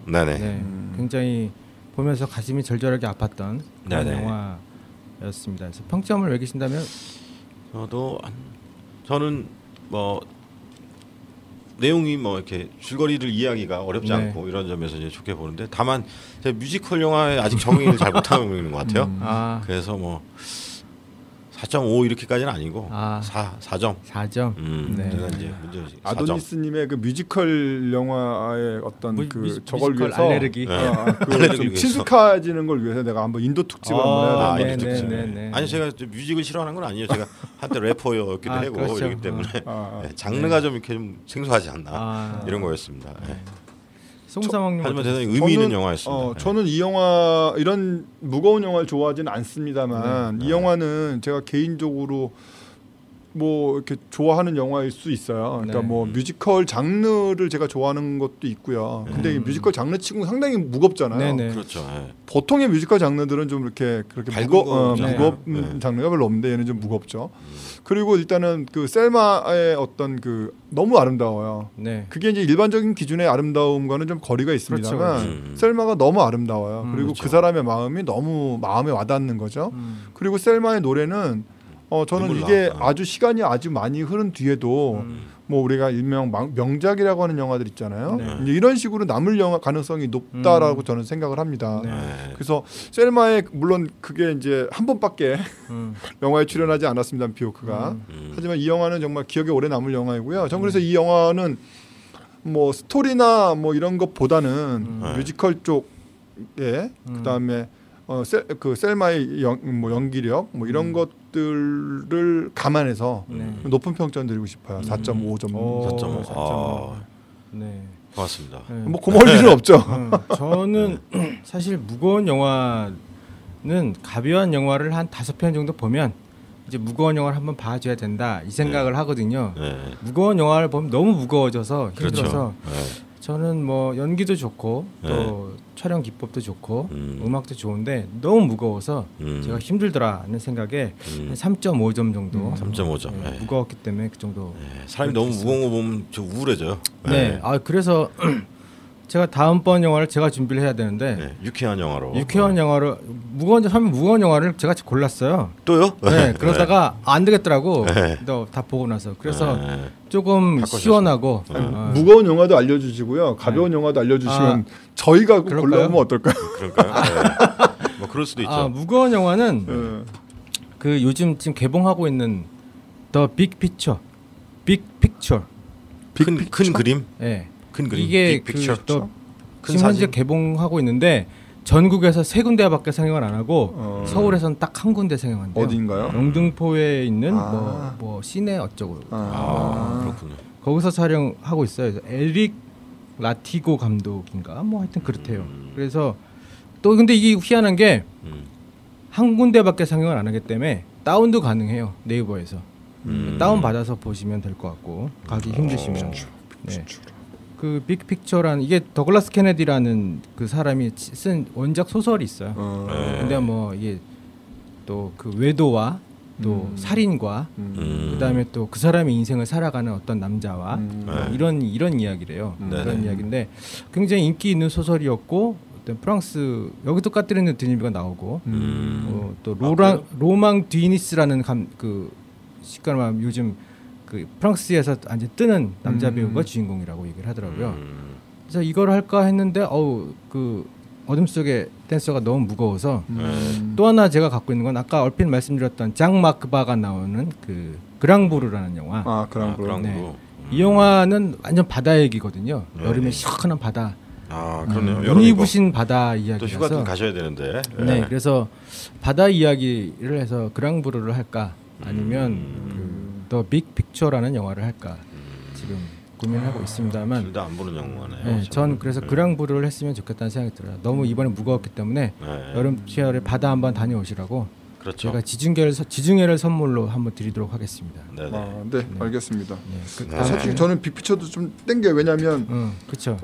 굉장히 보면서 가슴이 절절하게 아팠던 그런 영화였습니다. 그래서 평점을 매기신다면 저도 한 저는 뭐 내용이 뭐 이렇게 줄거리를 이해하기가 어렵지 네. 않고 이런 점에서 이제 좋게 보는데 다만 제가 뮤지컬 영화에 아직 적응을 잘 못하고 있는 것 같아요. 그래서 뭐 4.5 이렇게까지는 아니고 4점. 4점. 네. 제가 이제 문제지. 아도니스님의 그 뮤지컬 영화의 어떤 저걸 위해서 알레르기. 좀 친숙해지는 걸 위해서 내가 한번 인도 특집을 한번 해야 네. 아니 제가 뮤직을 싫어하는 건 아니에요. 제가 한때 래퍼였기도 하고 그렇죠. 이러기 때문에 장르가 좀 이렇게 좀 생소하지 않나 이런 거였습니다. 송사망님 하지만 대단히 의미 있는 영화였습니다. 저는 이 영화 이런 무거운 영화를 좋아하지는 않습니다만 이 영화는 제가 개인적으로 뭐 이렇게 좋아하는 영화일 수 있어요. 그러니까 뭐 뮤지컬 장르를 제가 좋아하는 것도 있고요. 근데 이 뮤지컬 장르치고는 상당히 무겁잖아요. 그렇죠. 보통의 뮤지컬 장르들은 좀 이렇게 그렇게 무거운 장르가 별로 없는데 얘는 좀 무겁죠. 그리고 일단은 그 셀마의 어떤 그 너무 아름다워요. 그게 이제 일반적인 기준의 아름다움과는 좀 거리가 있습니다만 셀마가 너무 아름다워요. 그리고 그 사람의 마음이 너무 마음에 와닿는 거죠. 그리고 셀마의 노래는 저는 이게 아주 시간이 아주 많이 흐른 뒤에도 뭐 우리가 일명 명작이라고 하는 영화들 있잖아요. 이제 이런 식으로 남을 영화 가능성이 높다라고 저는 생각을 합니다. 그래서 셀마의 물론 그게 이제 한 번밖에 영화에 출연하지 않았습니다. 비오크가. 하지만 이 영화는 정말 기억에 오래 남을 영화이고요. 전 그래서 이 영화는 뭐 스토리나 뭐 이런 것보다는 뮤지컬 쪽에 그다음에 그 셀마의 연기력 뭐 이런 것들을 감안해서 높은 평점 드리고 싶어요. 4.5점. 4.5. 네. 고맙습니다. 뭐 고마울 일은 없죠. 저는 사실 무거운 영화는 가벼운 영화를 한 5편 정도 보면 이제 무거운 영화를 한번 봐줘야 된다 이 생각을 하거든요. 무거운 영화를 보면 너무 무거워져서 힘들어서 저는 뭐 연기도 좋고 또 촬영 기법도 좋고 음악도 좋은데 너무 무거워서 제가 힘들더라는 생각에 3.5점 정도. 3.5점. 무거웠기 때문에 그 정도. 사람이 너무 무거운 거 보면 좀 우울해져요. 그래서 제가 다음번 영화를 제가 준비를 해야 되는데 유쾌한 영화로 무거운 영화를 제가 골랐어요. 또요? 그러다가 안 되겠더라고. 다 보고 나서 그래서 조금 시원하고 무거운 영화도 알려주시고요. 가벼운 영화도 알려주시면 저희가 골라보면 어떨까요? 그럴까요? 뭐 그럴 수도 있죠. 무거운 영화는 그 요즘 지금 개봉하고 있는 더 빅 픽처, 큰 그림. 큰 그림. 이게 또 지금 현재 개봉하고 있는데 전국에서 3군데밖에 상영을 안 하고 서울에서는 딱 한 군데 상영한대요. 어디인가요? 영등포에 있는 뭐 시내 어쩌고. 그렇군요. 거기서 촬영하고 있어요. 에릭 라티고 감독인가 뭐 하여튼 그렇대요. 그래서 또 근데 이게 희한한 게 한 군데밖에 상영을 안 하기 때문에 다운도 가능해요. 네이버에서. 다운 받아서 보시면 될 것 같고 가기 힘드시면. 그 빅픽처라는 이게 더글라스 케네디라는 그 사람이 쓴 원작 소설이 있어요. 근데 뭐 이게 또 그 외도와 또 살인과 그다음에 또 그 사람의 인생을 살아가는 어떤 남자와 이런 이야기래요. 그런 이야기인데 굉장히 인기 있는 소설이었고 어떤 프랑스 여기도 까트린 드니비가 나오고 또 로망 뒤니스라는 그 시간만 요즘 그 프랑스에서 완전 뜨는 남자 배우가 주인공이라고 얘기를 하더라고요. 그래서 이걸 할까 했는데 그 어둠 속의 댄서가 너무 무거워서 또 하나 제가 갖고 있는 건 아까 얼핏 말씀드렸던 장 마크바가 나오는 그 그랑부르라는 영화. 그랑부르. 이 영화는 완전 바다 얘기거든요. 여름에 시원한 바다. 그렇네요. 눈이 부신 바다 이야기라서 또 휴가 좀 가셔야 되는데. 그래서 바다 이야기를 해서 그랑부르를 할까 아니면 더 빅 픽처라는 영화를 할까 지금 고민하고 있습니다만 둘 다 안 보는 영화네요. 전 그래서 그랑부르를 했으면 좋겠다는 생각이 들어요. 너무 이번에 무거웠기 때문에 여름 휴가에 바다 한번 다녀오시라고 그렇죠. 제가 지중해를 선물로 한번 드리도록 하겠습니다. 네, 알겠습니다. 사실 저는 빅픽처도 좀 땡겨요. 왜냐하면 그렇죠.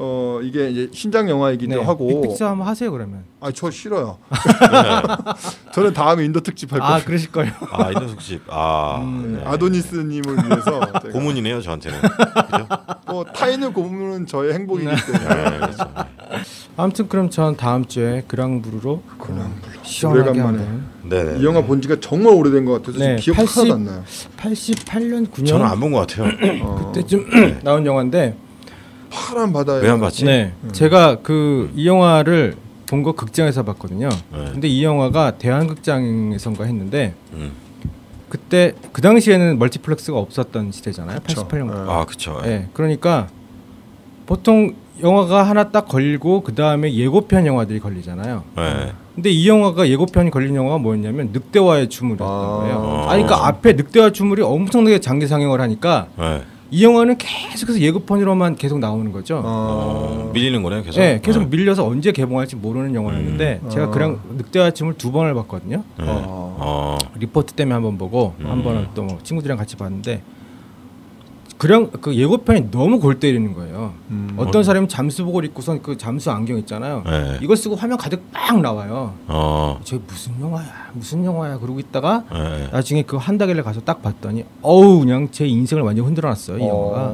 이게 이제 신작 영화이기도 하고. 빅픽처 한번 하세요 그러면. 저 싫어요. 저는 다음에 인도 특집 할 거예요. 그러실 거예요. 인도 특집. 아도니스님을 위해서 고문이네요 저한테는. 그죠? 뭐 타인을 고문은 저의 행복이기 때문에. 아무튼 그럼 전 다음 주에 그랑부르로 오래간만에. 이 영화 본 지가 정말 오래된 것 같아서 지금 기억 하나도 안 나요. 88년 9년. 저는 안 본 것 같아요. 그때쯤 나온 영화인데 파란 바다에. 왜 안 봤지? 네, 제가 이 영화를 본 거 극장에서 봤거든요. 근데 이 영화가 대한극장에선가 했는데 그때 그 당시에는 멀티플렉스가 없었던 시대잖아요. 88년. 아, 그렇죠. 네, 그러니까 보통 영화가 하나 딱 걸리고 그 다음에 예고편 영화들이 걸리잖아요. 네. 근데 이 영화가 예고편이 걸린 영화가 뭐였냐면 늑대와의 주물이었던 거예요. 그러니까 앞에 늑대와 주물이 엄청나게 장기 상영을 하니까 이 영화는 계속해서 예고편으로만 계속 나오는 거죠. 밀리는 거네요, 계속. 네, 계속 밀려서 언제 개봉할지 모르는 영화였는데 제가 그냥 늑대와 주물 2번을 봤거든요. 리포트 때문에 한번 보고 한 번은 또 뭐 친구들이랑 같이 봤는데. 그냥 그 예고편이 너무 골 때리는 거예요. 어떤 사람이 잠수복을 입고선 그 잠수 안경 있잖아요. 이거 쓰고 화면 가득 빡 나와요. 저게 무슨 영화야 그러고 있다가 나중에 그 한다길래 가서 딱 봤더니 그냥 제 인생을 완전 흔들어놨어요. 이 영화가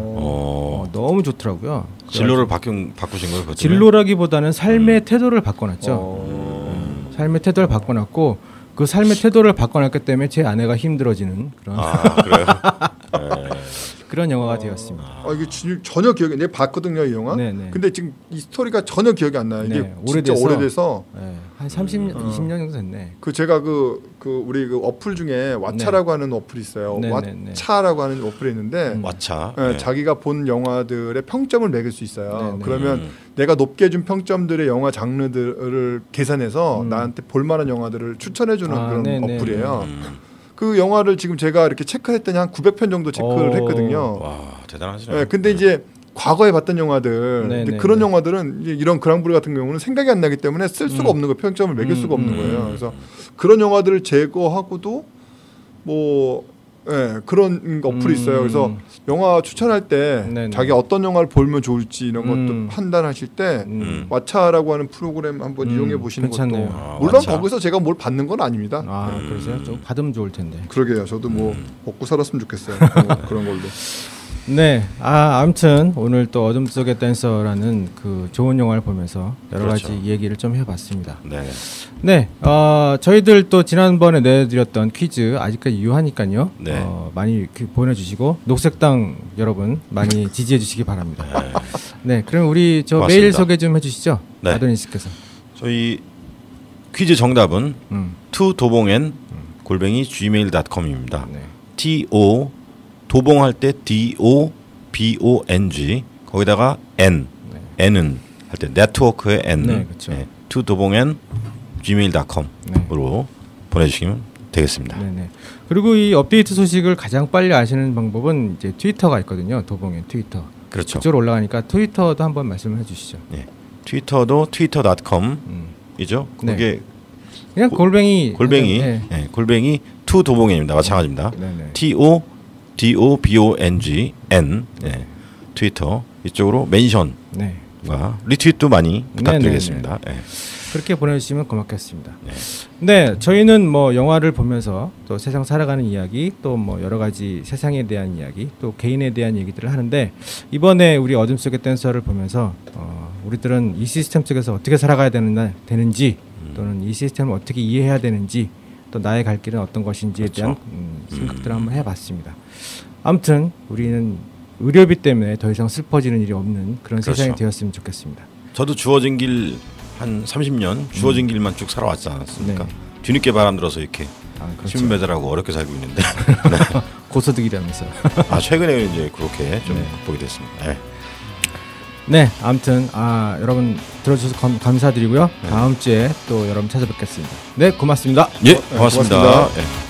너무 좋더라고요. 진로를 바꾸신 거예요? 진로라기보다는 삶의 태도를 바꿔놨죠. 삶의 태도를 바꿔놨고 그 삶의 태도를 바꿔놨기 때문에 제 아내가 힘들어지는 그런. 그래요? 그런 영화가 되었습니다. 이게 전혀 기억이 내가 봤거든요, 이 영화. 네네. 근데 지금 이 스토리가 전혀 기억이 안 나요. 이게 진짜 오래돼서 한 30년, 20년 정도 됐네. 제가 우리 어플 중에 왓챠라고 하는 어플이 있어요. 왓챠라고 하는 어플이 있는데 왓챠. 자기가 본 영화들의 평점을 매길 수 있어요. 그러면 내가 높게 준 평점들의 영화 장르들을 계산해서 나한테 볼만한 영화들을 추천해주는 그런 어플이에요. 그 영화를 지금 제가 이렇게 체크했더니 한 900편 정도 체크를 했거든요. 와, 대단하시네요. 네, 근데 이제 과거에 봤던 영화들, 근데 그런 영화들은 이제 이런 그랑브르 같은 경우는 생각이 안 나기 때문에 쓸 수가 없는 거예요. 평점을 매길 수가 없는 거예요. 그래서 그런 영화들을 제거하고도 그런 어플이 있어요. 그래서 영화 추천할 때 자기 어떤 영화를 보면 좋을지 이런 것도 판단하실 때 왓챠라고 하는 프로그램 한번 이용해 보시는 괜찮네요. 것도 물론 거기서 제가 뭘 받는 건 아닙니다. 그러세요? 좀 받으면 좋을 텐데. 그러게요. 저도 먹고 살았으면 좋겠어요. 그런 걸로. 네, 아무튼 오늘 또 어둠 속의 댄서라는 그 좋은 영화를 보면서 여러 가지 얘기를 좀 해봤습니다. 네, 저희들 또 지난번에 내드렸던 퀴즈 아직까지 유효하니까요. 많이 보내주시고 녹색당 여러분 많이 지지해주시기 바랍니다. 네, 그럼 우리 메일 소개 좀 해주시죠. 아도니스께서. 저희 퀴즈 정답은 투도봉엔 @gmail.com입니다. 도봉할 때 DOBONG 거기다가 N은 할 때 네트워크의 N 투도봉엔 gmail.com으로 보내주시면 되겠습니다. 그리고 이 업데이트 소식을 가장 빨리 아시는 방법은 이제 트위터가 있거든요. 도봉엔 트위터. 그렇죠. 그쪽으로 올라가니까 트위터도 한번 말씀을 해주시죠. 트위터도 twitter.com이죠. 그게 그냥 골뱅이 투도봉엔입니다. 마찬가지입니다. TODOBONGN 트위터 이쪽으로 멘션과 리트윗도 많이 부탁드리겠습니다. 그렇게 보내주시면 고맙겠습니다. 네, 저희는 영화를 보면서 또 세상 살아가는 이야기, 또 여러 가지 세상에 대한 이야기, 또 개인에 대한 얘기들을 하는데 이번에 우리 어둠 속의 댄서를 보면서 우리들은 이 시스템 속에서 어떻게 살아가야 되는지 또는 이 시스템을 어떻게 이해해야 되는지 또 나의 갈 길은 어떤 것인지에 대한 생각들을 한번 해봤습니다. 아무튼 우리는 의료비 때문에 더 이상 슬퍼지는 일이 없는 그런 세상이 되었으면 좋겠습니다. 저도 주어진 길 한 30년 주어진 길만 쭉 살아왔지 않았습니까? 뒤늦게 바람 들어서 이렇게 신문 배달하고 어렵게 살고 있는데 고소득이라면서 최근에 이제 그렇게 좀 극복이 됐습니다. 네, 아무튼 여러분 들어주셔서 감사드리고요. 다음 주에 또 여러분 찾아뵙겠습니다. 네, 고맙습니다. 고맙습니다.